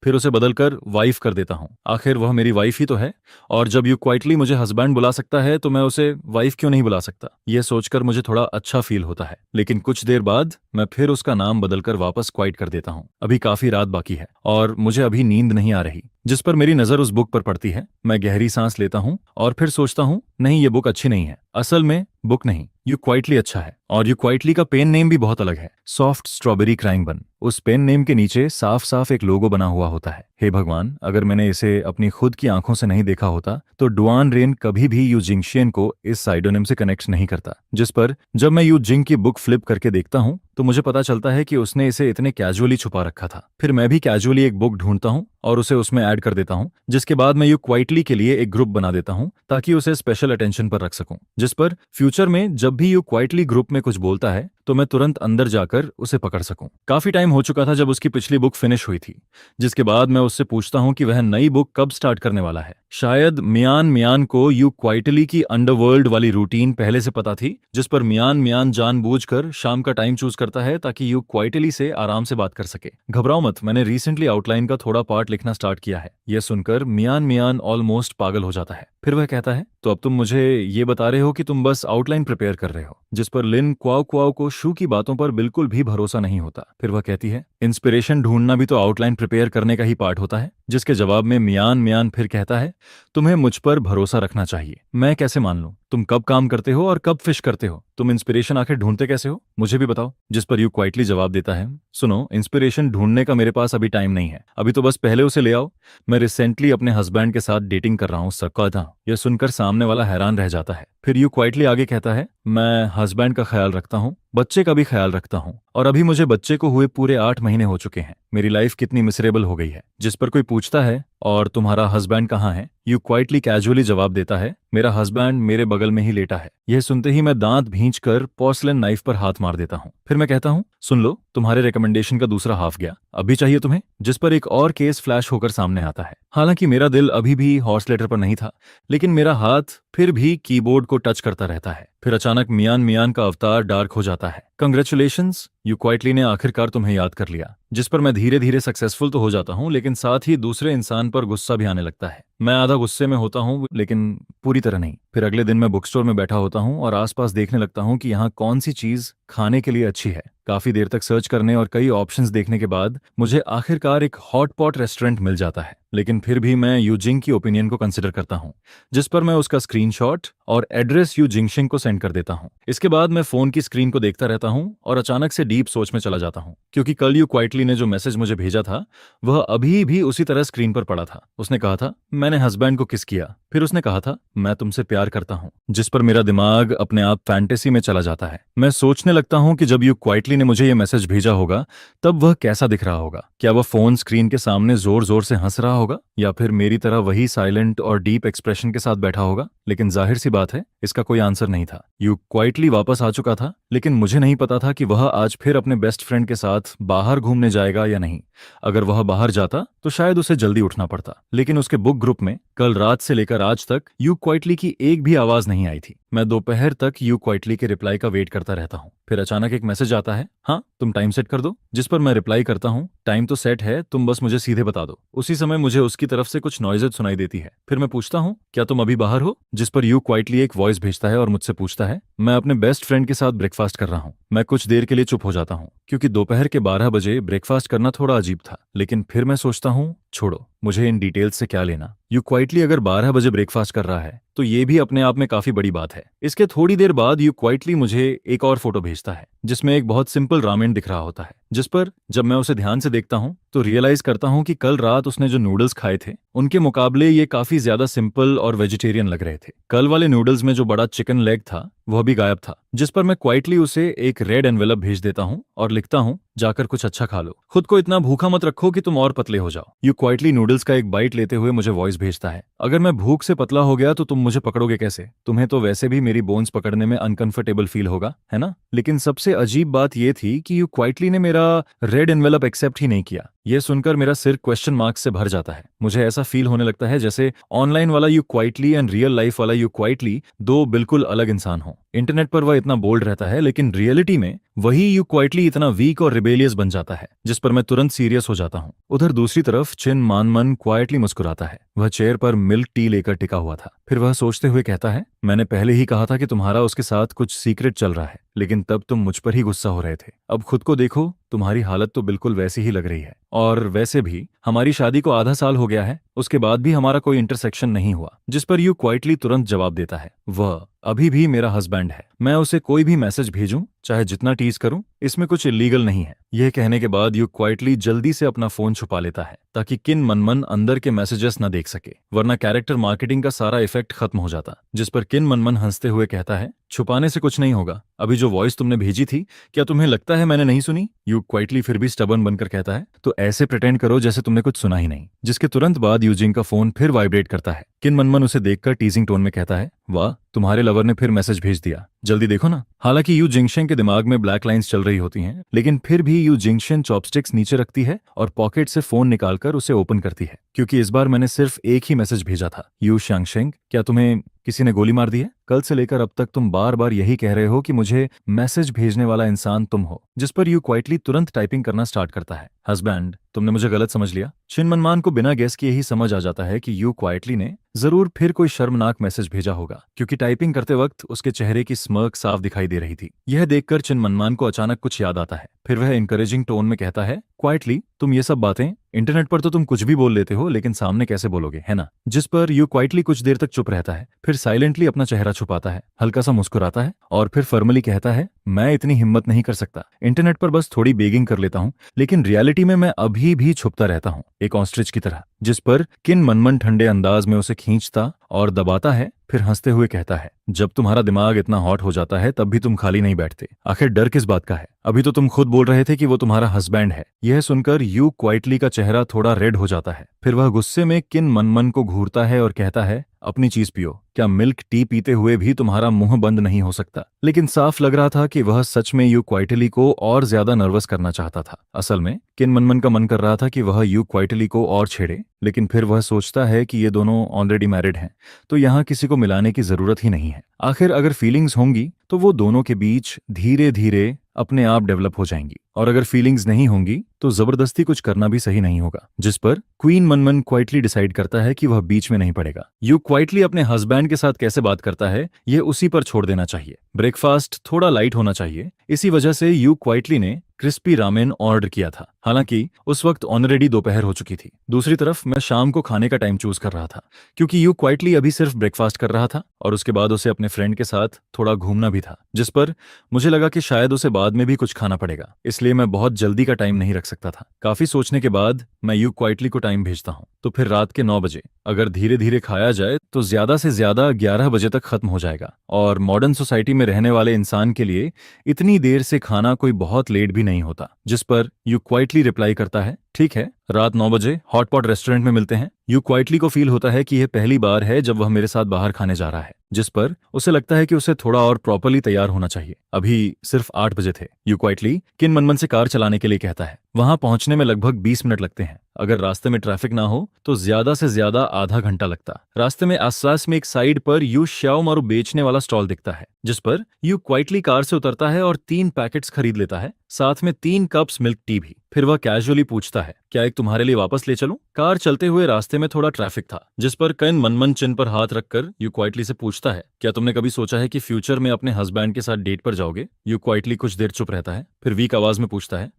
फिर उसे बदलकर वाइफ कर देता हूँ। आखिर वह मेरी वाइफ ही तो है, और जब यू क्वाइटली मुझे हस्बैंड बुला सकता है तो मैं उसे वाइफ क्यों नहीं बुला सकता। यह सोचकर मुझे थोड़ा अच्छा फील होता है। लेकिन कुछ देर बाद मैं फिर उसका नाम बदलकर वापस क्वाइट कर देता हूँ। अभी काफी रात बाकी है और मुझे अभी नींद नहीं आ रही, जिस पर मेरी नजर उस बुक पर पड़ती है। मैं गहरी सांस लेता हूँ और फिर सोचता हूँ नहीं, ये बुक अच्छी नहीं है। असल में बुक नहीं, यू क्वाइटली अच्छा है। और यू क्वाइटली का पेन नेम भी बहुत अलग है, सॉफ्ट स्ट्रॉबेरी क्राइंग बन। उस पेन नेम के नीचे साफ साफ एक लोगो बना हुआ होता है। हे भगवान, अगर मैंने इसे अपनी खुद की आंखों से नहीं देखा होता तो डुआन रेन कभी भी यू जिंगशियन को इस साइडोनिम से कनेक्ट नहीं करता। जिस पर जब मैं यू जिंग की बुक फ्लिप करके देखता हूँ तो मुझे पता चलता है कि उसने इसे इतने कैजुअली छुपा रखा था। फिर मैं भी कैजुअली एक बुक ढूंढता हूँ और उसे उसमें ऐड कर देता हूँ, जिसके बाद मैं यू क्वाइटली के लिए एक ग्रुप बना देता हूँ ताकि उसे स्पेशल अटेंशन पर रख सकूं। जिस पर फ्यूचर में जब भी यू क्वाइटली ग्रुप में कुछ बोलता है तो मैं तुरंत अंदर जाकर उसे पकड़ सकूं। काफी टाइम हो चुका था जब उसकी पिछली बुक फिनिश हुई थी, जिसके बाद मैं उससे पूछता हूं कि वह नई बुक कब स्टार्ट करने वाला है। शायद मियान मियान को यू क्वाइटली की अंडरवर्ल्ड वाली रूटीन पहले से पता थी, जिस पर मियान मियान जानबूझकर शाम का टाइम चूज करता है ताकि यू क्वाइटली से आराम से बात कर सके। घबराओ मत, मैंने रिसेंटली आउटलाइन का थोड़ा पार्ट लिखना स्टार्ट किया है। यह सुनकर मियान मियान ऑलमोस्ट पागल हो जाता है। फिर वह कहता है तो अब तुम मुझे ये बता रहे हो कि तुम बस आउटलाइन प्रिपेयर कर रहे हो। जिस पर लिन क्वाओ क्वाओ को शू की बातों पर बिल्कुल भी भरोसा नहीं होता। फिर वह कहती है इंस्पिरेशन ढूंढना भी तो आउटलाइन प्रिपेयर करने का ही पार्ट होता है। जिसके जवाब में मियान मियान फिर कहता है तुम्हें मुझ पर भरोसा रखना चाहिए। मैं कैसे मान लूं तुम कब काम करते हो और कब फिश करते हो। तुम इंस्पिरेशन आखिर ढूंढते कैसे हो, मुझे भी बताओ। जिस पर यू क्वाइटली जवाब देता है सुनो, इंस्पिरेशन ढूंढने का मेरे पास अभी टाइम नहीं है, अभी तो बस पहले उसे ले आओ। मैं रिसेंटली अपने हस्बैंड के साथ डेटिंग कर रहा हूँ सकता। यह सुनकर सामने वाला हैरान रह जाता है। फिर यू क्वाइटली आगे कहता है मैं हस्बैंड का ख्याल रखता हूँ, बच्चे का भी ख्याल रखता हूँ, और अभी मुझे बच्चे को हुए पूरे 8 महीने हो चुके हैं। मेरी लाइफ कितनी मिसरेबल हो गई है। जिस पर कोई पूछता है और तुम्हारा हस्बैंड कहाँ है। यू क्वाइटली कैजुअली जवाब देता है मेरा हस्बैंड मेरे बगल में ही लेटा है। यह सुनते ही मैं दांत भींचकर पोर्सलेन नाइफ पर हाथ मार देता हूँ। फिर मैं कहता हूँ सुन लो, तुम्हारे रिकमेंडेशन का दूसरा हाफ गया, अभी चाहिए तुम्हें। जिस पर एक और केस फ्लैश होकर सामने आता है। हालांकि मेरा दिल अभी भी हॉर्स लेटर पर नहीं था, लेकिन मेरा हाथ फिर भी कीबोर्ड को टच करता रहता है। फिर अचानक मियान मियान का अवतार डार्क हो जाता है। कंग्रेचुलेशंस, यू क्वाइटली ने आखिरकार तुम्हें याद कर लिया। जिस पर मैं धीरे धीरे सक्सेसफुल तो हो जाता हूँ, लेकिन साथ ही दूसरे इंसान पर गुस्सा भी आने लगता है। मैं आधा गुस्से में होता हूँ लेकिन पूरी तरह नहीं। फिर अगले दिन मैं बुक स्टोर में बैठा होता हूँ और आसपास देखने लगता हूँ कि यहाँ कौन सी चीज खाने के लिए अच्छी है। काफी देर तक सर्च करने और कई ऑप्शंस देखने के बाद मुझे आखिरकार एक हॉट पॉट रेस्टोरेंट मिल जाता है। लेकिन फिर भी मैं यूजिंग की ओपिनियन को कंसिडर करता हूँ, जिस पर मैं उसका स्क्रीनशॉट और एड्रेस यू जिंगशिंग को सेंड कर देता हूँ। इसके बाद मैं फोन की स्क्रीन को देखता रहता हूँ और अचानक से डीप सोच में चला जाता हूँ, क्योंकि कल यू क्वाइटली ने जो मैसेज मुझे भेजा था वह अभी भी उसी तरह स्क्रीन पर पड़ा था। उसने कहा था, मैंने हस्बैंड को किस किया। फिर उसने कहा था, मैं तुमसे प्यार करता हूँ। जिस पर मेरा दिमाग अपने आप फैंटेसी में चला जाता है। मैं सोचने लगता हूँ कि जब यू क्वाइटली ने मुझे ये मैसेज भेजा होगा तब वह कैसा दिख रहा होगा। क्या वह फोन स्क्रीन के सामने जोर जोर से हंस रहा होगा, या फिर मेरी तरह वही साइलेंट और डीप एक्सप्रेशन के साथ बैठा होगा। लेकिन जाहिर सी बात है, इसका कोई आंसर नहीं था। यू क्वाइटली वापस आ चुका था, लेकिन मुझे नहीं पता था कि वह आज फिर अपने बेस्ट फ्रेंड के साथ बाहर घूमने जाएगा या नहीं। अगर वह बाहर जाता तो शायद उसे जल्दी उठना पड़ता, लेकिन उसके बुक ग्रुप में कल रात से लेकर आज तक यू क्वाइटली की एक भी आवाज नहीं आई थी। मैं दोपहर तक यू क्वाइटली के रिप्लाई का वेट करता रहता हूँ। फिर अचानक एक मैसेज आता है, हाँ तुम टाइम सेट कर दो। जिस पर मैं रिप्लाई करता हूँ, टाइम तो सेट है, तुम बस मुझे सीधे बता दो। उसी समय मुझे उसकी तरफ से कुछ नॉइजेज सुनाई देती है। फिर मैं पूछता हूँ, क्या तुम अभी बाहर हो। जिस पर यू क्वाइटली एक वॉइस भेजता है और मुझसे पूछता है, मैं अपने बेस्ट फ्रेंड के साथ ब्रेकफास्ट कर रहा हूँ। मैं कुछ देर के लिए चुप हो जाता हूँ, क्योंकि दोपहर के 12 बजे ब्रेकफास्ट करना थोड़ा अजीब था। लेकिन फिर मैं सोचता हूँ, छोड़ो, मुझे इन डिटेल्स से क्या लेना। यू क्वाइटली अगर 12 बजे ब्रेकफास्ट कर रहा है तो ये भी अपने आप में काफी बड़ी बात है। इसके थोड़ी देर बाद यू क्वाइटली मुझे एक और फोटो भेजता है, जिसमें एक बहुत सिंपल रामेन दिख रहा होता है। जिस पर जब मैं उसे ध्यान से देखता हूँ तो रियलाइज करता हूँ कि कल रात उसने जो नूडल्स खाए थे उनके मुकाबले ये काफी ज्यादा सिंपल और वेजिटेरियन लग रहे थे। कल वाले नूडल्स में जो बड़ा चिकन लेग था वह भी गायब था। जिस पर मैं क्वाइटली उसे एक रेड एनवेलप भेज देता हूँ और लिखता हूँ, जाकर कुछ अच्छा खा लो, खुद को इतना भूखा मत रखो कि तुम और पतले हो जाओ। यू क्वाइटली नूडल्स का एक बाइट लेते हुए मुझे वॉइस भेजता है, अगर मैं भूख से पतला हो गया तो तुम मुझे पकड़ोगे कैसे। तुम्हें तो वैसे भी मेरी बोन्स पकड़ने में अनकंफर्टेबल फील होगा, है ना। लेकिन सबसे अजीब बात यह थी कि यू क्वाइटली ने मेरा रेड एनवेलप एक्सेप्ट ही नहीं किया। यह सुनकर मेरा सिर क्वेश्चन मार्क्स से भर जाता है। मुझे ऐसा फील होने लगता है जैसे ऑनलाइन वाला you quietly and real life वाला यू क्वाइटली दो बिल्कुल अलग इंसान हो। इंटरनेट पर वह इतना बोल्ड रहता है, लेकिन रियलिटी में वही यू क्वाइटली इतना वीक और रिबेलियस बन जाता है, जिस पर मैं तुरंत सीरियस हो जाता हूँ। उधर दूसरी तरफ चिन मानमन क्वाइटली मुस्कुराता है। वह चेयर पर मिल्क टी लेकर टिका हुआ था। फिर वह सोचते हुए कहता है, मैंने पहले ही कहा था कि तुम्हारा उसके साथ कुछ सीक्रेट चल रहा है, लेकिन तब तुम मुझ पर ही गुस्सा हो रहे थे। अब खुद को देखो, तुम्हारी हालत तो बिल्कुल वैसी ही लग रही है। और वैसे भी हमारी शादी को आधा साल हो गया है, उसके बाद भी हमारा कोई इंटरसेक्शन नहीं हुआ। जिस पर यू क्वाइटली तुरंत जवाब देता है, वह अभी भी मेरा हस्बैंड है। मैं उसे कोई भी मैसेज भेजूं, चाहे जितना टीज करूं, इसमें कुछ इलीगल नहीं है। यह कहने के बाद यू क्वाइटली जल्दी से अपना फोन छुपा लेता है, ताकि किन मनमन अंदर के मैसेजेस न देख सके, वरना कैरेक्टर मार्केटिंग का सारा इफेक्ट खत्म हो जाता। जिस पर किन मनमन हंसते हुए कहता है, छुपाने से कुछ नहीं होगा। अभी जो वॉइस तुमने भेजी थी, क्या तुम्हें लगता है मैंने नहीं सुनी। यू क्वाइटली फिर भी स्टबर्न बनकर कहता है, तो ऐसे प्रिटेंड करो जैसे तुमने कुछ सुना ही नहीं। जिसके तुरंत बाद यूजिंग का फोन फिर वाइब्रेट करता है। किन मनमन उसे देखकर टीजिंग टोन में कहता है, वाह, तुम्हारे लवर ने फिर मैसेज भेज दिया, जल्दी देखो ना। हालांकि यू जिंगशेन के दिमाग में ब्लैक लाइंस चल रही होती हैं, लेकिन फिर भी यू जिंगशेन चॉपस्टिक्स नीचे रखती है और पॉकेट से फोन निकालकर उसे ओपन करती है, क्योंकि इस बार मैंने सिर्फ एक ही मैसेज भेजा था। यू शांगशेंग, क्या तुम्हें किसी ने गोली मार दी है। कल से लेकर अब तक तुम बार बार यही कह रहे हो कि मुझे मैसेज भेजने वाला इंसान तुम हो। जिस पर यू क्वाइटली तुरंत टाइपिंग करना स्टार्ट करता है, हस्बैंड, तुमने मुझे गलत समझ लिया। चिन मनमान को बिना गेस किए ही समझ आ जाता है कि यू क्वाइटली ने जरूर फिर कोई शर्मनाक मैसेज भेजा होगा, क्योंकि टाइपिंग करते वक्त उसके चेहरे की स्मर्क साफ दिखाई दे रही थी। यह देखकर चिन मनमान को अचानक कुछ याद आता है। फिर वह इंकरेजिंग टोन में कहता है, क्वाइटली, तुम ये सब बातें इंटरनेट पर तो तुम कुछ भी बोल लेते हो, लेकिन सामने कैसे बोलोगे, है ना। जिस पर यू क्वाइटली कुछ देर तक चुप रहता है, फिर साइलेंटली अपना चेहरा छुपाता है, हल्का सा मुस्कुराता है और फिर फॉर्मली कहता है, मैं इतनी हिम्मत नहीं कर सकता। इंटरनेट पर बस थोड़ी बेगिंग कर लेता हूँ, लेकिन रियलिटी में मैं अभी भी छुपता रहता हूँ, एक ऑस्ट्रिच की तरह। जिस पर किन मनमन ठंडे अंदाज में उसे खींचता और दबाता है, फिर हंसते हुए कहता है, जब तुम्हारा दिमाग इतना हॉट हो जाता है तब भी तुम खाली नहीं बैठते। आखिर डर किस बात का है। अभी तो तुम खुद बोल रहे थे कि वो तुम्हारा हस्बैंड है। यह सुनकर यू क्वाइटली का चेहरा थोड़ा रेड हो जाता है। फिर वह गुस्से में किन मनमन को घूरता है और कहता है, अपनी चीज पियो। क्या मिल्क टी पीते हुए भी तुम्हारा मुंह बंद नहीं हो सकता। लेकिन साफ लग रहा था कि वह सच में यू क्वाइटली को और ज्यादा नर्वस करना चाहता था। असल में किन मनमन का मन कर रहा था कि वह यू क्वाइटली को और छेड़े, लेकिन फिर वह सोचता है कि ये दोनों ऑलरेडी मैरिड हैं, तो यहाँ किसी को मिलाने की जरूरत ही नहीं है। आखिर अगर फीलिंग्स होंगी तो वो दोनों के बीच धीरे धीरे अपने आप डेवलप हो जाएंगी। और अगर फीलिंग्स नहीं होंगी तो जबरदस्ती कुछ करना भी सही नहीं होगा। जिस पर क्वीन मनमन क्वाइटली डिसाइड करता है कि वह बीच में नहीं पड़ेगा। यू क्वाइटली अपने हस्बैंड के साथ कैसे बात करता है यह उसी पर छोड़ देना चाहिए। ब्रेकफास्ट थोड़ा लाइट होना चाहिए। इसी वजह से यू क्वाइटली ने क्रिस्पी रामेन ऑर्डर किया था। हालांकि उस वक्त ऑलरेडी दोपहर हो चुकी थी। दूसरी तरफ मैं शाम को खाने का टाइम चूज कर रहा था, क्योंकि यू क्वाइटली अभी सिर्फ ब्रेकफास्ट कर रहा था और उसके बाद उसे अपने फ्रेंड के साथ थोड़ा घूमना भी था। जिस पर मुझे लगा कि शायद उसे बाद में भी कुछ खाना पड़ेगा, इसलिए मैं बहुत जल्दी का टाइम नहीं रख सकता था। काफी सोचने के बाद मैं यू क्वाइटली को टाइम भेजता हूँ, तो फिर रात के 9 बजे। अगर धीरे धीरे खाया जाए तो ज्यादा से ज्यादा 11 बजे तक खत्म हो जाएगा, और मॉडर्न सोसाइटी में रहने वाले इंसान के लिए इतनी देर से खाना कोई बहुत लेट भी नहीं होता। जिस पर यू क्वाइटली रिप्लाई करता है, ठीक है, रात 9 बजे हॉटपॉट रेस्टोरेंट में मिलते हैं। यू क्वाइटली को फील होता है कि यह पहली बार है जब वह मेरे साथ बाहर खाने जा रहा है, जिस पर उसे लगता है कि उसे थोड़ा और प्रॉपर्ली तैयार होना चाहिए। अभी सिर्फ 8 बजे थे। यू क्वाइटली किन मनमन से कार चलाने के लिए कहता है। वहां पहुंचने में लगभग 20 मिनट लगते हैं। अगर रास्ते में ट्रैफिक ना हो तो ज्यादा से ज्यादा आधा घंटा लगता। रास्ते में आसपास में एक साइड पर यू श्याओ मारू बेचने वाला स्टॉल दिखता है, जिस पर यू क्वाइटली कार से उतरता है और 3 पैकेट्स खरीद लेता है, साथ में 3 कप्स मिल्क टी भी। फिर वह कैजुअली पूछता है, क्या एक तुम्हारे लिए वापस ले चलूं? कार चलते हुए रास्ते में थोड़ा ट्रैफिक था, जिस पर किन मनमन चिन पर हाथ रखकर यू क्वाइटली से पूछता है, क्या तुमने कभी सोचा है कि फ्यूचर में अपने हस्बैंड के साथ डेट पर जाओगे? यू क्वाइटली कुछ देर चुप रहता है, फिर वीक आवाज में पूछता है,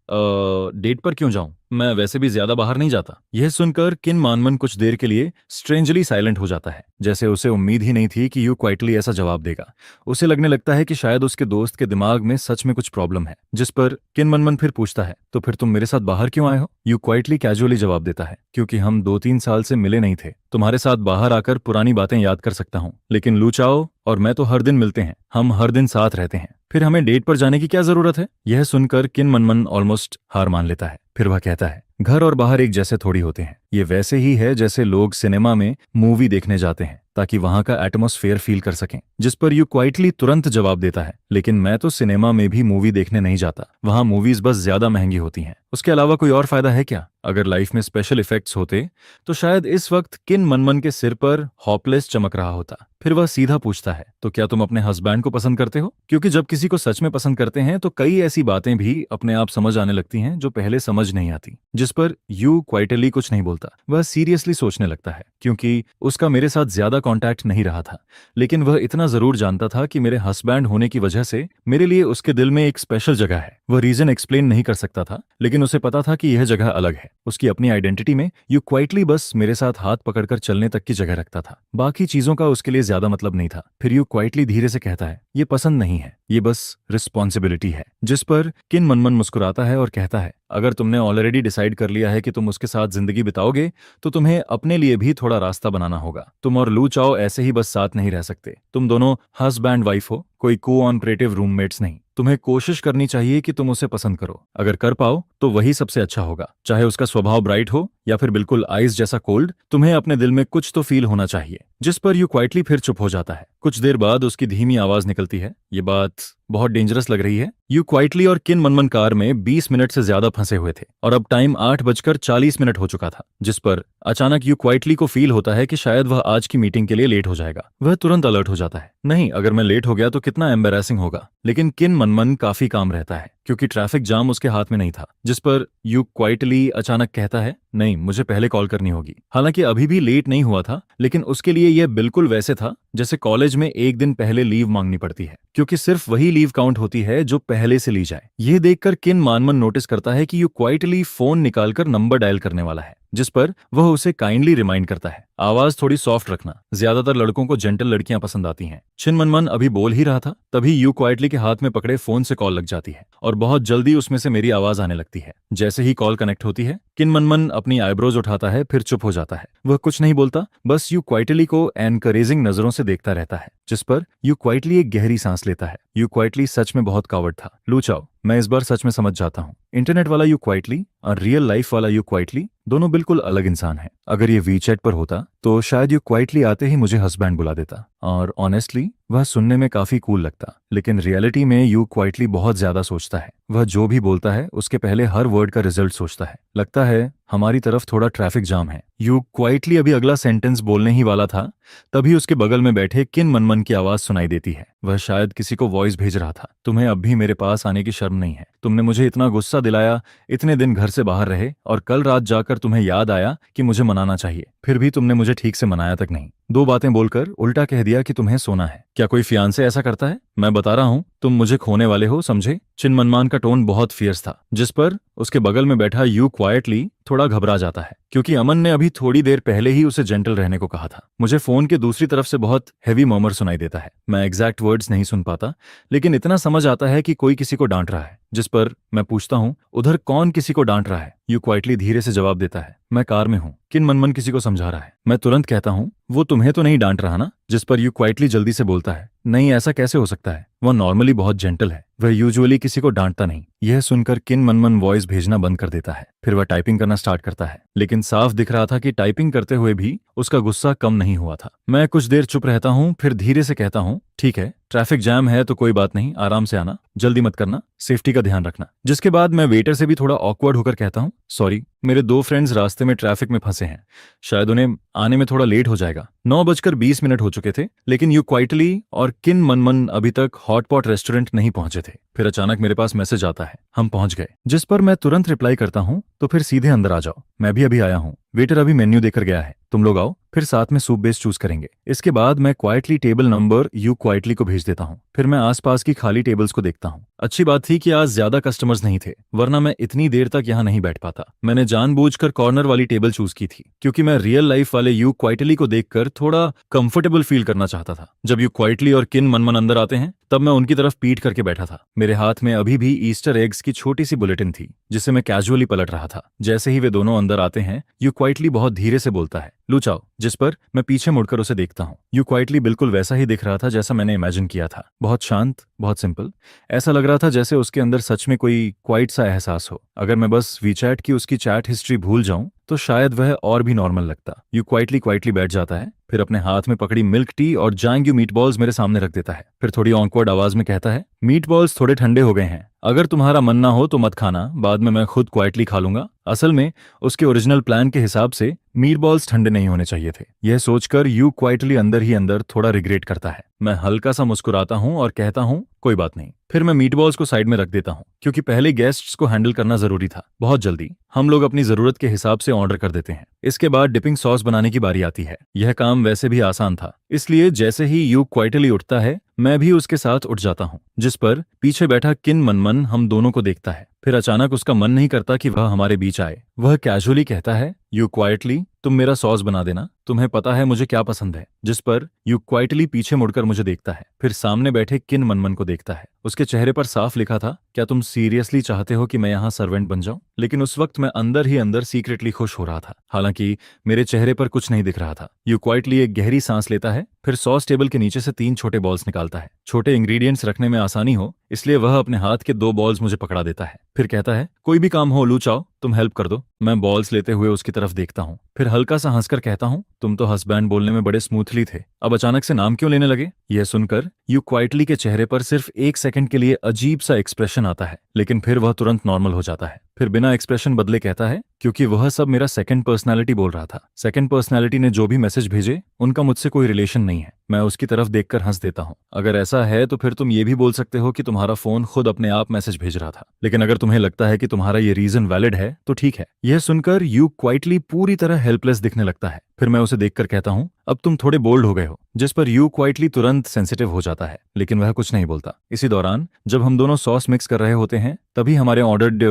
डेट पर क्यों जाऊं? मैं वैसे भी ज्यादा बाहर नहीं जाता। यह सुनकर किन मनमन कुछ देर के लिए स्ट्रेंजली साइलेंट हो जाता है, जैसे उसे उम्मीद ही नहीं थी कि यू क्वाइटली ऐसा जवाब देगा। उसे लगने लगता है कि शायद उसके दोस्त के दिमाग में सच में कुछ प्रॉब्लम है। जिस पर किन मनमन फिर पूछता है, तो फिर तुम मेरे साथ बाहर क्यों आए हो? यू क्वाइटली कैजुअली जवाब देता है, क्योंकि हम 2-3 साल से मिले नहीं थे। तुम्हारे साथ बाहर आकर पुरानी बातें याद कर सकता हूँ, लेकिन लू चाओ और मैं तो हर दिन मिलते हैं, हम हर दिन साथ रहते हैं, फिर हमें डेट पर जाने की क्या जरूरत है? यह सुनकर किन मनमन ऑलमोस्ट हार मान लेता है। फिर वह कहता है, घर और बाहर एक जैसे थोड़ी होते हैं। ये वैसे ही है जैसे लोग सिनेमा में मूवी देखने जाते हैं ताकि वहां का एटमॉस्फेयर फील कर सकें। जिस पर यू क्वाइटली तुरंत जवाब देता है, लेकिन मैं तो सिनेमा में भी मूवी देखने नहीं जाता, वहां मूवीज बस ज्यादा महंगी होती हैं। उसके अलावा कोई और फायदा है क्या? अगर लाइफ में स्पेशल इफेक्ट्स होते तो शायद इस वक्त किन मनमन के सिर पर हॉपलेस चमक रहा होता। फिर वह सीधा पूछता है, तो क्या तुम अपने हस्बैंड को पसंद करते हो? क्योंकि जब किसी को सच में पसंद करते हैं तो कई ऐसी बातें भी अपने आप समझ आने लगती हैं जो पहले समझ नहीं आती। जिस पर यू क्वाइटली कुछ नहीं बोलता, वह सीरियसली सोचने लगता है, क्योंकि उसका मेरे साथ ज्यादा कांटेक्ट नहीं रहा था, लेकिन वह इतना जरूर जानता था कि मेरे हस्बैंड होने की वजह से मेरे लिए उसके दिल में एक स्पेशल जगह है। वह रीजन एक्सप्लेन नहीं कर सकता था, लेकिन उसे पता था कि यह जगह अलग है। उसकी अपनी आइडेंटिटी में यू क्वाइटली बस मेरे साथ हाथ पकड़कर चलने तक की जगह रखता था, बाकी चीजों का उसके लिए ज्यादा मतलब नहीं था। फिर यू क्वाइटली धीरे से कहता है, ये पसंद नहीं है, ये बस रिस्पॉन्सिबिलिटी है। जिस पर किन मनमन मुस्कुराता है और कहता है, अगर तुमने ऑलरेडी डिसाइड कर लिया है कि तुम उसके साथ जिंदगी बिताओगे तो तुम्हें अपने लिए भी थोड़ा रास्ता बनाना होगा। तुम और लू चाओ ऐसे ही बस साथ नहीं रह सकते। तुम दोनों हस्बैंड वाइफ हो, कोई को-ऑपरेटिव रूममेट्स नहीं। तुम्हें कोशिश करनी चाहिए कि तुम उसे पसंद करो। अगर कर पाओ तो वही सबसे अच्छा होगा, चाहे उसका स्वभाव ब्राइट हो या फिर बिल्कुल आइस जैसा कोल्ड। तुम्हें अपने दिल में कुछ तो फील होना चाहिए। जिस पर यू क्वाइटली फिर चुप हो जाता है। कुछ देर बाद उसकी धीमी आवाज निकलती है, ये बात बहुत डेंजरस लग रही है। यू क्वाइटली और किन मनमन कार में 20 मिनट से ज्यादा फंसे हुए थे और अब टाइम 8:40 हो चुका था। जिस पर अचानक यू क्वाइटली को फील होता है कि शायद वह आज की मीटिंग के लिए लेट हो जाएगा। वह तुरंत अलर्ट हो जाता है, नहीं, अगर मैं लेट हो गया तो कितना एम्बैरेसिंग होगा। लेकिन किन मनमन काफी काम रहता है, क्योंकि ट्रैफिक जाम उसके हाथ में नहीं था। जिस पर यू क्वाइटली अचानक कहता है, नहीं, मुझे पहले कॉल करनी होगी। हालांकि अभी भी लेट नहीं हुआ था, लेकिन उसके लिए यह बिल्कुल वैसे था जैसे कॉलेज में एक दिन पहले लीव मांगनी पड़ती है, क्योंकि सिर्फ वही लीव काउंट होती है जो पहले से ली जाए। यह देखकर किन मनमन नोटिस करता है कि यू क्वाइटली फोन निकालकर नंबर डायल करने वाला है, जिस पर वह उसे काइंडली रिमाइंड करता है, आवाज थोड़ी सॉफ्ट रखना, ज्यादातर लड़कों को जेंटल लड़कियां पसंद आती हैं। चिन मनमन अभी बोल ही रहा था, तभी यू क्वाइटली के हाथ में पकड़े फोन से कॉल लग जाती है और बहुत जल्दी उसमें से मेरी आवाज आने लगती है। जैसे ही कॉल कनेक्ट होती है, किन मनमन अपनी आईब्रोज उठाता है, फिर चुप हो जाता है। वह कुछ नहीं बोलता, बस यू क्वाइटली को एनकरेजिंग नजरों से देखता रहता है। जिस पर यू क्वाइटली एक गहरी सांस लेता है। यू क्वाइटली सच में बहुत कावड़ था। लू चाओ, मैं इस बार सच में समझ जाता हूँ, इंटरनेट वाला यू क्वाइटली और रियल लाइफ वाला यू क्वाइटली दोनों बिल्कुल अलग इंसान हैं। अगर ये वीचैट पर होता तो शायद यू क्वाइटली आते ही मुझे हस्बैंड बुला देता, और ऑनेस्टली वह सुनने में काफी कूल लगता, लेकिन रियलिटी में यू क्वाइटली बहुत ज्यादा सोचता है। वह जो भी बोलता है उसके पहले हर वर्ड का रिजल्ट सोचता है। लगता है हमारी तरफ थोड़ा ट्रैफिक जाम है। यू क्वाइटली अभी अगला सेंटेंस बोलने ही वाला था, तभी उसके बगल में बैठे किन मनमन की आवाज सुनाई देती है। वह शायद किसी को वॉइस भेज रहा था, तुम्हें अब भी मेरे पास आने की शर्म नहीं है? तुमने मुझे इतना गुस्सा दिलाया, इतने दिन घर से बाहर रहे, और कल रात जाकर तुम्हें याद आया कि मुझे मनाना चाहिए, फिर भी तुमने मुझे ठीक से मनाया तक नहीं। दो बातें बोलकर उल्टा कह दिया कि तुम्हें सोना है। क्या कोई फियांसे ऐसा करता है? मैं बता रहा हूं, तुम मुझे खोने वाले हो, समझे? चिन मनमान का टोन बहुत फियर्स था, जिस पर उसके बगल में बैठा यू क्वाइटली थोड़ा घबरा जाता है, क्योंकि अमन ने अभी थोड़ी देर पहले ही उसे जेंटल रहने को कहा था। मुझे फोन के दूसरी तरफ से बहुत हैवी मर्मर सुनाई देता है। मैं एग्जैक्ट वर्ड्स नहीं सुन पाता, लेकिन इतना समझ आता है कि कोई किसी को डांट रहा है, जिस पर मैं पूछता हूं, उधर कौन किसी को डांट रहा है? यू क्वाइटली धीरे से जवाब देता है, मैं कार में हूं, किन मनमन किसी को समझा रहा है। मैं तुरंत कहता हूं, वो तुम्हें तो नहीं डांट रहा ना? जिस पर यू क्वाइटली जल्दी से बोलता है, नहीं, ऐसा कैसे हो सकता है? वह नॉर्मली बहुत जेंटल है, वह यूजुअली किसी को डांटता नहीं। यह सुनकर किन मनमन वॉइस भेजना बंद कर देता है। फिर वह टाइपिंग करना स्टार्ट करता है, लेकिन साफ दिख रहा था कि टाइपिंग करते हुए भी उसका गुस्सा कम नहीं हुआ था। मैं कुछ देर चुप रहता हूं, फिर धीरे से कहता हूं, ठीक है, ट्रैफिक जैम है तो कोई बात नहीं, आराम से आना, जल्दी मत करना, सेफ्टी का ध्यान रखना। जिसके बाद मैं वेटर से भी थोड़ा ऑकवर्ड होकर कहता हूं, सॉरी, मेरे दो फ्रेंड्स रास्ते में ट्रैफिक में फंसे हैं, शायद उन्हें आने में थोड़ा लेट हो जाएगा। 9:20 हो चुके थे, लेकिन यू क्वाइटली और किन मनमन अभी तक हॉटपॉट रेस्टोरेंट नहीं पहुंचे थे। फिर अचानक मेरे पास मैसेज आता है, हम पहुंच गए। जिस पर मैं तुरंत रिप्लाई करता हूं, तो फिर सीधे अंदर आ जाओ, मैं भी अभी आया हूं, वेटर अभी मेन्यू देकर गया है, तुम लोग आओ, फिर साथ में सूप बेस चूज करेंगे। इसके बाद मैं quietly table number you quietly को भेज देता हूँ। फिर मैं आसपास की खाली टेबल्स को देखता हूँ। अच्छी बात थी कि आज ज्यादा कस्टमर्स नहीं थे, वरना मैं इतनी देर तक यहाँ नहीं बैठ पाता। मैंने जानबूझकर कॉर्नर वाली टेबल चूज की थी, क्योंकि मैं रियल लाइफ वाले यू क्वाइटली को देखकर थोड़ा कंफर्टेबल फील करना चाहता था। जब यू क्वाइटली और किन मनमन अंदर आते हैं, तब मैं उनकी तरफ पीठ करके बैठा था। मेरे हाथ में अभी भी ईस्टर एग्स की छोटी सी बुलेटिन थी, जिसे मैं कैजुअली पलट रहा था। जैसे ही वे दोनों अंदर आते हैं, यू क्वाइटली बहुत धीरे से बोलता है, लूचाओ। जिस पर मैं पीछे मुड़कर उसे देखता हूँ। यू क्वाइटली बिल्कुल वैसा ही दिख रहा था जैसा मैंने इमेजिन किया था, बहुत शांत, बहुत सिंपल। ऐसा लग रहा था जैसे उसके अंदर सच में कोई क्वाइट सा एहसास हो। अगर मैं बस वीचैट की उसकी चैट हिस्ट्री भूल जाऊं तो शायद वह और भी नॉर्मल लगता। यू क्वाइटली बैठ जाता है, फिर अपने हाथ में पकड़ी मिल्क टी और जांग्यू मीट बॉल्स मेरे सामने रख देता है। फिर थोड़ी ऑकवर्ड आवाज में कहता है, मीट बॉल्स थोड़े ठंडे हो गए हैं, अगर तुम्हारा मन ना हो तो मत खाना, बाद में मैं खुद क्वाइटली खा लूंगा। असल में उसके ओरिजिनल प्लान के हिसाब से मीट बॉल्स ठंडे नहीं होने चाहिए थे। यह सोचकर यू क्वाइटली अंदर ही अंदर थोड़ा रिग्रेट करता है। मैं हल्का सा मुस्कुराता हूं और कहता हूं, कोई बात नहीं। फिर मैं मीट बॉल्स को साइड में रख देता हूं, क्योंकि पहले गेस्ट्स को हैंडल करना जरूरी था। बहुत जल्दी हम लोग अपनी जरूरत के हिसाब से ऑर्डर कर देते हैं। इसके बाद डिपिंग सॉस बनाने की बारी आती है। यह काम वैसे भी आसान था, इसलिए जैसे ही यू क्वाइटली उठता है, मैं भी उसके साथ उठ जाता हूँ। जिस पर पीछे बैठा किन मनमन हम दोनों को देखता है। फिर अचानक उसका मन नहीं करता कि वह हमारे बीच आए। वह कैजुअली कहता है, यू क्वाइटली, तुम मेरा सॉस बना देना, तुम्हें पता है मुझे क्या पसंद है। जिस पर यू क्वाइटली पीछे मुड़कर मुझे देखता है, फिर सामने बैठे किन मनमन को देखता है। उसके चेहरे पर साफ लिखा था, क्या तुम सीरियसली चाहते हो कि मैं यहाँ सर्वेंट बन जाऊं? लेकिन उस वक्त मैं अंदर ही अंदर सीक्रेटली खुश हो रहा था, हालांकि मेरे चेहरे पर कुछ नहीं दिख रहा था। यू क्वाइटली एक गहरी सांस लेता है, फिर सॉस टेबल के नीचे से 3 छोटे बॉल्स निकालता है। छोटे इंग्रेडिएंट्स रखने में आसानी हो, इसलिए वह अपने हाथ के 2 बॉल्स मुझे पकड़ा देता है। फिर कहता है, कोई भी काम हो लूचाओ, तुम हेल्प कर दो। मैं बॉल्स लेते हुए उसकी तरफ देखता हूँ, फिर हल्का सा हंसकर कहता हूँ, तुम तो हस्बैंड बोलने में बड़े स्मूथली थे, अब अचानक से नाम क्यों लेने लगे? यह सुनकर यू क्वाइटली के चेहरे पर सिर्फ 1 सेकंड के लिए अजीब सा एक्सप्रेशन आता है, लेकिन फिर वह तुरंत नॉर्मल हो जाता है। फिर बिना एक्सप्रेशन बदले कहता है, क्योंकि वह सब मेरा सेकंड पर्सनालिटी बोल रहा था। सेकंड पर्सनालिटी ने जो भी मैसेज भेजे, उनका मुझसे कोई रिलेशन नहीं है। मैं उसकी तरफ देखकर हंस देता हूँ। अगर ऐसा है तो फिर तुम ये भी बोल सकते हो कि तुम्हारा फोन खुद अपने आप मैसेज भेज रहा था, लेकिन अगर तुम्हें लगता है कि तुम्हारा ये रीजन वैलिड है तो ठीक है। यह सुनकर यू क्वाइटली पूरी तरह हेल्पलेस दिखने लगता है। फिर मैं उसे देखकर कहता हूँ, अब तुम थोड़े बोल्ड हो गए हो। जिस पर यू क्वाइटली तुरंत सेंसिटिव हो जाता है, लेकिन वह कुछ नहीं बोलता। इसी दौरान जब हम दोनों सॉस मिक्स कर रहे होते हैं, तभी हमारे ऑर्डर्ड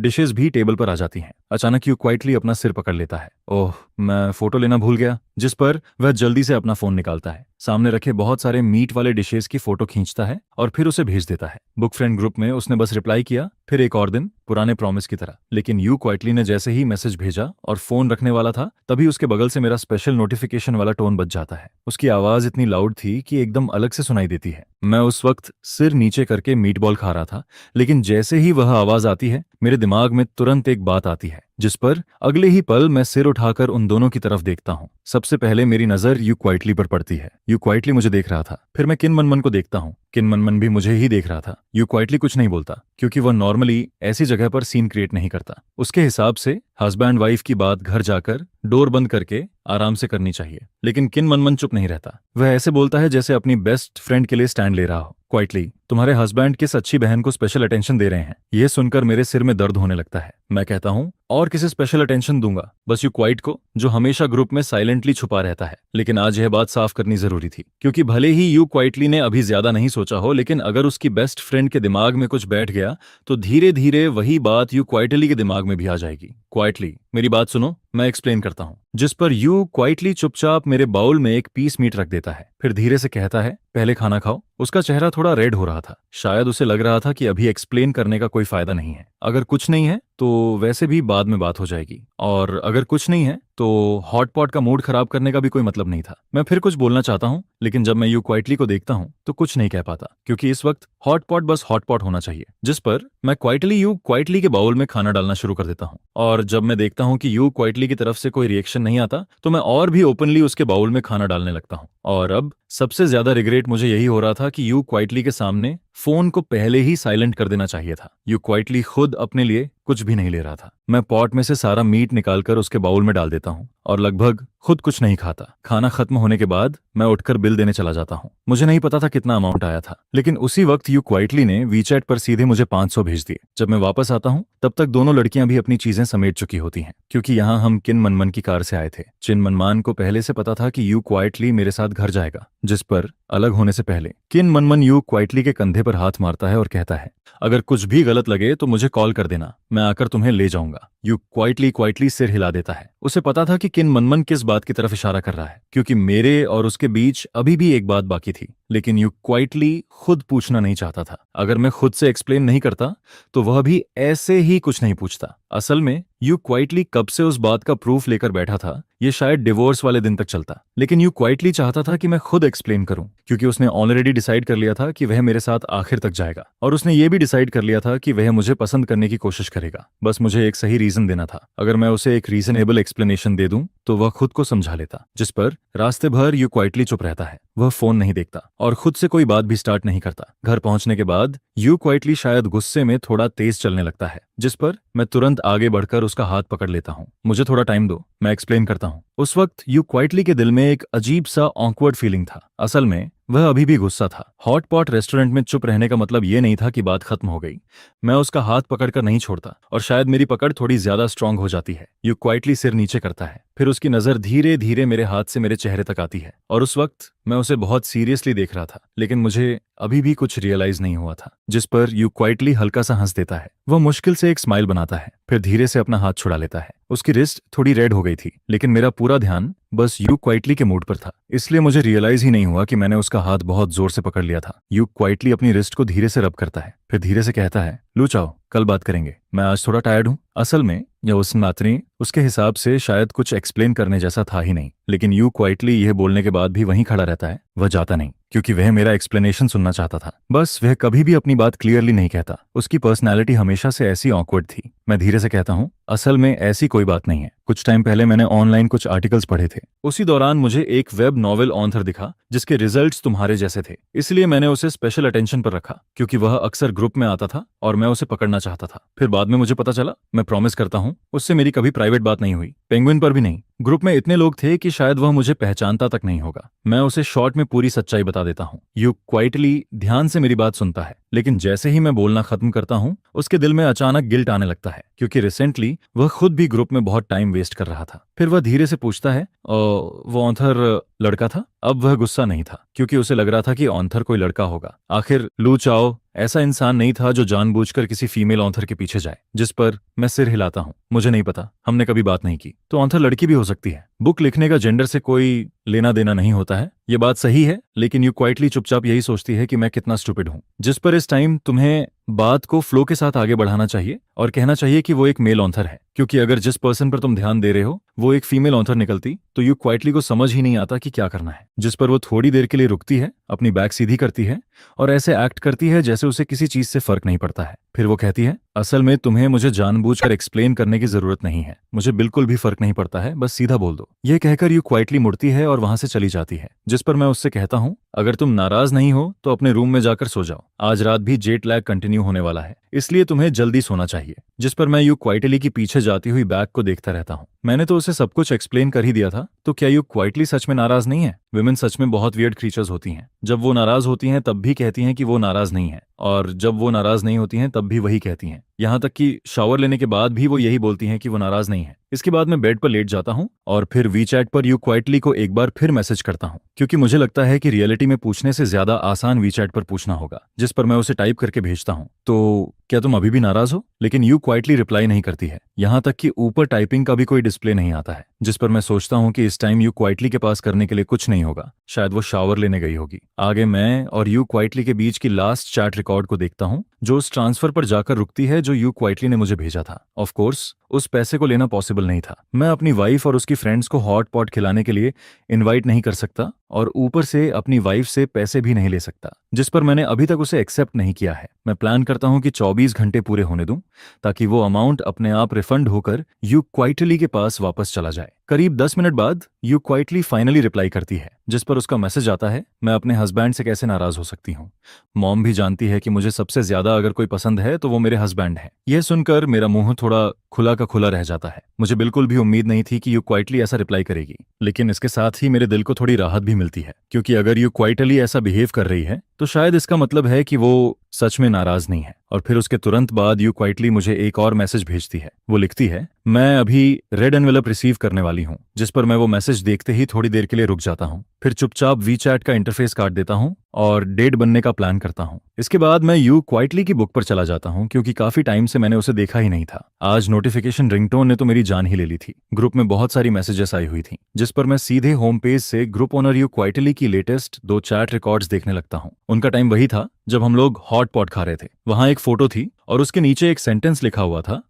डिशेस भी टेबल पर आ जाती हैं। अचानक यू क्वाइटली अपना सिर पकड़ लेता है, ओह, मैं फोटो लेना भूल गया। जिस पर वह जल्दी से अपना फोन निकालता है, सामने रखे बहुत सारे मीट वाले डिशेस की फोटो खींचता है और फिर उसे भेज देता है। बुक फ्रेंड ग्रुप में उसने बस रिप्लाई किया, फिर एक और दिन, पुराने प्रॉमिस की तरह। लेकिन यू क्वाइटली ने जैसे ही मैसेज भेजा और फोन रखने वाला था, तभी उसके बगल से मेरा स्पेशल नोटिफिकेशन वाला टोन बज जाता है। उसकी आवाज इतनी लाउड थी कि एकदम अलग से सुनाई देती है। मैं उस वक्त सिर नीचे करके मीट बॉल खा रहा था, लेकिन जैसे ही वह आवाज आती है, मेरे दिमाग में तुरंत एक बात आती है, जिस पर अगले ही पल मैं सिर उठाकर उन दोनों की तरफ देखता हूँ। सबसे पहले मेरी नजर यू क्वाइटली पर पड़ती है। यू क्वाइटली मुझे देख रहा था। फिर मैं किन मनमन को देखता हूँ। किन मनमन भी मुझे ही देख रहा था। यू क्वाइटली कुछ नहीं बोलता, क्योंकि वह नॉर्मली ऐसी जगह पर सीन क्रिएट नहीं करता। उसके हिसाब से हस्बैंड वाइफ की बात घर जाकर डोर बंद करके आराम से करनी चाहिए। लेकिन किन मनमन चुप नहीं रहता। वह ऐसे बोलता है जैसे अपनी बेस्ट फ्रेंड के लिए स्टैंड ले रहा हो। क्वाइटली, तुम्हारे हस्बैंड किस अच्छी बहन को स्पेशल अटेंशन दे रहे हैं। यह सुनकर मेरे सिर में दर्द होने लगता है। मैं कहता हूँ, और किसे स्पेशल अटेंशन दूंगा, बस यू क्वाइट को, जो हमेशा ग्रुप में साइलेंटली छुपा रहता है। लेकिन आज यह बात साफ करनी जरूरी थी, क्योंकि भले ही यू क्वाइटली ने अभी ज्यादा नहीं सोचा हो, लेकिन अगर उसकी बेस्ट फ्रेंड के दिमाग में कुछ बैठ गया तो धीरे धीरे वही बात यू क्वाइटली के दिमाग में भी आ जाएगी। क्वाइटली, मेरी बात सुनो, मैं एक्सप्लेन करता हूँ। जिस पर यू क्वाइटली चुपचाप मेरे बाउल में एक पीस मीट रख देता है। फिर धीरे से कहता है, पहले खाना खाओ। उसका चेहरा थोड़ा रेड हो रहा था। शायद उसे लग रहा था कि अभी एक्सप्लेन करने का कोई फायदा नहीं है। अगर कुछ नहीं है तो वैसे भी बाद में बात हो जाएगी, और अगर कुछ नहीं है तो हॉट पॉट का मूड खराब करने का भी कोई मतलब नहीं था। मैं फिर कुछ बोलना चाहता हूँ, लेकिन जब मैं यू क्वाइटली को देखता हूँ तो कुछ नहीं कह पाता, क्योंकि इस वक्त हॉट पॉट बस हॉट पॉट होना चाहिए। जिस पर मैं क्वाइटली यू क्वाइटली के बाउल में खाना डालना शुरू कर देता हूँ, और जब मैं देखता हूँ कि यू क्वाइटली की तरफ से कोई रिएक्शन नहीं आता तो मैं और भी ओपनली उसके बाउल में खाना डालने लगता हूँ। और अब सबसे ज्यादा रिग्रेट मुझे यही हो रहा था कि यू क्वाइटली के सामने फोन को पहले ही साइलेंट कर देना चाहिए था। यू क्वाइटली खुद अपने लिए कुछ भी नहीं ले रहा था। मैं पॉट में से सारा मीट निकालकर उसके बाउल में डाल देता हूँ और लगभग खुद कुछ नहीं खाता। खाना खत्म होने के बाद मैं उठकर बिल देने चला जाता हूँ। मुझे नहीं पता था कितना अमाउंट आया था, लेकिन उसी वक्त यू क्वाइटली ने वीचैट पर सीधे मुझे 500 भेज दिए। जब मैं वापस आता हूँ तब तक दोनों लड़कियां भी अपनी चीजें समेट चुकी होती हैं, क्योंकि यहाँ हम किन मनमन की कार से आए थे। चिन मनमान को पहले से पता था कि यू क्वाइटली मेरे साथ घर जाएगा। जिस पर अलग होने से पहले किन मनमन यू क्वाइटली के कंधे पर हाथ मारता है और कहता है, अगर कुछ भी गलत लगे तो मुझे कॉल कर देना, मैं आकर तुम्हें ले जाऊंगा। यू क्वाइटली सिर हिला देता है। उसे पता था कि किन मनमन किस बात की तरफ इशारा कर रहा है, क्योंकि मेरे और उसके बीच अभी भी एक बात बाकी थी। लेकिन यू क्वाइटली खुद पूछना नहीं चाहता था। अगर मैं खुद से एक्सप्लेन नहीं करता तो वह भी ऐसे ही कुछ नहीं पूछता। असल में यू क्वाइटली कब से उस बात का प्रूफ लेकर बैठा था, ये शायद डिवोर्स वाले दिन तक चलता। लेकिन यू क्वाइटली चाहता था कि मैं खुद एक्सप्लेन करूं, क्योंकि उसने ऑलरेडी डिसाइड कर लिया था कि वह मेरे साथ आखिर तक जाएगा, और उसने ये भी डिसाइड कर लिया था कि वह मुझे पसंद करने की कोशिश करेगा। बस मुझे एक सही रीजन देना था। अगर मैं उसे एक रीजनेबल एक्सप्लेनेशन दे दूं तो वह खुद को समझा लेता। जिस पर रास्ते भर यू क्वाइटली चुप रहता है। वह फोन नहीं देखता और खुद से कोई बात भी स्टार्ट नहीं करता। घर पहुंचने के बाद यू क्वाइटली शायद गुस्से में थोड़ा तेज चलने लगता है, जिस पर मैं तुरंत आगे बढ़कर उसका हाथ पकड़ लेता हूँ। मुझे थोड़ा टाइम दो, मैं एक्सप्लेन करता हूँ। उस वक्त यू क्वाइटली के दिल में एक अजीब सा ऑकवर्ड फीलिंग था। असल में वह अभी भी गुस्सा था। हॉट पॉट रेस्टोरेंट में चुप रहने का मतलब ये नहीं था कि बात खत्म हो गई। मैं उसका हाथ पकड़कर नहीं छोड़ता, और शायद मेरी पकड़ थोड़ी ज्यादा स्ट्रांग हो जाती है। यू क्वाइटली सिर नीचे करता है, फिर उसकी नजर धीरे धीरे मेरे हाथ से मेरे चेहरे तक आती है, और उस वक्त मैं उसे बहुत सीरियसली देख रहा था, लेकिन मुझे अभी भी कुछ रियलाइज नहीं हुआ था। जिस पर यू क्वाइटली हल्का सा हंस देता है। वह मुश्किल से एक स्माइल बनाता है, फिर धीरे से अपना हाथ छुड़ा लेता है। उसकी रिस्ट थोड़ी रेड हो गई थी, लेकिन मेरा पूरा ध्यान बस यू क्वाइटली के मूड पर था, इसलिए मुझे रियलाइज ही नहीं हुआ कि मैंने उसका हाथ बहुत जोर से पकड़ लिया था। यू क्वाइटली अपनी रिस्ट को धीरे से रब करता है, फिर धीरे से कहता है, लो चाओ, कल बात करेंगे, मैं आज थोड़ा टायर्ड हूँ। असल में यह उस नातनी उसके हिसाब से शायद कुछ एक्सप्लेन करने जैसा था ही नहीं, लेकिन यू क्वाइटली यह बोलने के बाद भी वहीं खड़ा रहता है। वह जाता नहीं, क्योंकि वह मेरा एक्सप्लेनेशन सुनना चाहता था। बस वह कभी भी अपनी बात क्लियरली नहीं कहता। उसकी पर्सनैलिटी हमेशा से ऐसी ऑकवर्ड थी। मैं धीरे से कहता हूँ, असल में ऐसी कोई बात नहीं है। कुछ टाइम पहले मैंने ऑनलाइन कुछ आर्टिकल्स पढ़े थे। उसी दौरान मुझे एक वेब नॉवेल ऑथर दिखा जिसके रिजल्ट्स तुम्हारे जैसे थे, इसलिए मैंने उसे स्पेशल अटेंशन पर रखा, क्योंकि वह अक्सर ग्रुप में आता था और मैं उसे पकड़ना चाहता था। फिर बाद में मुझे पता चला, मैं प्रॉमिस करता हूँ, उससे मेरी कभी प्राइवेट बात नहीं हुई, पेंगुइन पर भी नहीं। ग्रुप में इतने लोग थे कि शायद वह मुझे पहचानता तक नहीं होगा। मैं उसे शॉर्ट में पूरी सच्चाई बता देता हूँ। यू क्वाइटली ध्यान से मेरी बात सुनता है, लेकिन जैसे ही मैं बोलना खत्म करता हूँ उसके दिल में अचानक गिल्ट आने लगता है, क्योंकि रिसेंटली वह खुद भी ग्रुप में बहुत टाइम वेस्ट कर रहा था। फिर वह धीरे से पूछता है, वो ऑथर लड़का था? अब वह गुस्सा नहीं था, क्योंकि उसे लग रहा था कि ऑथर कोई लड़का होगा। आखिर लू चाओ ऐसा इंसान नहीं था जो जानबूझकर किसी फीमेल ऑथर के पीछे जाए। जिस पर मैं सिर हिलाता हूँ, मुझे नहीं पता, हमने कभी बात नहीं की। तो ऑथर लड़की भी हो सकती है। बुक लिखने का जेंडर से कोई लेना देना नहीं होता है, ये बात सही है, लेकिन यू क्वाइटली चुपचाप यही सोचती है कि मैं कितना स्टूपिड हूँ। जिस पर इस टाइम तुम्हें बात को फ्लो के साथ आगे बढ़ाना चाहिए और कहना चाहिए कि वो एक मेल ऑथर है, क्योंकि अगर जिस पर्सन पर तुम ध्यान दे रहे हो वो एक फीमेल ऑथर निकलती तो यू क्वाइटली को समझ ही नहीं आता कि क्या करना है, जिस पर वो थोड़ी देर के लिए रुकती है, अपनी बैग सीधी करती है और ऐसे एक्ट करती है जैसे उसे किसी चीज से फर्क नहीं पड़ता है। फिर वो कहती है, असल में तुम्हें मुझे जानबूझकर एक्सप्लेन करने की जरूरत नहीं है, मुझे बिल्कुल भी फर्क नहीं पड़ता है, बस सीधा बोल दो। ये कहकर यू क्वाइटली मुड़ती है और वहां से चली जाती है, जिस पर मैं उससे कहता हूँ, अगर तुम नाराज नहीं हो तो अपने रूम में जाकर सो जाओ, आज रात भी जेट लैग कंटिन्यू होने वाला है, इसलिए तुम्हें जल्दी सोना चाहिए। जिस पर मैं यू क्वाइटली की पीछे जाती हुई बैग को देखता रहता हूँ। मैंने तो उसे सब कुछ एक्सप्लेन कर ही दिया था, तो क्या यू क्वाइटली सच में नाराज नहीं है? विमेन सच में बहुत वियर्ड क्रीचर्स होती हैं। जब वो नाराज होती हैं तब भी कहती हैं कि वो नाराज नहीं है, और जब वो नाराज नहीं होती हैं तब भी वही कहती हैं। यहाँ तक कि शावर लेने के बाद भी वो यही बोलती हैं कि वो नाराज नहीं है। इसके बाद मैं बेड पर लेट जाता हूँ और फिर वीचैट पर यू क्वाइटली को एक बार फिर मैसेज करता हूँ, क्योंकि मुझे लगता है कि रियलिटी में पूछने से ज्यादा आसान वीचैट पर पूछना होगा। जिस पर मैं उसे टाइप करके भेजता हूँ, तो क्या तुम अभी भी नाराज हो? लेकिन यू क्वाइटली रिप्लाई नहीं करती है, यहाँ तक कि ऊपर टाइपिंग का भी कोई डिस्प्ले नहीं आता है। जिस पर मैं सोचता हूँ कि इस टाइम यू क्वाइटली के पास करने के लिए कुछ नहीं होगा, शायद वो शावर लेने गई होगी। आगे मैं और यू क्वाइटली के बीच की लास्ट चैट रिकॉर्ड को देखता हूँ, जो उस ट्रांसफर पर जाकर रुकती है जो यू क्वाइटली ने मुझे भेजा था। ऑफ कोर्स उस पैसे को लेना पॉसिबल नहीं था। मैं अपनी वाइफ और उसकी फ्रेंड्स को हॉट पॉट खिलाने के लिए इनवाइट नहीं कर सकता और ऊपर से अपनी वाइफ से पैसे भी नहीं ले सकता, जिस पर मैंने अभी तक उसे एक्सेप्ट नहीं किया है। मैं प्लान करता हूं कि 24 घंटे पूरे होने दूं ताकि वो अमाउंट अपने आप रिफंड होकर यू क्वाइटली के पास वापस चला जाए। करीब 10 मिनट बाद यू क्वाइटली फाइनली रिप्लाई करती है, जिस पर उसका मैसेज आता है, मैं अपने हस्बैंड से कैसे नाराज हो सकती हूँ। मॉम भी जानती है कि मुझे सबसे ज्यादा अगर कोई पसंद है तो वो मेरे हस्बैंड है। यह सुनकर मेरा मुंह थोड़ा खुला का खुला रह जाता है। मुझे बिल्कुल भी उम्मीद नहीं थी कि यू क्वाइटली ऐसा रिप्लाई करेगी, लेकिन इसके साथ ही मेरे दिल को थोड़ी राहत भी मिलती है, क्योंकि अगर यू क्वाइटली ऐसा बिहेव कर रही है तो शायद इसका मतलब है कि वो सच में नाराज नहीं है। और फिर उसके तुरंत बाद यू क्वाइटली मुझे एक और मैसेज भेजती है। वो लिखती है, मैं अभी रेड एनवेलप रिसीव करने वाली हूँ, जिस पर मैं वो मैसेज देखते ही थोड़ी देर के लिए रुक जाता हूँ। फिर चुपचाप वीचैट का इंटरफेस काट देता हूँ और डेट बनने का प्लान करता हूँ। इसके बाद मैं यू क्वाइटली की बुक पर चला जाता हूँ, क्योंकि काफी टाइम से मैंने उसे देखा ही नहीं था। आज नोटिफिकेशन रिंगटोन ने तो मेरी जान ही ले ली थी। ग्रुप में बहुत सारी मैसेजेस आई हुई थी, जिस पर मैं सीधे होम पेज से ग्रुप ओनर यू क्वाइटली की लेटेस्ट 2 चैट रिकॉर्ड्स देखने लगता हूँ। उनका टाइम वही था जब हम लोग हॉट पॉट खा रहे थे। वहां एक फोटो थी और उसके नीचे एक सेंटेंस लिखा हुआ था,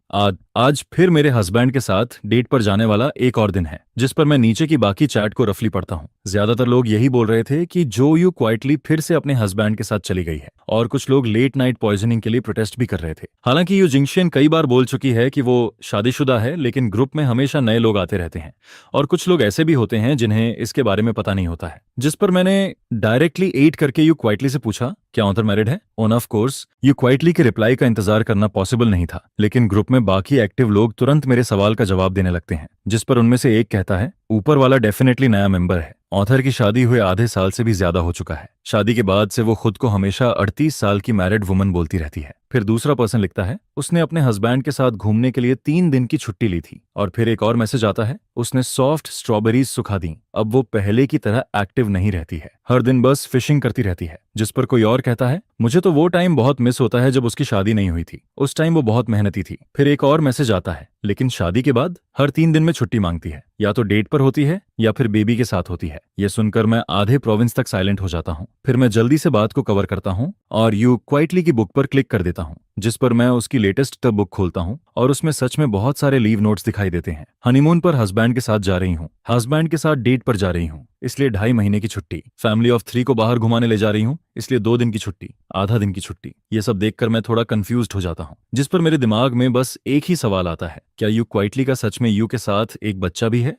आज फिर मेरे हस्बैंड के साथ डेट पर जाने वाला एक और दिन है। जिस पर मैं नीचे की बाकी चैट को रफली पढ़ता हूँ। ज्यादातर लोग यही बोल रहे थे कि जो यू क्वाइटली फिर से अपने हस्बैंड के साथ चली गई है, और कुछ लोग लेट नाइट पॉइजनिंग के लिए प्रोटेस्ट भी कर रहे थे। हालांकि यू जिंगशियन कई बार बोल चुकी है कि वो शादीशुदा है, लेकिन ग्रुप में हमेशा नए लोग आते रहते हैं और कुछ लोग ऐसे भी होते हैं जिन्हें इसके बारे में पता नहीं होता है। जिस पर मैंने डायरेक्टली एट करके यू क्वाइटली से पूछा, क्या ऑथर मैरिड है? On off course you quietly के रिप्लाई का इंतजार करना पॉसिबल नहीं था, लेकिन ग्रुप में बाकी एक्टिव लोग तुरंत मेरे सवाल का जवाब देने लगते हैं। जिस पर उनमें से एक कहता है, ऊपर वाला डेफिनेटली नया मेंबर है। ऑथर की शादी हुए आधे साल से भी ज्यादा हो चुका है। शादी के बाद से वो खुद को हमेशा 38 साल की मैरिड वुमन बोलती रहती है। फिर दूसरा पर्सन लिखता है, उसने अपने हस्बैंड के साथ घूमने के लिए 3 दिन की छुट्टी ली थी। और फिर एक और मैसेज आता है, उसने सॉफ्ट स्ट्रॉबेरीज सुखा दी, अब वो पहले की तरह एक्टिव नहीं रहती है, हर दिन बस फिशिंग करती रहती है। जिस पर कोई और कहता है, मुझे तो वो टाइम बहुत मिस होता है जब उसकी शादी नहीं हुई थी, उस टाइम वो बहुत मेहनती थी। फिर एक और मैसेज आता है, लेकिन शादी के बाद हर 3 दिन में छुट्टी मांगती है, या तो डेट पर होती है या फिर बेबी के साथ होती है। ये सुनकर मैं आधे प्रोविंस तक साइलेंट हो जाता हूँ। फिर मैं जल्दी से बात को कवर करता हूँ और यू क्वाइटली की बुक पर क्लिक कर देता हूँ, जिस पर मैं उसकी लेटेस्ट टब बुक खोलता हूँ और उसमें सच में बहुत सारे लीव नोट्स दिखाई देते हैं। हनीमून पर हस्बैंड के साथ जा रही हूँ, हस्बैंड के साथ डेट पर जा रही हूँ, इसलिए 2.5 महीने की छुट्टी, फैमिली ऑफ 3 को बाहर घुमाने ले जा रही हूँ, इसलिए 2 दिन की छुट्टी, आधा दिन की छुट्टी। ये सब देखकर मैं थोड़ा कंफ्यूज्ड हो जाता हूँ, जिस पर मेरे दिमाग में बस एक ही सवाल आता है, क्या यू क्वाइटली का सच में यू के साथ एक बच्चा भी है?